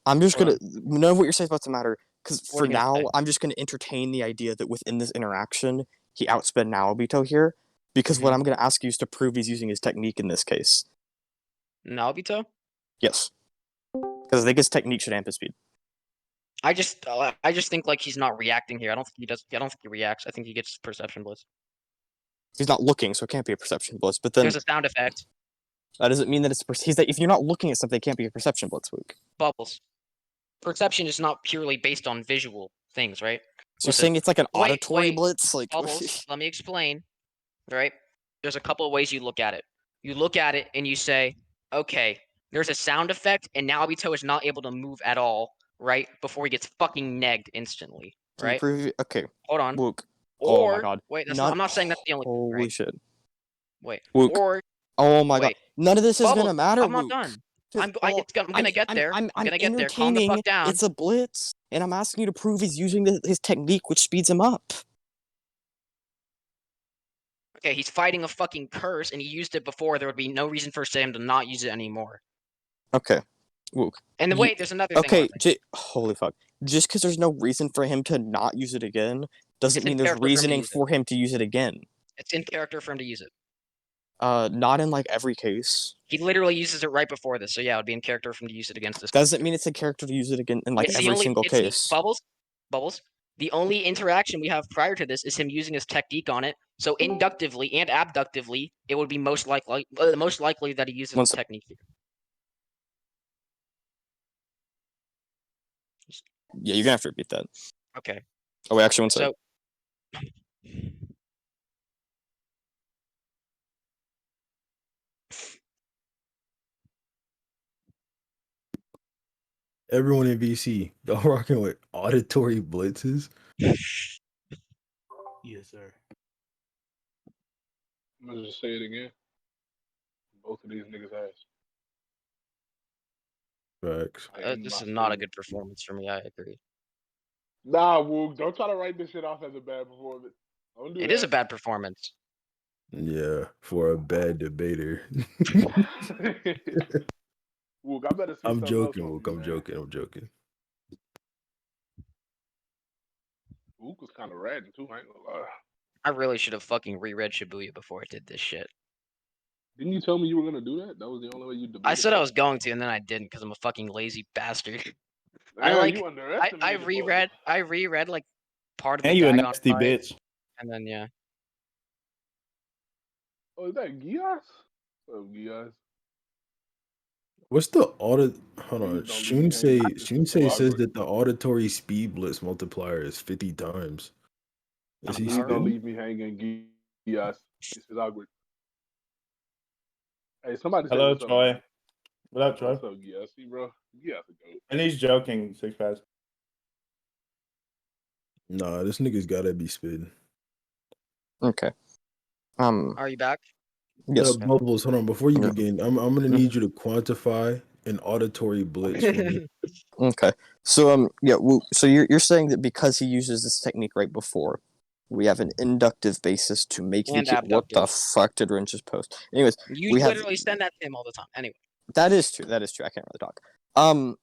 I'm just Hold gonna none of what you're saying is about to matter because What for are you gonna now say? I'm just gonna entertain the idea that within this interaction he outsped Naobito here because what I'm gonna ask you is to prove he's using his technique in this case. Naobito? Yes. Because I think his technique should amp his speed. I just think like he's not reacting here. I don't think he does. I don't think he reacts. I think he gets perception blitz. He's not looking, so it can't be a perception blitz. But then There's a sound effect. that doesn't mean that it's if you're not looking at something, it can't be a perception blitz, Wuke. Bubbles. Perception is not purely based on visual things, right? So you're saying it's like an auditory wait. blitz? Like Bubbles, let me explain. Right? There's a couple of ways you look at it. You look at it and you say, okay, there's a sound effect, and Naobito is not able to move at all, right? Before he gets fucking negged instantly, Can you right? prove okay. Hold on. Wuke. Or, oh my god. wait, I'm not saying that's the only thing, Holy right? shit. Wait. Wuke. Or Oh my wait. god. None of this is Bubbles, gonna matter, I'm not Wuke. done. I'm Well, gonna get there. I'm gonna get there. Calm the entertaining fuck down. It's a blitz, and I'm asking you to prove he's using his technique, which speeds him up. Okay, he's fighting a fucking curse, and he used it before. There would be no reason for him to not use it anymore. Okay. Wuke. And then wait, there's another okay, thing. holy fuck. Just because there's no reason for him to not use it again doesn't It's in mean there's character for him to reasoning use it. for him to use it again. It's in character for him to use it. Not in like every case. He literally uses it right before this, so yeah, it would be in character for him to use it against this. Doesn't mean it's in character to use it again in like It's the every only- single it's the- case. Bubbles. The only interaction we have prior to this is him using his technique on it. So inductively and abductively, it would be most likely that he uses his technique here. Yeah, you're gonna have to repeat that. Okay. Oh wait, actually one second. Everyone in VC, y'all rocking with auditory blitzes. Yes, sir. I'm gonna just say it again. Both of these niggas ass. Facts. This is not a good performance for me. I agree. Nah, Woog, don't try to write this shit off as a bad performance. Don't do It that. is a bad performance. Yeah, for a bad debater. Woog, I better see I'm something joking, else Wook. from you, I'm man. joking. I'm joking. Wuke was kind of ratting too. I ain't gonna lie. I really should have fucking reread Shibuya before I did this shit. Didn't you tell me you were gonna do that? That was the only way you debated. I said I was going to, and then I didn't because I'm a fucking lazy bastard. You underestimated. I reread like part of the And you a Dagon nasty fight, bitch. and then yeah. Oh, is that Gias? Oh, Gias. What's the audit? Hold on. Please don't leave me hanging. This is so Shunsei says awkward. that the auditory speed blitz multiplier is 50 times. Is he Please don't spitting? leave me hanging, Gias. This is awkward. Hey, somebody say Hello, what's up, Troy. man. What up, Troy? What's up, Gias? See, bro? Gias a goat. And he's joking, Six Pass. Nah, this nigga's gotta be spitting. Okay. Are you back? Yes. Bubbles, hold on. Before you Yeah. begin, I'm gonna need you to quantify an auditory blitz for me. Okay. So yeah, so you're saying that because he uses this technique right before, we have an inductive basis to make And the what the abductive. fuck did Rin just post? Anyways, You we have literally send that to him all the time. Anyway. that is true. That is true. I can't really talk.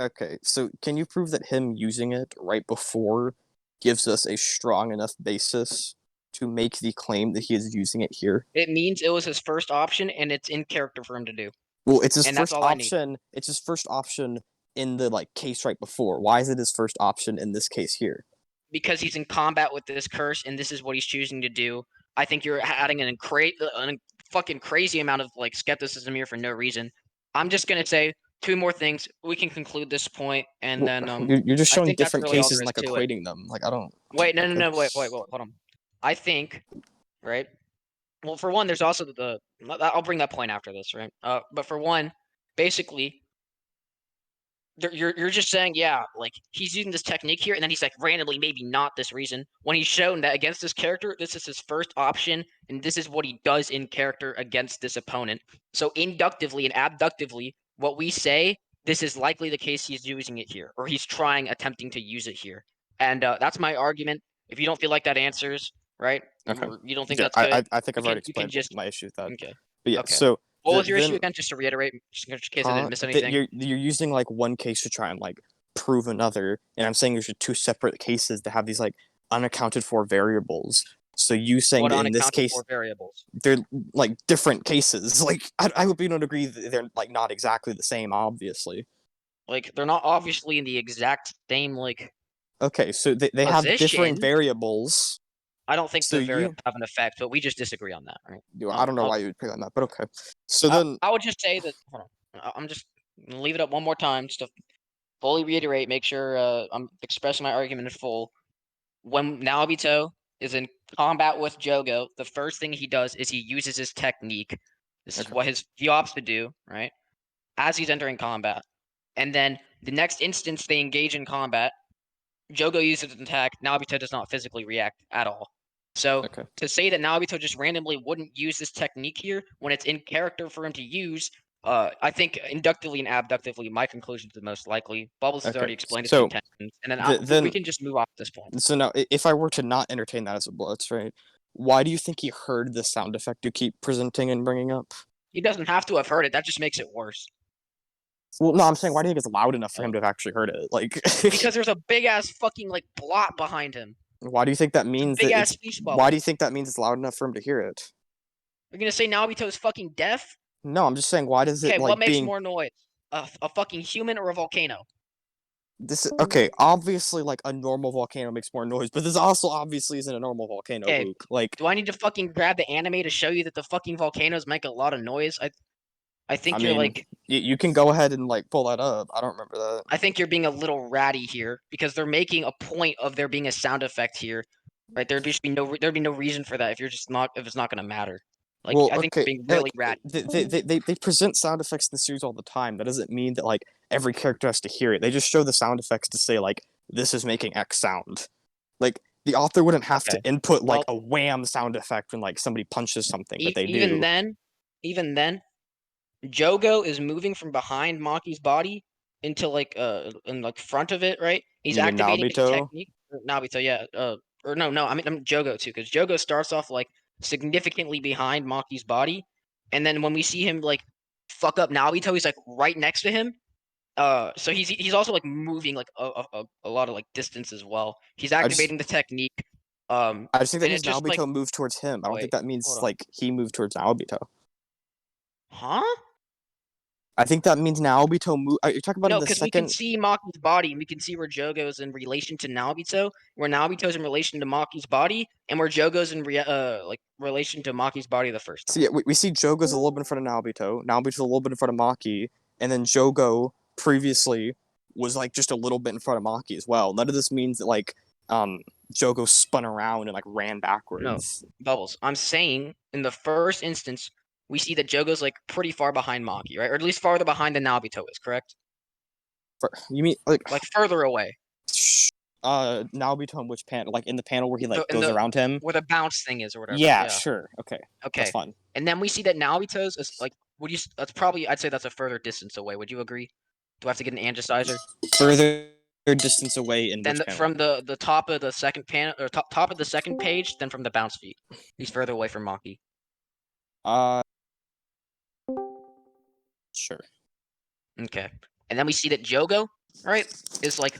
Okay, so can you prove that him using it right before gives us a strong enough basis to make the claim that he is using it here? It means it was his first option, and it's in character for him to do. Well, it's his And that's first all I need. option. It's his first option in the case right before. Why is it his first option in this case here? Because he's in combat with this curse, and this is what he's choosing to do. I think you're adding a fucking crazy amount of skepticism here for no reason. I'm just gonna say two more things. We can conclude this point, and then You're just I showing think that's different really all cases there and is to it. equating them. I don't. Wait, no, wait, Okay. hold on. I think, right? Well, for one, there's also I'll bring that point after this, right? But for one, basically, you're just saying, yeah, he's using this technique here, and then he's randomly, maybe not this reason, when he's shown that against this character, this is his first option, and this is what he does in character against this opponent. So inductively and abductively, what we say, this is likely the case he's using it here, or he's attempting to use it here. And that's my argument. If you don't feel like that answers, right? Okay. You don't think Yeah, that's good? I think I've already You can explained just my issue with that. okay. But yeah, Okay. so What was your issue again? Just to reiterate, just in case I didn't miss anything. That you're using one case to try and prove another, and I'm saying there's two separate cases that have these unaccounted for variables. So you saying What that in this case variables? they're different cases. I hope you don't agree that they're not exactly the same, obviously. They're not obviously in the exact same Okay, so they have different variables. I don't think So the variables have an effect, but we just disagree on that, right? I don't know why you would agree on that, but okay. So then I would just say that. Hold on, I'm just gonna leave it up one more time, just to fully reiterate, make sure I'm expressing my argument in full. When Naobito is in combat with Jogo, the first thing he does is he uses his technique. This is what he opts to do, right? As he's entering combat, and then the next instance they engage in combat, Jogo uses an attack. Naobito does not physically react at all. So to say that Naobito just randomly wouldn't use this technique here when it's in character for him to use, I think inductively and abductively, my conclusion is the most likely. Bubbles has already explained his intentions, and then we can just move off at this point. So now, if I were to not entertain that as a blitz, right? Why do you think he heard the sound effect you keep presenting and bringing up? He doesn't have to have heard it. That just makes it worse. Well, no, I'm saying, why do you think it's loud enough for him to have actually heard it? Because there's a big ass fucking blot behind him. Why do you think that means big that ass speech bubble. Why do you think that means it's loud enough for him to hear it? You're gonna say Naobito's fucking deaf? No, I'm just saying, why does it what makes more noise? A fucking human or a volcano? Okay, obviously, a normal volcano makes more noise, but this also obviously isn't a normal volcano, Luke. Do I need to fucking grab the anime to show you that the fucking volcanoes make a lot of noise? I think you're you can go ahead and pull that up. I don't remember that. I think you're being a little ratty here because they're making a point of there being a sound effect here, right? There'd be no reason for that if it's not gonna matter. I think you're being really ratty. They present sound effects in the series all the time. That doesn't mean that every character has to hear it. They just show the sound effects to say this is making X sound. The author wouldn't have to input a wham sound effect when somebody punches something, but they do. Even then, Jogo is moving from behind Maki's body into in front of it, right? He's activating his technique. Naobito, yeah. Or no, I mean I'm Jogo too, because Jogo starts off significantly behind Maki's body, and then when we see him fuck up Naobito, he's right next to him. So he's also like moving like a lot of like distance as well. He's activating the technique. I just think that and means it's just Naobito like moved towards him. I don't wait, think that means hold on. like he moved towards Naobito. Huh? I think that means Naobito moved. You're talking about in No, the because we can second. see Maki's body, and we can see where Jogo's in relation to Naobito, where Naobito's in relation to Maki's body, and where Jogo's in like relation to Maki's body the first time. So yeah, we see Jogo's a little bit in front of Naobito. Naobito's a little bit in front of Maki, and then Jogo previously was like just a little bit in front of Maki as well. None of this means that like Jogo spun around and like ran backwards. No, Bubbles. I'm saying in the first instance, we see that Jogo's like pretty far behind Maki, right? Or at least farther behind than Naobito is, correct? You mean like further away? Naobito in which panel? Like in the panel where he like goes around him? Where the bounce thing is or whatever. Yeah, sure. Okay. Okay. That's fine. And then we see that Naobito's is like that's probably I'd say that's a further distance away. Would you agree? Do I have to get an angicizer? Further distance away in which panel? From the top of the second panel or top of the second page, then from the bounce feet. He's further away from Maki. Sure. Okay. And then we see that Jogo, right, is like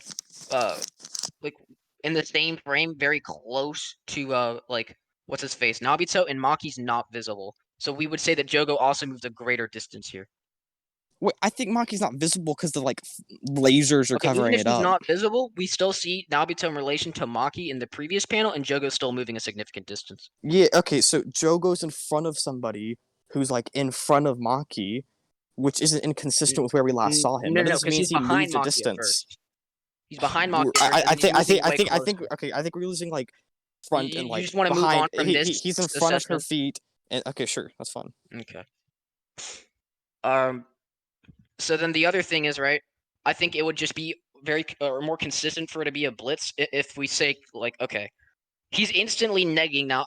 in the same frame, very close to like what's his face, Naobito, and Maki's not visible. So we would say that Jogo also moved a greater distance here. Wait, I think Maki's not visible because the like lasers are covering even if it up. he's not visible, we still see Naobito in relation to Maki in the previous panel, and Jogo's still moving a significant distance. Yeah, okay, so Jogo's in front of somebody who's like in front of Maki, which isn't inconsistent with where we last saw him. No, None of this because means he's he behind moved a Maki distance. He's behind Maki. I think okay, I think we're losing like front and like you just want to move behind. on from this. He's in front of her feet, and okay, sure, that's fine. Okay. So then the other thing is, right, I think it would just be very more consistent for it to be a blitz if we say like, okay, he's instantly negging now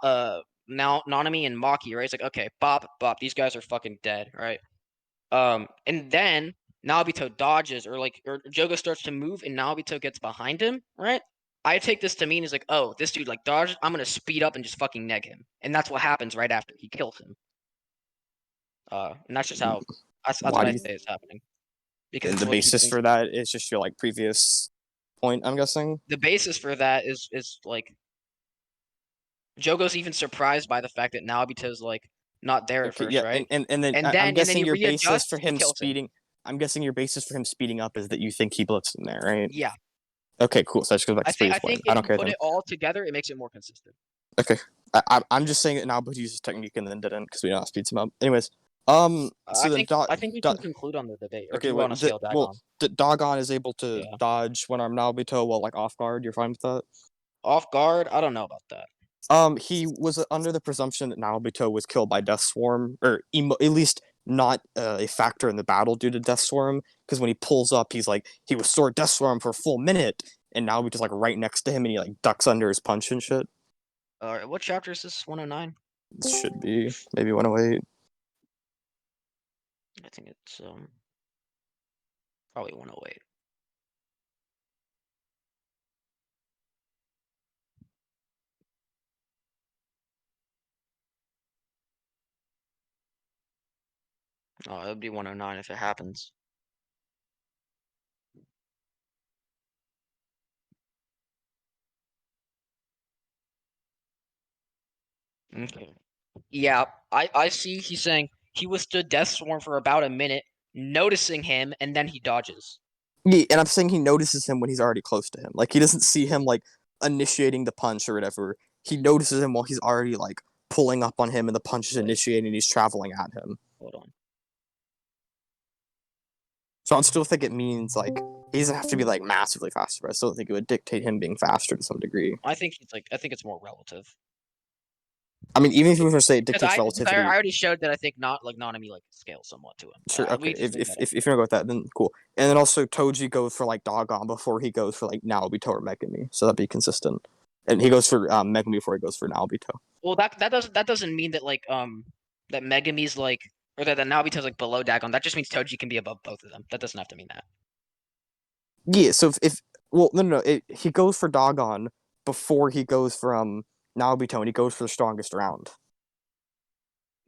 Nanami and Maki, right? It's like, okay, Bop, these guys are fucking dead, right? And then Naobito dodges or Jogo starts to move and Naobito gets behind him, right? I take this to mean is like, oh, this dude like dodges, I'm gonna speed up and just fucking neg him. And that's what happens right after he kills him. And that's just how that's what I say is happening. Because the basis for that is just your like previous point, I'm guessing. The basis for that is like Jogo's even surprised by the fact that Naobito's like not there at first, right? And then I'm guessing your basis for him speeding. I'm guessing your basis for him speeding up is that you think he blitzed in there, right? Yeah. Okay, cool. So that just goes back to previous point. I don't care. If you put it all together, it makes it more consistent. Okay, I'm just saying that Naobito uses technique and then didn't because we know how speeds him up. Anyways, I think we can conclude on the debate. Or okay, Dogon is able to dodge one arm Naobito while like off guard. You're fine with that? Off guard? I don't know about that. He was under the presumption that Naobito was killed by Death Swarm, or at least not a factor in the battle due to Death Swarm. Because when he pulls up, he was sword Death Swarm for a full minute, and Naobito's like right next to him, and he like ducks under his punch and shit. Alright, what chapter is this? 109? This should be maybe 108. I think it's probably 108. Oh, it would be 109 if it happens. Okay. Yeah, I see he's saying he withstood Death Swarm for about a minute, noticing him, and then he dodges. Yeah, and I'm saying he notices him when he's already close to him. Like, he doesn't see him, like, initiating the punch or whatever. He notices him while he's already, like, pulling up on him and the punch is initiating and he's traveling at him. Hold on. So I still think it means, like, he doesn't have to be, like, massively faster, but I still think it would dictate him being faster to some degree. I think it's more relative. I mean, even if we were to say it dictates relativity. I already showed that I think Nanami like scales somewhat to him. Sure, okay. If you're gonna go with that, then cool. And then also Toji goes for like Dogon before he goes for like Naobito or Megumi, so that'd be consistent. And he goes for Megumi before he goes for Naobito. Well, that doesn't mean that like that Megumi's like or that Naobito's like below Dagon. That just means Toji can be above both of them. That doesn't have to mean that. Yeah. So if no, he goes for Dogon before he goes for Naobito, and he goes for the strongest round.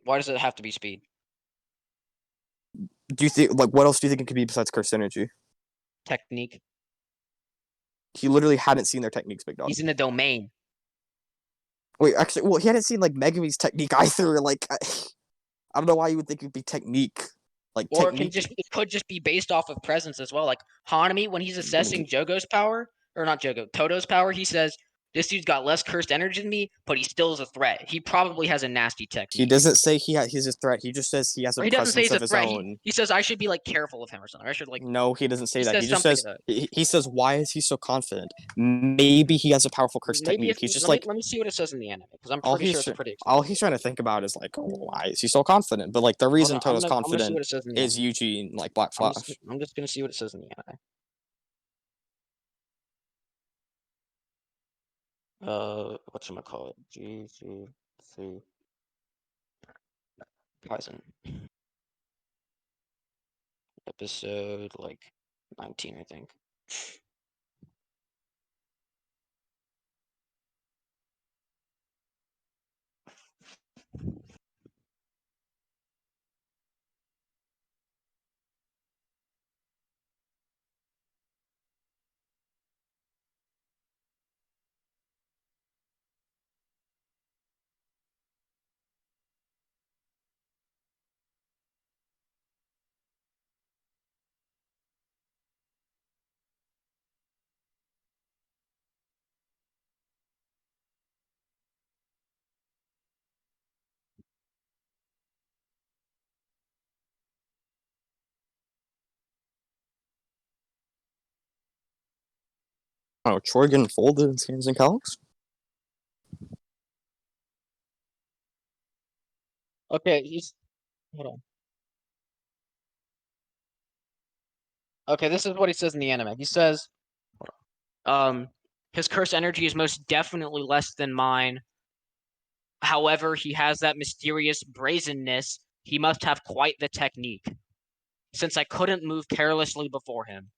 Why does it have to be speed? Do you think, like, what else do you think it could be besides curse energy? technique. He literally hadn't seen their techniques, big dog. He's in the domain. Wait, actually, well, he hadn't seen like Megami's technique either. Like, I don't know why you would think it'd be technique. Like, Or technique. it could just be based off of presence as well. Like Hanami, when he's assessing Jogo's power, or not Jogo, Toto's power, he says, this dude's got less cursed energy than me, but he still is a threat. He probably has a nasty technique. He doesn't say he's a threat. He just says he has a presence of his own. He says I should be like careful of him or something. I should like. No, he doesn't say that. He just something says he says why is he so confident? Maybe he has a powerful curse technique. He's just let me see what it says in the anime because I'm pretty sure it's pretty. All he's trying to think about is like, why is he so confident? But like the reason Toto's confident is Eugene, like Black Flash. I'm just gonna see what it says in the anime. Whatchamacallit? GGC Kaizen. Episode like 19, I think. Oh, Troy getting folded in Scans and Calcs? Okay, hold on. Okay, this is what he says in the anime. He says, his curse energy is most definitely less than mine. However, he has that mysterious brazenness. He must have quite the technique. Since I couldn't move carelessly before him.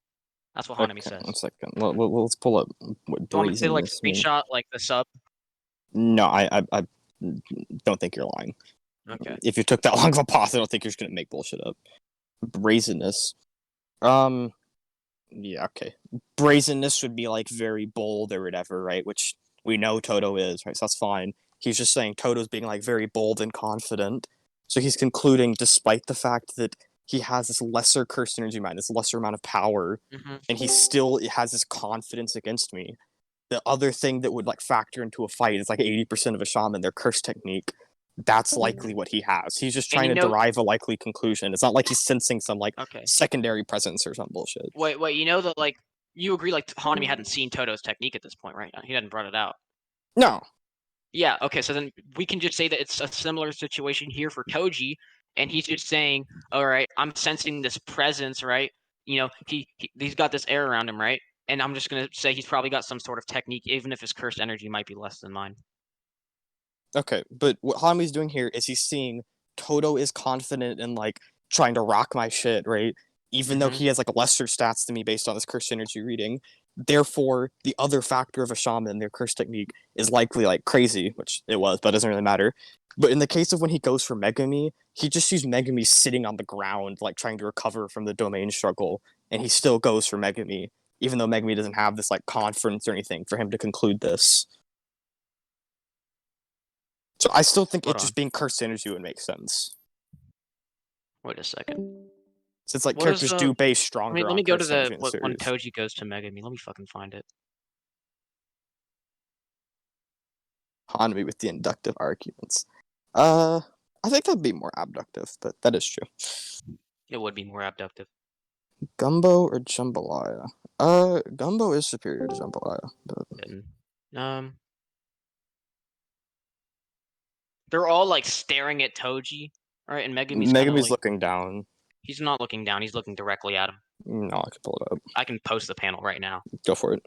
That's what Hanami says. 1 second. Let's pull up what Do you want me to like brazenness means. screenshot like the sub? No, I don't think you're lying. Okay. If you took that long of a pause, I don't think you're just gonna make bullshit up. Brazenness. Yeah, okay. Brazenness would be like very bold or whatever, right? Which we know Toto is, right? So that's fine. He's just saying Toto's being like very bold and confident. So he's concluding, despite the fact that he has this lesser cursed energy mind, this lesser amount of power, and he still has this confidence against me. The other thing that would like factor into a fight is like 80% of a shaman, their curse technique. That's likely what he has. He's just trying to derive a likely conclusion. It's not like he's sensing some like secondary presence or some bullshit. Wait, you know that like you agree like Hanami hadn't seen Toto's technique at this point, right? He hadn't brought it out. No. Yeah, okay, so then we can just say that it's a similar situation here for Toji, and he's just saying, all right, I'm sensing this presence, right? You know, he's got this air around him, right? And I'm just gonna say he's probably got some sort of technique, even if his cursed energy might be less than mine. Okay, but what Hanami's doing here is he's seeing Toto is confident in like trying to rock my shit, right? Even though he has like lesser stats than me based on his cursed energy reading. Therefore, the other factor of a shaman, their curse technique, is likely like crazy, which it was, but it doesn't really matter. But in the case of when he goes for Megami, he just sees Megami sitting on the ground, like trying to recover from the domain struggle, and he still goes for Megami, even though Megami doesn't have this like confidence or anything for him to conclude this. So I still think just being cursed energy would make sense. Wait a second. Since like characters do base stronger. Let me go to the when Toji goes to Megami. Let me fucking find it. Hanami with the inductive arguments. I think that'd be more abductive, but that is true. It would be more abductive. Gumbo or Jambalaya? Gumbo is superior to Jambalaya. But... They're all like staring at Toji, right? And Megami's looking down. He's not looking down. He's looking directly at him. No, I can pull it up. I can post the panel right now. Go for it.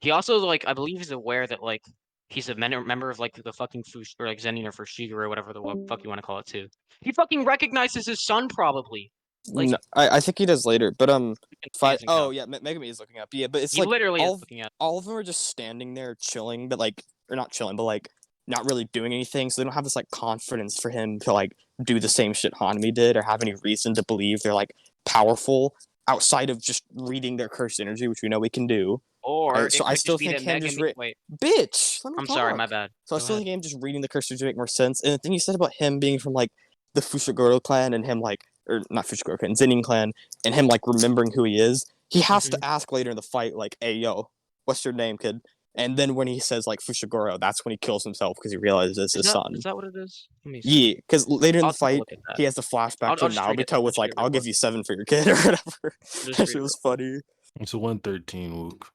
He also like I believe he's aware that like he's a member of like the fucking or like Zenin or Fushigi or whatever the fuck you want to call it too. He fucking recognizes his son probably. Like, no, I think he does later, but oh yeah, Megami is looking up. Yeah, but it's he like literally is looking at. All of them are just standing there chilling, but like or not chilling, but like not really doing anything, so they don't have this like confidence for him to like do the same shit Hanami did, or have any reason to believe they're like powerful outside of just reading their cursed energy, which we know we can do. Or it So I could still just be think that him just Megami. Wait, bitch. Let me I'm talk. sorry, my bad. So I Go still ahead. think him just reading the cursed energy make more sense. And the thing you said about him being from like the Fushiguro clan and him like, or not Fushiguro clan, Zenin clan, and him like remembering who he is, he has to ask later in the fight like, "Hey yo, what's your name, kid?" And then when he says like Fushiguro, that's when he kills himself because he realizes it's his son. Is that what it is? Let me Yeah, see. because later in I'll the take a fight, look at that. he has the flashback I'll to just read it. Naobito with like, "I'll give you 7 for your kid" or whatever. Just That read shit it was real funny. It's a 113, Wuke.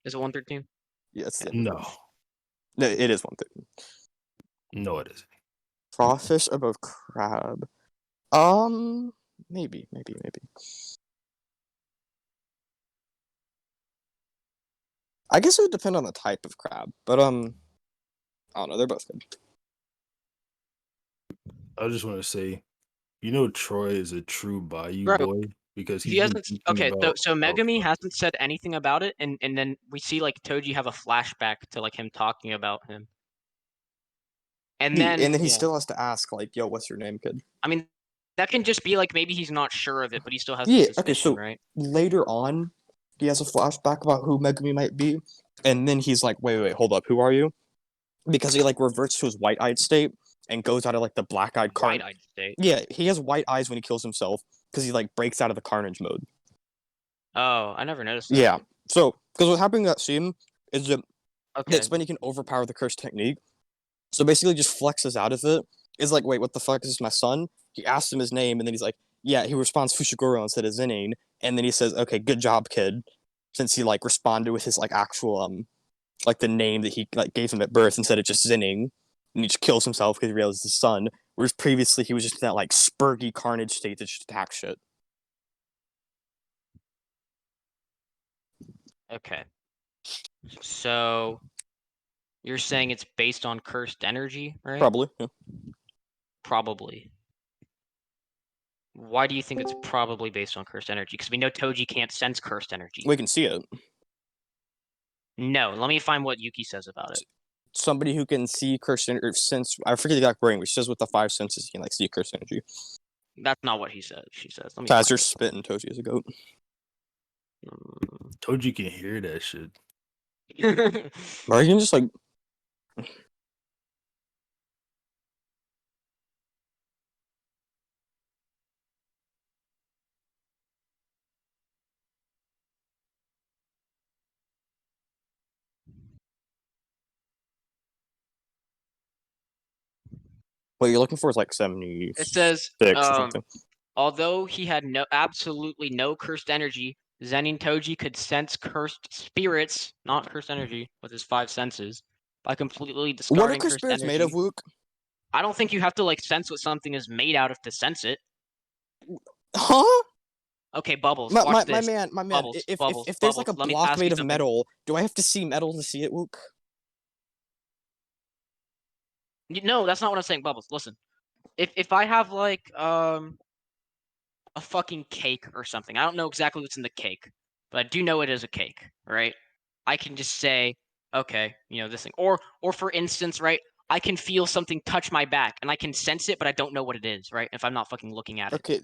Is it 113? Yes. No. No, it is 113. No, it isn't. Crawfish above crab. Maybe. I guess it would depend on the type of crab, but I don't know. They're both good. I just want to say, you know, Troy is a true Bayou Bro, boy because he he's been hasn't. thinking Okay, about. so Megami hasn't said anything about it, and then we see like Toji have a flashback to like him talking about him, and then he still has to ask like, "Yo, what's your name, kid?" I mean, that can just be like maybe he's not sure of it, but he still has the Yeah. suspicion, Okay. So right? later on, he has a flashback about who Megami might be, and then he's like, "Wait, hold up, who are you?" Because he like reverts to his white-eyed state and goes out of like the black-eyed carnage. White-eyed state. Yeah, he has white eyes when he kills himself because he like breaks out of the carnage mode. Oh, I never noticed that. Yeah. So, because what happened in that scene is that Okay. they explain he can overpower the curse technique. So basically, just flexes out of it. Is like, wait, what the fuck is this? My son? He asks him his name, and then he's like, yeah. He responds Fushiguro instead of Zenin, and then he says, okay, good job, kid. Since he like responded with his like actual like the name that he like gave him at birth instead of just Zinning, and he just kills himself because he realizes his son. Whereas previously he was just in that like spurgy carnage state that just attack shit. Okay. So you're saying it's based on cursed energy, right? Probably. Yeah. Probably. Why do you think it's probably based on cursed energy? Because we know Toji can't sense cursed energy. We can see it. No, let me find what Yuki says about it. Somebody who can see cursed energy, or sense, I forget the exact wording, which says with the 5 senses he can like see cursed energy. That's not what he says. She says. Let me Tazer's spitting Toji as a goat. Toji can hear that shit. Or you can just like. What you're looking for is like 70. It says, or something. although he had absolutely no cursed energy, Zenin Toji could sense cursed spirits, not cursed energy, with his 5 senses, by completely discarding What are cursed spirits energy. made of, Wuke? I don't think you have to like sense what something is made out of to sense it. Huh? Okay, Bubblez. My Watch this. man. Bubblez, If there's like a let me block ask you made of something. metal, do I have to see metal to see it, Wuke? No, that's not what I'm saying, Bubblez. Listen, if I have like a fucking cake or something, I don't know exactly what's in the cake, but I do know it is a cake, right? I can just say, okay, you know, this thing, or for instance, right? I can feel something touch my back, and I can sense it, but I don't know what it is, right? If I'm not fucking looking at it. Okay,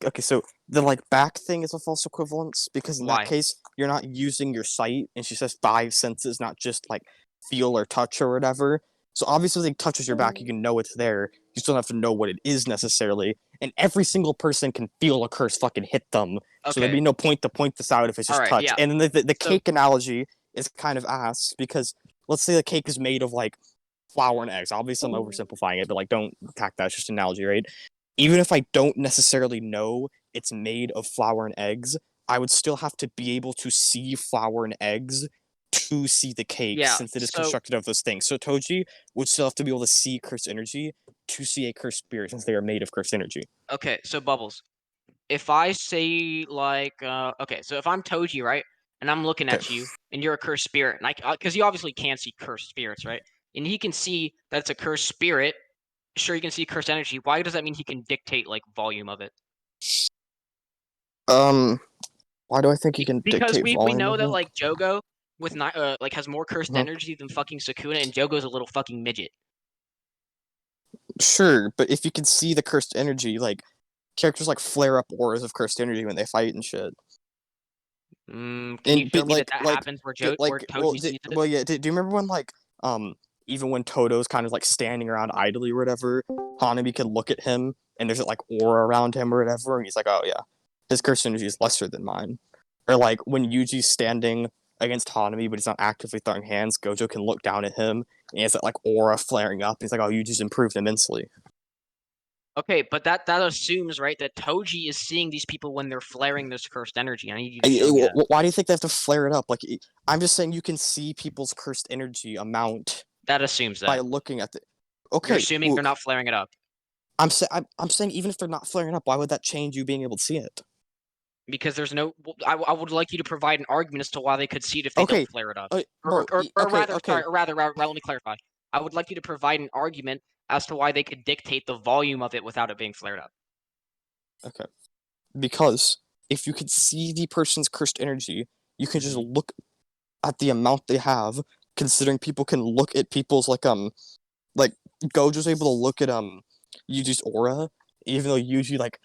okay, so the like back thing is a false equivalence because in Why? that case you're not using your sight, and she says 5 senses, not just like feel or touch or whatever. So obviously, if it touches your back, you can know it's there. You still don't have to know what it is necessarily. And every single person can feel a curse fucking hit them. So there'd be no point to point this out if it's just Alright, touch. yeah. And then the cake analogy is kind of ass because let's say the cake is made of like flour and eggs. Obviously, I'm oversimplifying it, but like don't attack that. It's just an analogy, right? Even if I don't necessarily know it's made of flour and eggs, I would still have to be able to see flour and eggs to see the cake, since it is constructed of those things. So Toji would still have to be able to see cursed energy to see a cursed spirit, since they are made of cursed energy. Okay, so Bubblez, if I say like, okay, so if I'm Toji, right, and I'm looking at you, and you're a cursed spirit, and because you obviously can't see cursed spirits, right, and he can see that it's a cursed spirit. Sure, you can see cursed energy. Why does that mean he can dictate like volume of it? Why do I think he can Because dictate we volume know of that it? like Jogo with like has more cursed energy than fucking Sukuna, and Jogo's a little fucking midget. Sure, but if you can see the cursed energy, like characters like flare up auras of cursed energy when they fight and shit. Can you show me that happens where Toji sees it? Well, yeah. Do you remember when even when Toto's kind of like standing around idly or whatever, Hanami can look at him and there's like aura around him or whatever, and he's like, oh yeah, his cursed energy is lesser than mine. Or like when Yuji's standing against Hanami but he's not actively throwing hands, Gojo can look down at him and he has that like aura flaring up. And he's like, oh, Yuji's improved immensely. Okay, but that assumes, right, that Toji is seeing these people when they're flaring this cursed energy. I need you to show me that. Why do you think they have to flare it up? Like, I'm just saying you can see people's cursed energy amount. That assumes that. By looking at the... Okay, you're assuming they're not flaring it up. I'm saying even if they're not flaring up, why would that change you being able to see it? Because there's no... I would like you to provide an argument as to why they could see it if they don't flare it up. Rather, let me clarify. I would like you to provide an argument as to why they could dictate the volume of it without it being flared up. Okay. Because if you could see the person's cursed energy, you can just look at the amount they have, considering people can look at people's like Gojo's able to look at Yuji's aura, even though Yuji like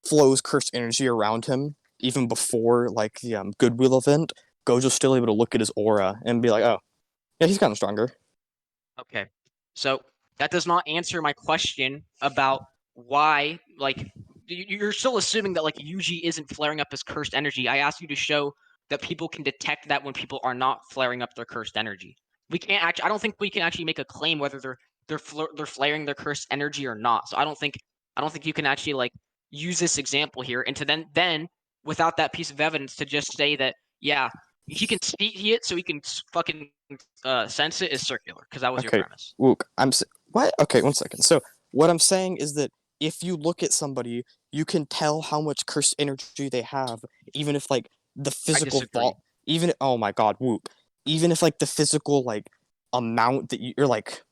flows cursed energy around him, even before like the Goodwill event, Gojo's still able to look at his aura and be like, oh, yeah, he's kind of stronger. Okay. So that does not answer my question about why, like, you're still assuming that, like, Yuji isn't flaring up his cursed energy. I asked you to show that people can detect that when people are not flaring up their cursed energy. We can't actually, I don't think we can actually make a claim whether they're flaring their cursed energy or not. So I don't think you can actually, like, use this example here and to then without that piece of evidence to just say that, yeah, he can see it so he can fucking sense it is circular, because that was your premise. Wuke, what? Okay, 1 second. So what I'm saying is that if you look at somebody, you can tell how much cursed energy they have, even if like the physical oh my god, Wuke. Even if like the physical like amount that you're like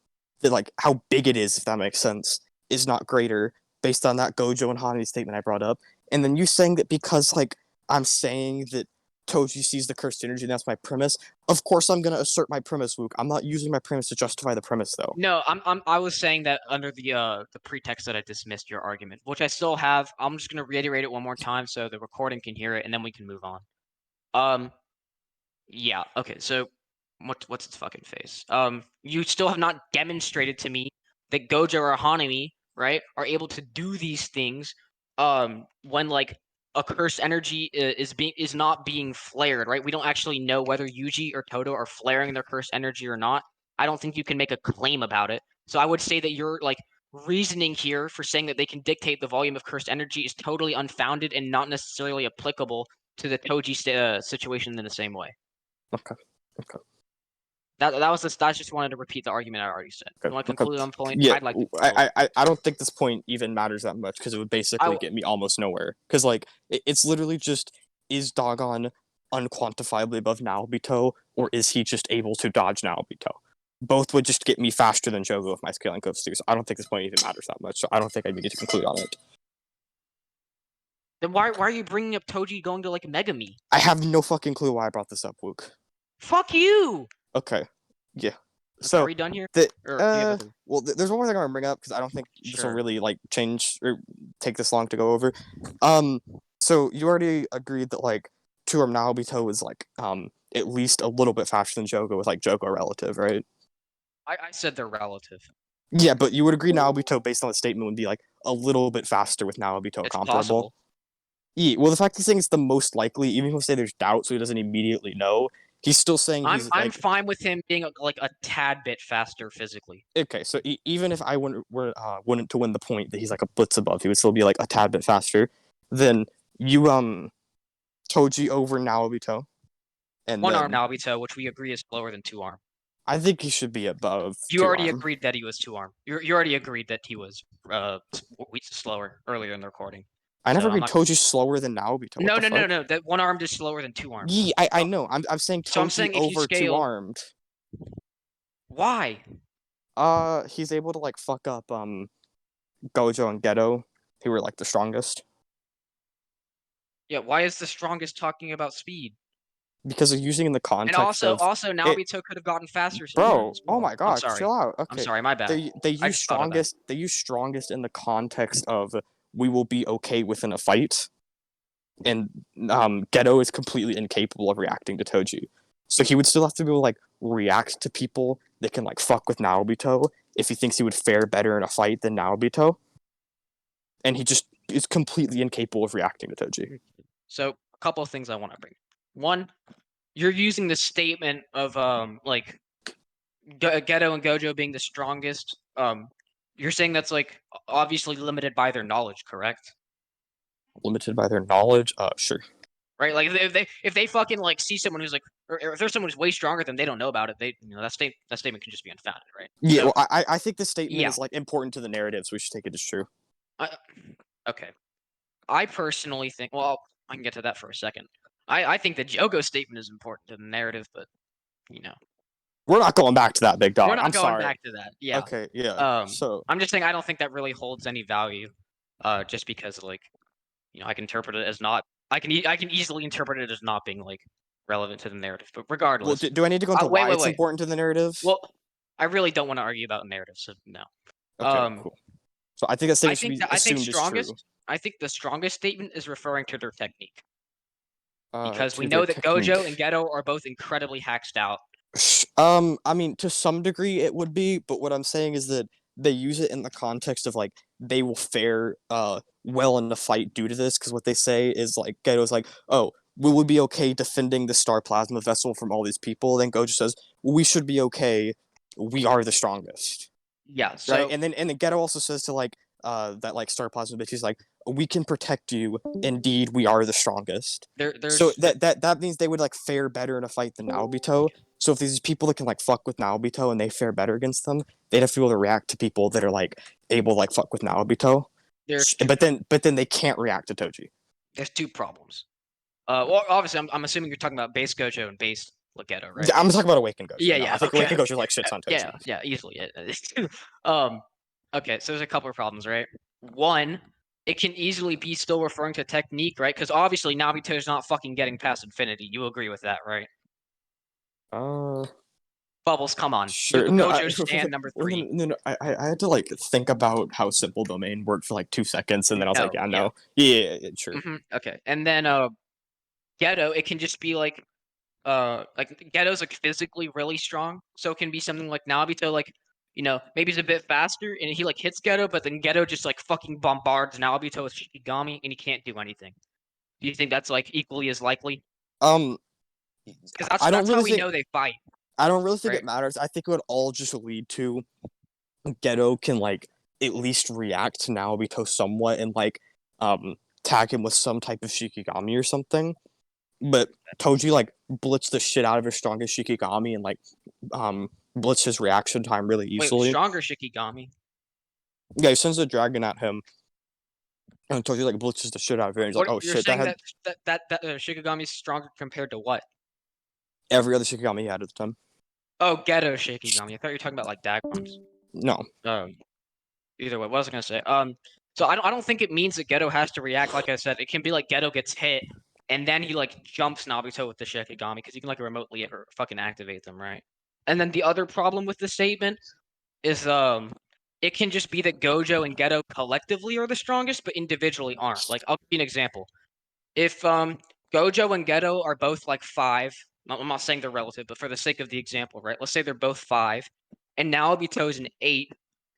how big it is, if that makes sense, is not greater based on that Gojo and Hanami statement I brought up. And then you saying that because like I'm saying that Toji sees the cursed energy, and that's my premise. Of course, I'm gonna assert my premise, Wuke. I'm not using my premise to justify the premise, though. No, I was saying that under the pretext that I dismissed your argument, which I still have. I'm just gonna reiterate it one more time so the recording can hear it, and then we can move on. Yeah. Okay. So, what's its fucking face? You still have not demonstrated to me that Gojo or Hanami, right, are able to do these things. When like a cursed energy is not being flared, right? We don't actually know whether Yuji or Toto are flaring their cursed energy or not. I don't think you can make a claim about it. So I would say that your like reasoning here for saying that they can dictate the volume of cursed energy is totally unfounded and not necessarily applicable to the Toji situation in the same way. Okay. I just wanted to repeat the argument I already said. You want to conclude on point? Yeah, I'd like to. I don't think this point even matters that much because it would basically get me almost nowhere. Because like it's literally just, is Dogon unquantifiably above Naobito, or is he just able to dodge Naobito? Both would just get me faster than Jogo if my scaling goes through. So I don't think this point even matters that much. So I don't think I need to conclude on it. Then why are you bringing up Toji going to like Megami? I have no fucking clue why I brought this up, Wuke. Fuck you! Okay. Yeah. Okay, so are we done here? Well, there's one more thing I want to bring up because I don't think this will really like change or take this long to go over. So you already agreed that like Two-Arm Naobito is like at least a little bit faster than Jogo with like Jogo relative, right? I said they're relative. Yeah, but you would agree Naobito, based on the statement, would be like a little bit faster with Naobito It's comparable. possible. Yeah, well, the fact he's saying it's the most likely, even if we say there's doubt, so he doesn't immediately know, he's still saying he's I'm fine with him being like a tad bit faster physically. Okay, so even if I wouldn't to win the point that he's like a blitz above, he would still be like a tad bit faster. Then you Toji over Naobito, and One-arm Naobito, which we agree is slower than two-arm. I think he should be above. You already agreed that he was two-arm. You already agreed that he was slower earlier in the recording. I never agreed Toji's slower than Naobito. No. That one-armed is slower than two-armed. Yeah, I know. I'm saying Toji over two-armed. Why? He's able to like fuck up Gojo and Geto, who were like the strongest. Yeah, why is the strongest talking about speed? because they're using in the And context of also it, Naobito could have gotten faster. bro. as Oh well. my god, I'm sorry. chill out. I'm Okay, sorry, my bad. they I use just thought of that. strongest. They use strongest in the context of we will be okay within a fight, and Geto is completely incapable of reacting to Toji, so he would still have to be able to, like, react to people that can, like, fuck with Naobito if he thinks he would fare better in a fight than Naobito, and he just is completely incapable of reacting to Toji. So a couple of things I want to bring. One, you're using the statement of like Geto and Gojo being the strongest. You're saying that's like obviously limited by their knowledge, correct? Limited by their knowledge, sure. Right, like if they fucking like see someone who's like, or if there's someone who's way stronger than they don't know about it, that statement can just be unfounded, right? Yeah, So, well, I think this statement yeah. is, like, important to the narrative, so we should take it as true. Okay, I personally think. Well, I can get to that for a second. I think the Jogo statement is important to the narrative, but we're not going back to that, big dog. we're not I'm going sorry. back to that. Yeah. Okay. Yeah. So I'm just saying I don't think that really holds any value, just because like, I can interpret it as not. I can easily interpret it as not being like relevant to the narrative. But regardless, well, do I need to go into why it's important to the narrative? Well, I really don't want to argue about narrative, so no. Okay. Cool. So I think that statement should be assumed as true. I think the strongest statement is referring to their technique. Because we to know their that Gojo and Geto are both incredibly hacked out. I mean, to some degree it would be, but what I'm saying is that they use it in the context of, like, they will fare well in the fight due to this, because what they say is, like, Geto's like, oh, we would be okay defending the Star Plasma Vessel from all these people. Then Gojo says, we should be okay. We are the strongest. Yeah. So, right, and then Geto also says to, like, that, like, Star Plasma bitch, he's like, we can protect you. Indeed, we are the strongest. So that means they would, like, fare better in a fight than Naobito. So if these people that can, like, fuck with Naobito and they fare better against them, they'd have to be able to react to people that are, like, able to, like, fuck with Naobito. But then they can't react to Toji. There's two problems. Well, obviously, I'm assuming you're talking about base Gojo and base Geto, right? I'm talking about Awakened Gojo. Yeah. I think okay. Awakened Gojo, like, shits on Toji. Yeah, easily. Okay, so there's a couple of problems, right? One, it can easily be still referring to technique, right? Because obviously Naobito is not fucking getting past infinity. You agree with that, right? Bubblez, come on. Sure. Gojo stand number 3. No. I had to, like, think about how simple domain worked for, like, 2 seconds, and then I was like, yeah, no. Yeah, sure. Okay, and then Geto, it can just be like Geto's like physically really strong, so it can be something like Naobito, like, maybe he's a bit faster and he like hits Geto, but then Geto just like fucking bombards Naobito with Shikigami and he can't do anything. Do you think that's like equally as likely? Because that's how we know they fight. I don't really think it matters. I think it would all just lead to Geto can, like, at least react to Naobito somewhat and, like, tag him with some type of Shikigami or something. But Toji, like, blitzed the shit out of his strongest Shikigami and, like, blitzed his reaction time really easily. Wait, stronger Shikigami? Yeah, he sends a dragon at him. And Toji, like, blitzes the shit out of it. And he's like, oh, shit. That Shikigami is stronger compared to what? Every other Shikigami he had at the time. Oh, Geto Shikigami. I thought you were talking about, like, Dagons. No. Either way, what was I going to say? So I don't think it means that Geto has to react. Like I said, it can be like Geto gets hit, and then he, like, jumps Naobito with the Shikigami, because he can, like, remotely fucking activate them, right? And then the other problem with the statement is, it can just be that Gojo and Geto collectively are the strongest, but individually aren't. Like, I'll give you an example. If, Gojo and Geto are both, like, 5, I'm not saying they're relative, but for the sake of the example, right? Let's say they're both 5, and Naobito is an 8.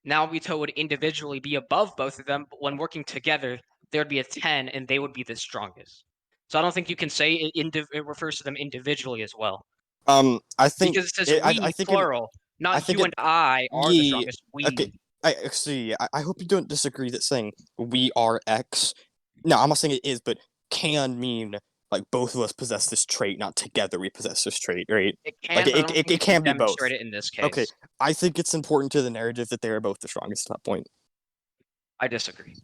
Naobito would individually be above both of them, but when working together, there would be a 10, and they would be the strongest. So I don't think you can say it refers to them individually as well. I think because it says we plural, not you and I are the strongest. We. Okay. I hope you don't disagree that saying we are X. No, I'm not saying it is, but can mean, like, both of us possess this trait, not together we possess this trait, right? It can, like, it can be both. Demonstrate it in this case. Okay, I think it's important to the narrative that they are both the strongest at that point. I disagree.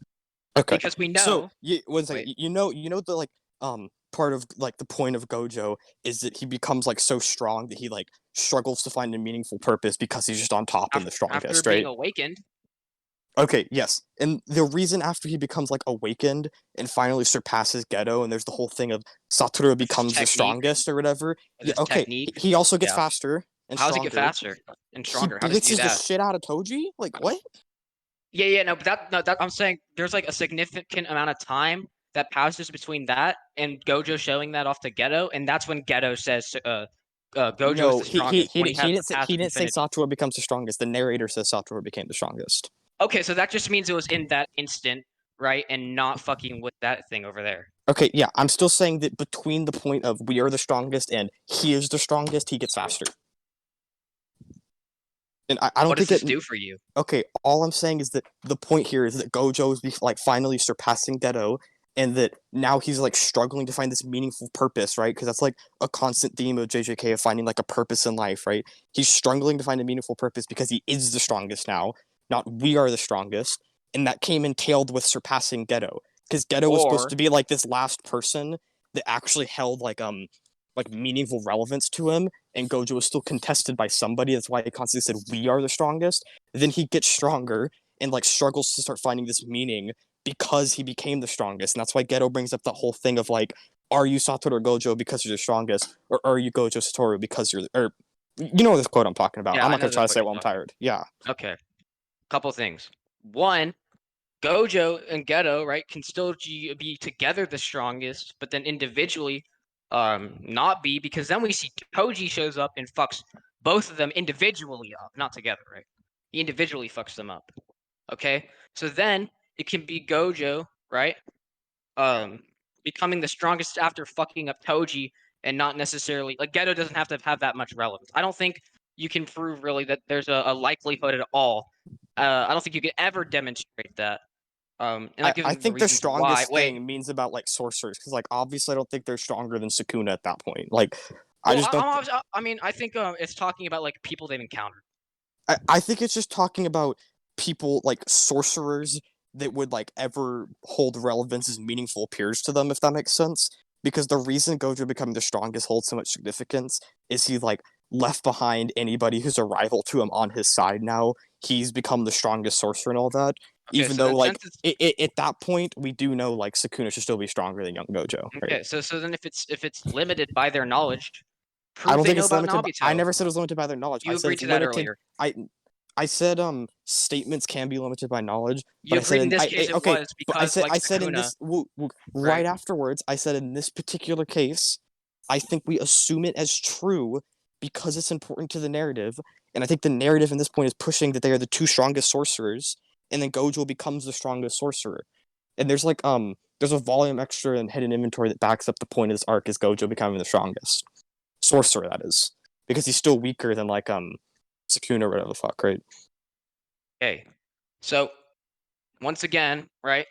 Okay. Because we know. So, you know the, like, part of, like, the point of Gojo is that he becomes, like, so strong that he, like, struggles to find a meaningful purpose because he's just on top and the strongest, after right? being awakened. Okay, yes. And the reason after he becomes like awakened and finally surpasses Geto, and there's the whole thing of Satoru becomes the technique. strongest or whatever. With Yeah, his okay. technique. He also gets Yeah. faster and How does stronger. he get faster and stronger? How does he do He blitzes the that? shit out of Toji? Like what? Yeah, no, but that I'm saying there's like a significant amount of time that passes between that and Gojo showing that off to Geto, and that's when Geto says Gojo is No, the strongest when he has the path he of didn't say infinity. Satoru becomes the strongest. The narrator says Satoru became the strongest. Okay, so that just means it was in that instant, right, and not fucking with that thing over there. Okay, yeah, I'm still saying that between the point of we are the strongest and he is the strongest, he gets faster. And I don't What does think this do for you? Okay, all I'm saying is that the point here is that Gojo is like finally surpassing Geto, and that now he's like struggling to find this meaningful purpose, right? Because that's like a constant theme of JJK of finding like a purpose in life, right? He's struggling to find a meaningful purpose because he is the strongest now, not we are the strongest, and that came entailed with surpassing Geto, because Geto was supposed to be like this last person that actually held like meaningful relevance to him, and Gojo was still contested by somebody. That's why he constantly said we are the strongest. Then he gets stronger and like struggles to start finding this meaning because he became the strongest. And that's why Geto brings up the whole thing of like, are you Satoru or Gojo because you're the strongest, or are you Gojo Satoru because you're or you know this quote I'm talking about. Yeah, I'm I not know gonna try to the say it quote while I'm tired. Yeah. Okay. Couple things. One, Gojo and Geto, right, can still be together the strongest, but then individually not be, because then we see Toji shows up and fucks both of them individually up, not together, right? He individually fucks them up. Okay? So then it can be Gojo, right? Becoming the strongest after fucking up Toji, and not necessarily like Geto doesn't have to have that much relevance. I don't think you can prove really that there's a likelihood at all. I don't think you could ever demonstrate that. And I the think the reasons why. strongest thing means about like sorcerers, because like obviously I don't think they're stronger than Sukuna at that point. Like I Well, just don't. I mean, I think it's talking about like people they've encountered. I think it's just talking about people like sorcerers that would like ever hold relevance as meaningful appears to them, if that makes sense. Because the reason Gojo becoming the strongest holds so much significance is he like left behind anybody who's a rival to him on his side now. He's become the strongest sorcerer and all that. Okay, Even so though then like since at that point we do know like Sukuna should still be stronger than young Gojo. Right? Okay, so then if it's limited by their knowledge, I prove don't they think know it's about limited. I Nobito. never said it was limited by their knowledge. You I said agreed it's to that limited. earlier. I said statements can be limited by knowledge, You but I said agreed in this case it okay, was but because like I said in Sukuna, this right right? afterwards, I said in this particular case, I think we assume it as true because it's important to the narrative, and I think the narrative in this point is pushing that they are the two strongest sorcerers, and then Gojo becomes the strongest sorcerer. And there's like there's a volume extra and hidden inventory that backs up the point of this arc is Gojo becoming the strongest sorcerer, that is, because he's still weaker than like Sukuna or whatever the fuck, right? Okay, so once again, right?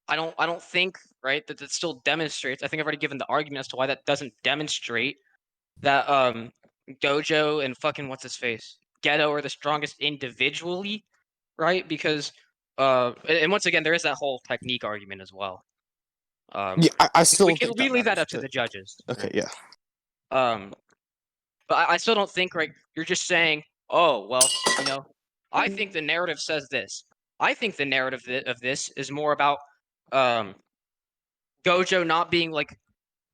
I don't think right that it still demonstrates. I think I've already given the argument as to why that doesn't demonstrate that Gojo and fucking what's his face Geto are the strongest individually, right? Because and once again there is that whole technique argument as well. Yeah, I still don't think we that leave that matters, up to but the judges. okay, Right? yeah. But I still don't think right. You're just saying, oh well, you know, I think the narrative says this. I think the narrative of this is more about Gojo not being like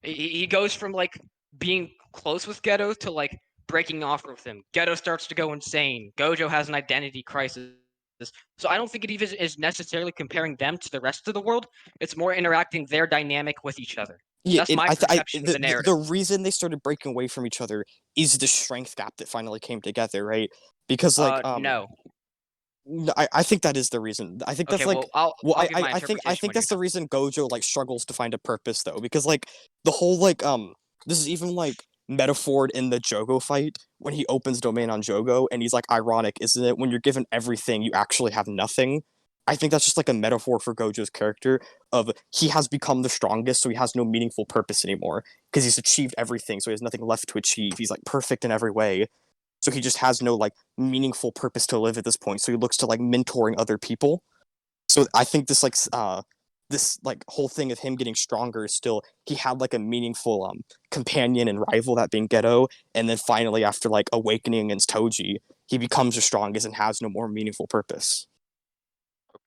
he goes from like being close with Geto to like breaking off with him. Geto starts to go insane. Gojo has an identity crisis. So I don't think it even is necessarily comparing them to the rest of the world. It's more interacting their dynamic with each other. Yeah, That's my perception of the narrative. the reason they started breaking away from each other is the strength gap that finally came together, right? Because like no. I think that is the reason. I think that's Okay, like well, I'll give my I think interpretation when that's you're the reason Gojo like struggles to find a purpose though, because like the whole like this is even like metaphored in the Jogo fight when he opens domain on Jogo and he's like, ironic, isn't it? When you're given everything, you actually have nothing. I think that's just like a metaphor for Gojo's character of he has become the strongest, so he has no meaningful purpose anymore because he's achieved everything, so he has nothing left to achieve. He's like perfect in every way. So he just has no like meaningful purpose to live at this point. So he looks to like mentoring other people. So I think this like whole thing of him getting stronger is still he had like a meaningful companion and rival, that being Geto, and then finally after like awakening against Toji, he becomes the strongest and has no more meaningful purpose.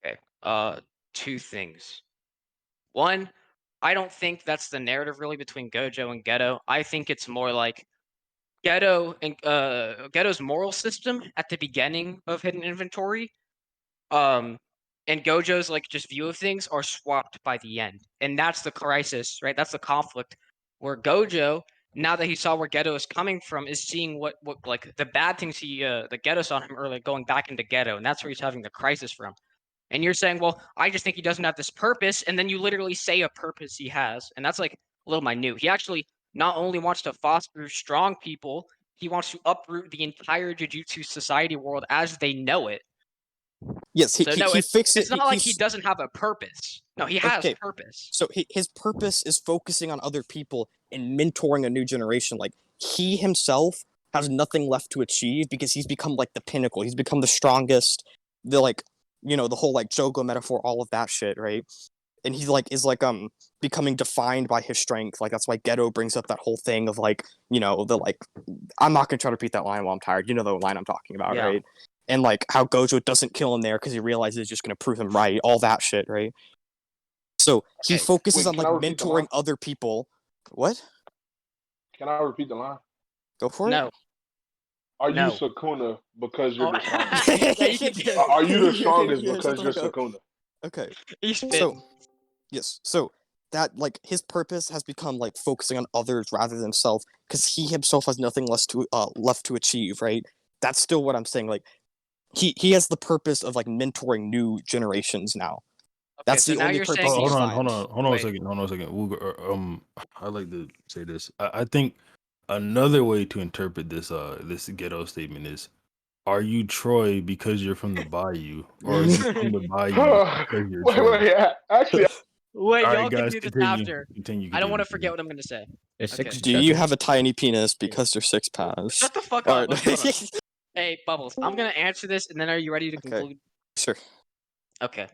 Okay. Two things. One, I don't think that's the narrative really between Gojo and Geto. I think it's more like Geto's moral system at the beginning of Hidden Inventory, and Gojo's like just view of things are swapped by the end, and that's the crisis, right? That's the conflict where Gojo, now that he saw where Geto is coming from, is seeing what like the bad things that Geto saw in him earlier going back into Geto, and that's where he's having the crisis from. And you're saying, well, I just think he doesn't have this purpose, and then you literally say a purpose he has, and that's like a little minute. He actually not only wants to foster strong people, he wants to uproot the entire Jujutsu society world as they know it. Yes, So no, he fixed it. it's not like he doesn't have a purpose. No, he has purpose. So his purpose is focusing on other people and mentoring a new generation. Like, he himself has nothing left to achieve because he's become like the pinnacle. He's become the strongest. The like, you know, the whole like Jogo metaphor, all of that shit, right? And he like is like becoming defined by his strength. Like, that's why Geto brings up that whole thing of like, you know, the like, I'm not gonna try to repeat that line while I'm tired. You know the line I'm talking about, Yeah. right? And like how Gojo doesn't kill him there because he realizes it's just gonna prove him right. All that shit, right? So he focuses on like mentoring other people. What? Can I repeat the line? Go for it. No. Are you No. Sukuna because you're the strongest? Yeah, you can do it. Are you the strongest Yeah, because shut you're the fuck up. Sukuna? Okay. He's fit. So, yes. So that like his purpose has become like focusing on others rather than himself because he himself has nothing left to achieve. Right. That's still what I'm saying. Like he has the purpose of like mentoring new generations now. That's so the now only you're purpose saying he Hold on, finds. hold on a second. I like to say this. I think another way to interpret this this Ghetto statement is: are you Troy because you're from the Bayou, or are you from the Bayou because you're Troy? Actually, Wait, All y'all right, can guys, do this continue. after. Continue. I don't want to forget what I'm gonna say. There's Okay. 6 Do you have a tiny penis because there's 6 paths? Shut the fuck All up. right. Hold on. Hey, Bubbles, I'm gonna answer this, and then are you ready to conclude? Sure. Okay.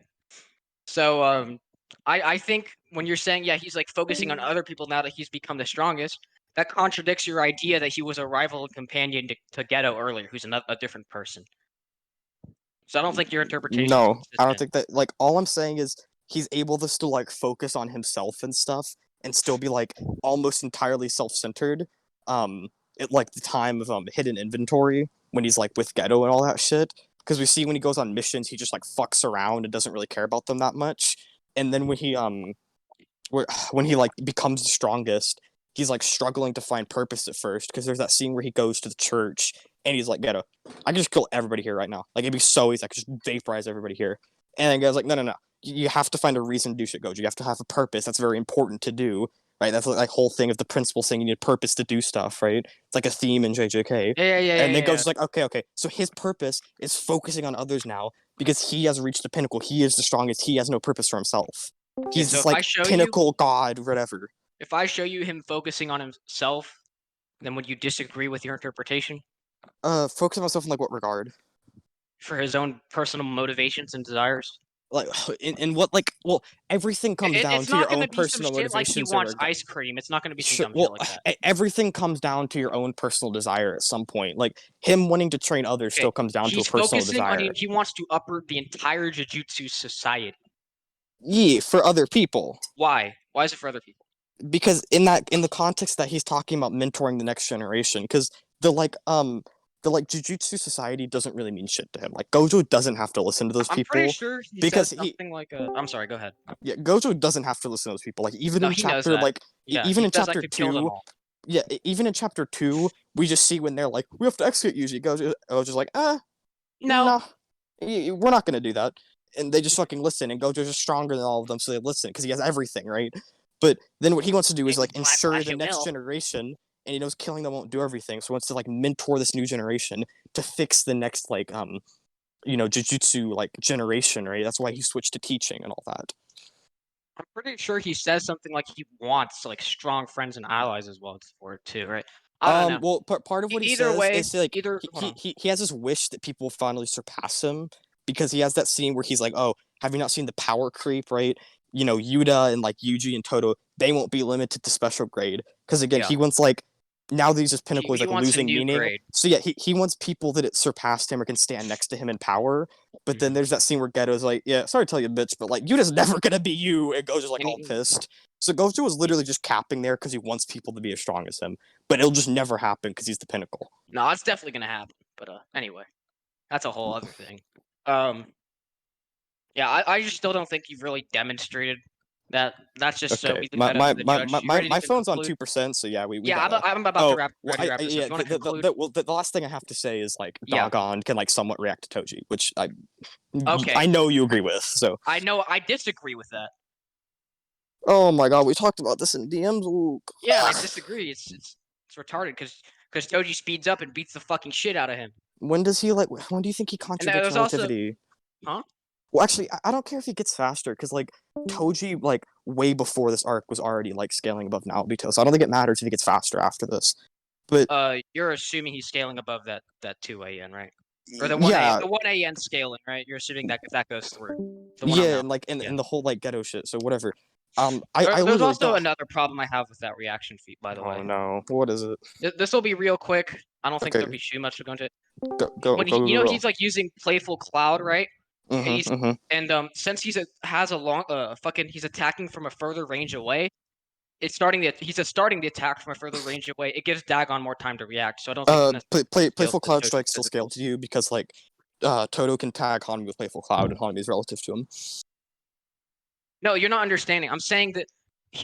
So, I think when you're saying, yeah, he's like focusing on other people now that he's become the strongest, that contradicts your idea that he was a rival and companion to Geto earlier, who's a different person. So I don't think your interpretation is No, I consistent. don't think that. Like, all I'm saying is he's able to still like focus on himself and stuff, and still be like almost entirely self-centered. At like the time of Hidden Inventory when he's like with Geto and all that shit. Because we see when he goes on missions, he just like fucks around and doesn't really care about them that much. And then when he when he like becomes the strongest, he's like struggling to find purpose at first. Because there's that scene where he goes to the church and he's like, Geto, I can just kill everybody here right now. Like, it'd be so easy. I could just vaporize everybody here. And then Geto's like, no. You have to find a reason to do shit, Gojo. You have to have a purpose. That's very important to do. Right? That's like whole thing of the principal saying you need a purpose to do stuff, right? It's like a theme in JJK. Yeah. And then Gojo's like, okay. So his purpose is focusing on others now because he has reached the pinnacle. He is the strongest. He has no purpose for himself. He's so this if I like show you- pinnacle god, whatever. If I show you him focusing on himself, then would you disagree with your interpretation? Focus on myself in like what regard? For his own personal motivations and desires? Like in what like well everything comes down It's to your not gonna own be personal some shit like he motivations. wants ice cream. It's not gonna be some dumb Well, shit like that. everything comes down to your own personal desire at some point. Like him wanting to train others still comes down to a He's personal focusing on desire. he wants to uproot the entire Jujutsu society. Yeah, for other people. Why? Why is it for other people? Because in the context that he's talking about mentoring the next generation, because the Jujutsu society doesn't really mean shit to him. Like, Gojo doesn't have to listen to those people. I'm pretty sure he because says something like I'm sorry, go ahead. Yeah, Gojo doesn't have to listen to those people. Like, even No, in he knows chapter that. like Yeah, even he in says I chapter could kill them 2, all. yeah, even in chapter 2, we just see when they're like, we have to execute Yuji. Gojo's like, no, we're not gonna do that. And they just fucking listen, and Gojo's just stronger than all of them, so they listen because he has everything, right? But then what he wants to do is like ensure the next generation, and he knows killing them won't do everything, so he wants to like mentor this new generation to fix the next like Jujutsu like generation, right? That's why he switched to teaching and all that. I'm pretty sure he says something like he wants like strong friends and allies as well for it too, right? I don't know. Well, part of what he Either says way, is like hold on. he has this wish that people finally surpass him because he has that scene where he's like, oh, have you not seen the power creep, right? You know, Yuta and like Yuji and Toto, they won't be limited to special grade because again, he wants like now that he's just pinnacle, he's He like wants a losing new meaning. grade. So yeah, he wants people that surpassed him or can stand next to him in power. But then there's that scene where Geto's like, yeah, sorry to tell you, bitch, but like you just never gonna be you, and Gojo's like all pissed. So Gojo was literally just capping there because he wants people to be as strong as him, but it'll just never happen because he's the pinnacle. No, it's definitely gonna happen. But anyway, that's a whole other thing. Yeah, I just still don't think you've really demonstrated that. That's just so Okay, we leave that up to the judge. You ready to my phone's on conclude? 2%, so yeah, we Yeah, gotta. I'm about to Oh, wrap well, ready to wrap this up. yeah, You want to conclude? the last thing I have to say is like Yeah. Dogon can like somewhat react to Toji, which Okay. I know you agree with. So I know I disagree with that. oh my god, we talked about this in DMs. Ooh. Yeah, I disagree. It's retarded because Toji speeds up and beats the fucking shit out of him. When does he like? When do you think he And contradicts there's also, relativity? huh? Well, actually, I don't care if he gets faster because like Toji, like way before this arc, was already like scaling above Naobito, so I don't think it matters if he gets faster after this. But you're assuming he's scaling above that 2AN, right? Or the 1A, yeah, the 1AN scaling, right? You're assuming that if that goes through. The one yeah, and like and the whole like Geto shit. So whatever. I There's also don't... another problem I have with that reaction feat, by the way. Oh no, what is it? This will be real quick. I don't think Okay. there'll be too much to go into. Go. He's like using Playful Cloud, right? And since he's attacking from a further range away, he's starting the attack from a further range away. It gives Dagon more time to react, so I don't think Playful Cloud Strike still scale to you because like Todo can tag Hanami with Playful Cloud and Hanami is relative to him. No, you're not understanding. I'm saying that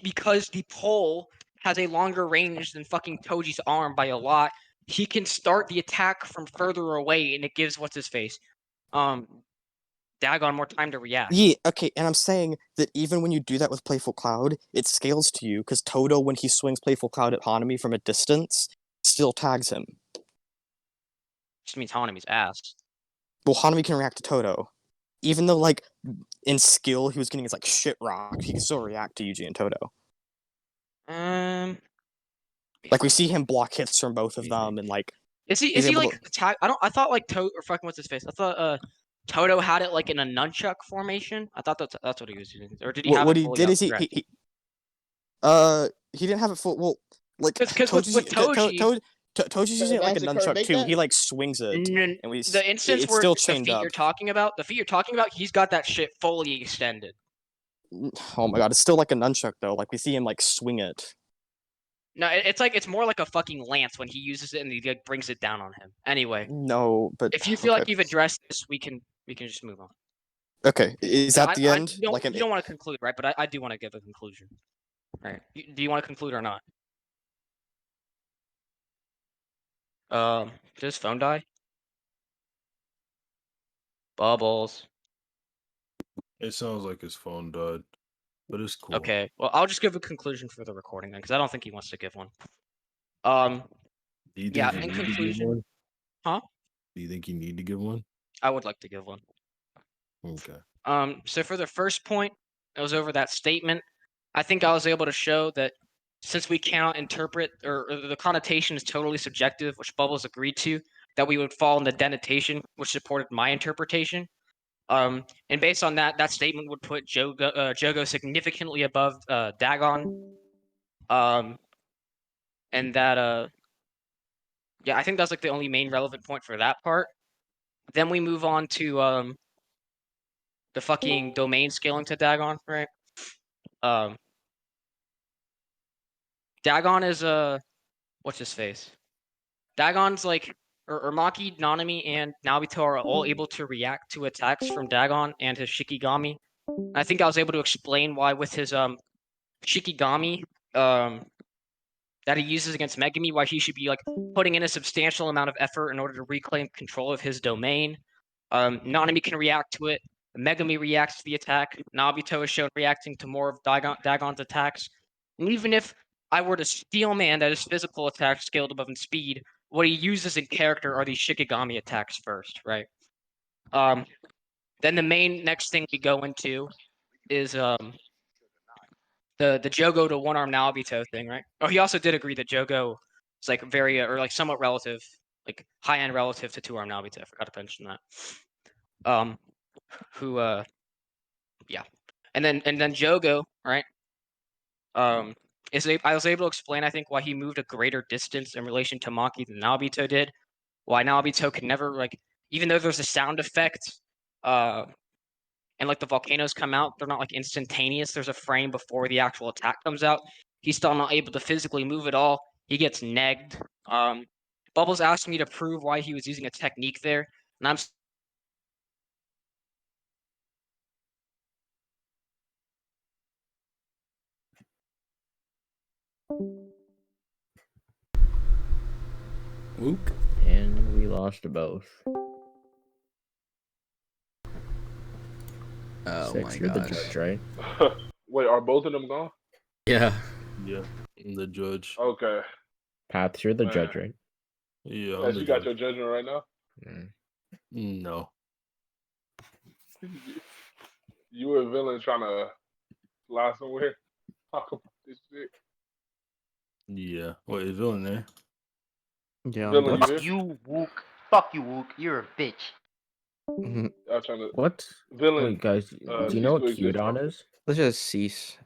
because the pole has a longer range than fucking Toji's arm by a lot, he can start the attack from further away, and it gives what's his face, Dagon more time to react. Yeah, okay, and I'm saying that even when you do that with Playful Cloud, it scales to you because Todo, when he swings Playful Cloud at Hanami from a distance, still tags him. Just means Hanami's ass. Well, Hanami can react to Todo. Even though, like, in skill, he was getting his, like, shit rocked, he can still react to Yuji and Todo. Like, we see him block hits from both of them, and, like... Is he like, attack? I thought, like, what's his face? I thought, Todo had it, like, in a nunchuck formation? I thought that's what he was using. Or did he have what it he fully did is outstretched? he didn't have it full... Well, like, Because with Toji... Toji's using it like a nunchuck, too. He, like, swings it, and the instance it's where still the chained feat up. you're talking about, he's got that shit fully extended. Oh my god, it's still like a nunchuck, though. Like, we see him, like, swing it. No, it's more like a fucking lance when he uses it and he like brings it down on him. Anyway. No, but if you feel like you've addressed this, we can just move on. Okay, is that the end? You don't want to conclude, right? But I do want to give a conclusion. Right? Do you want to conclude or not? Did his phone die? Bubblez. It sounds like his phone died, but it's cool. Okay, well, I'll just give a conclusion for the recording then, because I don't think he wants to give one. Do you think yeah, you in need to give conclusion, one? huh? Do you think you need to give one? I would like to give one. Okay. So for the first point, it was over that statement. I think I was able to show that since we cannot interpret, or the connotation is totally subjective, which Bubblez agreed to, that we would fall in the denotation, which supported my interpretation. And based on that, that statement would put Jogo significantly above Dagon. And that, yeah, I think that's like the only main relevant point for that part. Then we move on to the fucking domain scaling to Dagon, right? Dagon is what's his face? Dagon's like, or Maki, Nanami, and Naobito are all able to react to attacks from Dagon and his Shikigami. And I think I was able to explain why with his Shikigami that he uses against Megumi, why he should be like putting in a substantial amount of effort in order to reclaim control of his domain. Nanami can react to it. Megumi reacts to the attack. Naobito is shown reacting to more of Dagon's attacks. And even if I were to Steel Man that his physical attacks scaled above in speed, what he uses in character are these Shikigami attacks first, right? Then the main next thing we go into is the Jogo to one arm Naobito thing, right? Oh, he also did agree that Jogo is like very or like somewhat relative, like high end relative to two arm Naobito. I forgot to mention that. Yeah, and then Jogo, right? I was able to explain, I think, why he moved a greater distance in relation to Maki than Naobito did. Why Naobito could never, like, even though there's a sound effect, and like the volcanoes come out, they're not like instantaneous. There's a frame before the actual attack comes out. He's still not able to physically move at all. He gets negged. Bubblez asked me to prove why he was using a technique there, and I'm Wuke. And we lost both. Oh Six, my you're the gosh. judge, right? Wait, are both of them gone? Yeah. Yeah, I'm the judge. Okay. Paths, you're the Man. judge, right? Yeah, I'm Yes, the you got judge. your judgment right now? No. You were a villain trying to fly somewhere? Talk about this shit. Yeah. What is villain there? Yeah, I'm Villain, you done. here? You, Wook. Fuck you, Wook. You're a bitch. Y'all trying to... What? Villain, Wait, guys, do you cease know to what exist, bro. Qdon is? Let's just cease.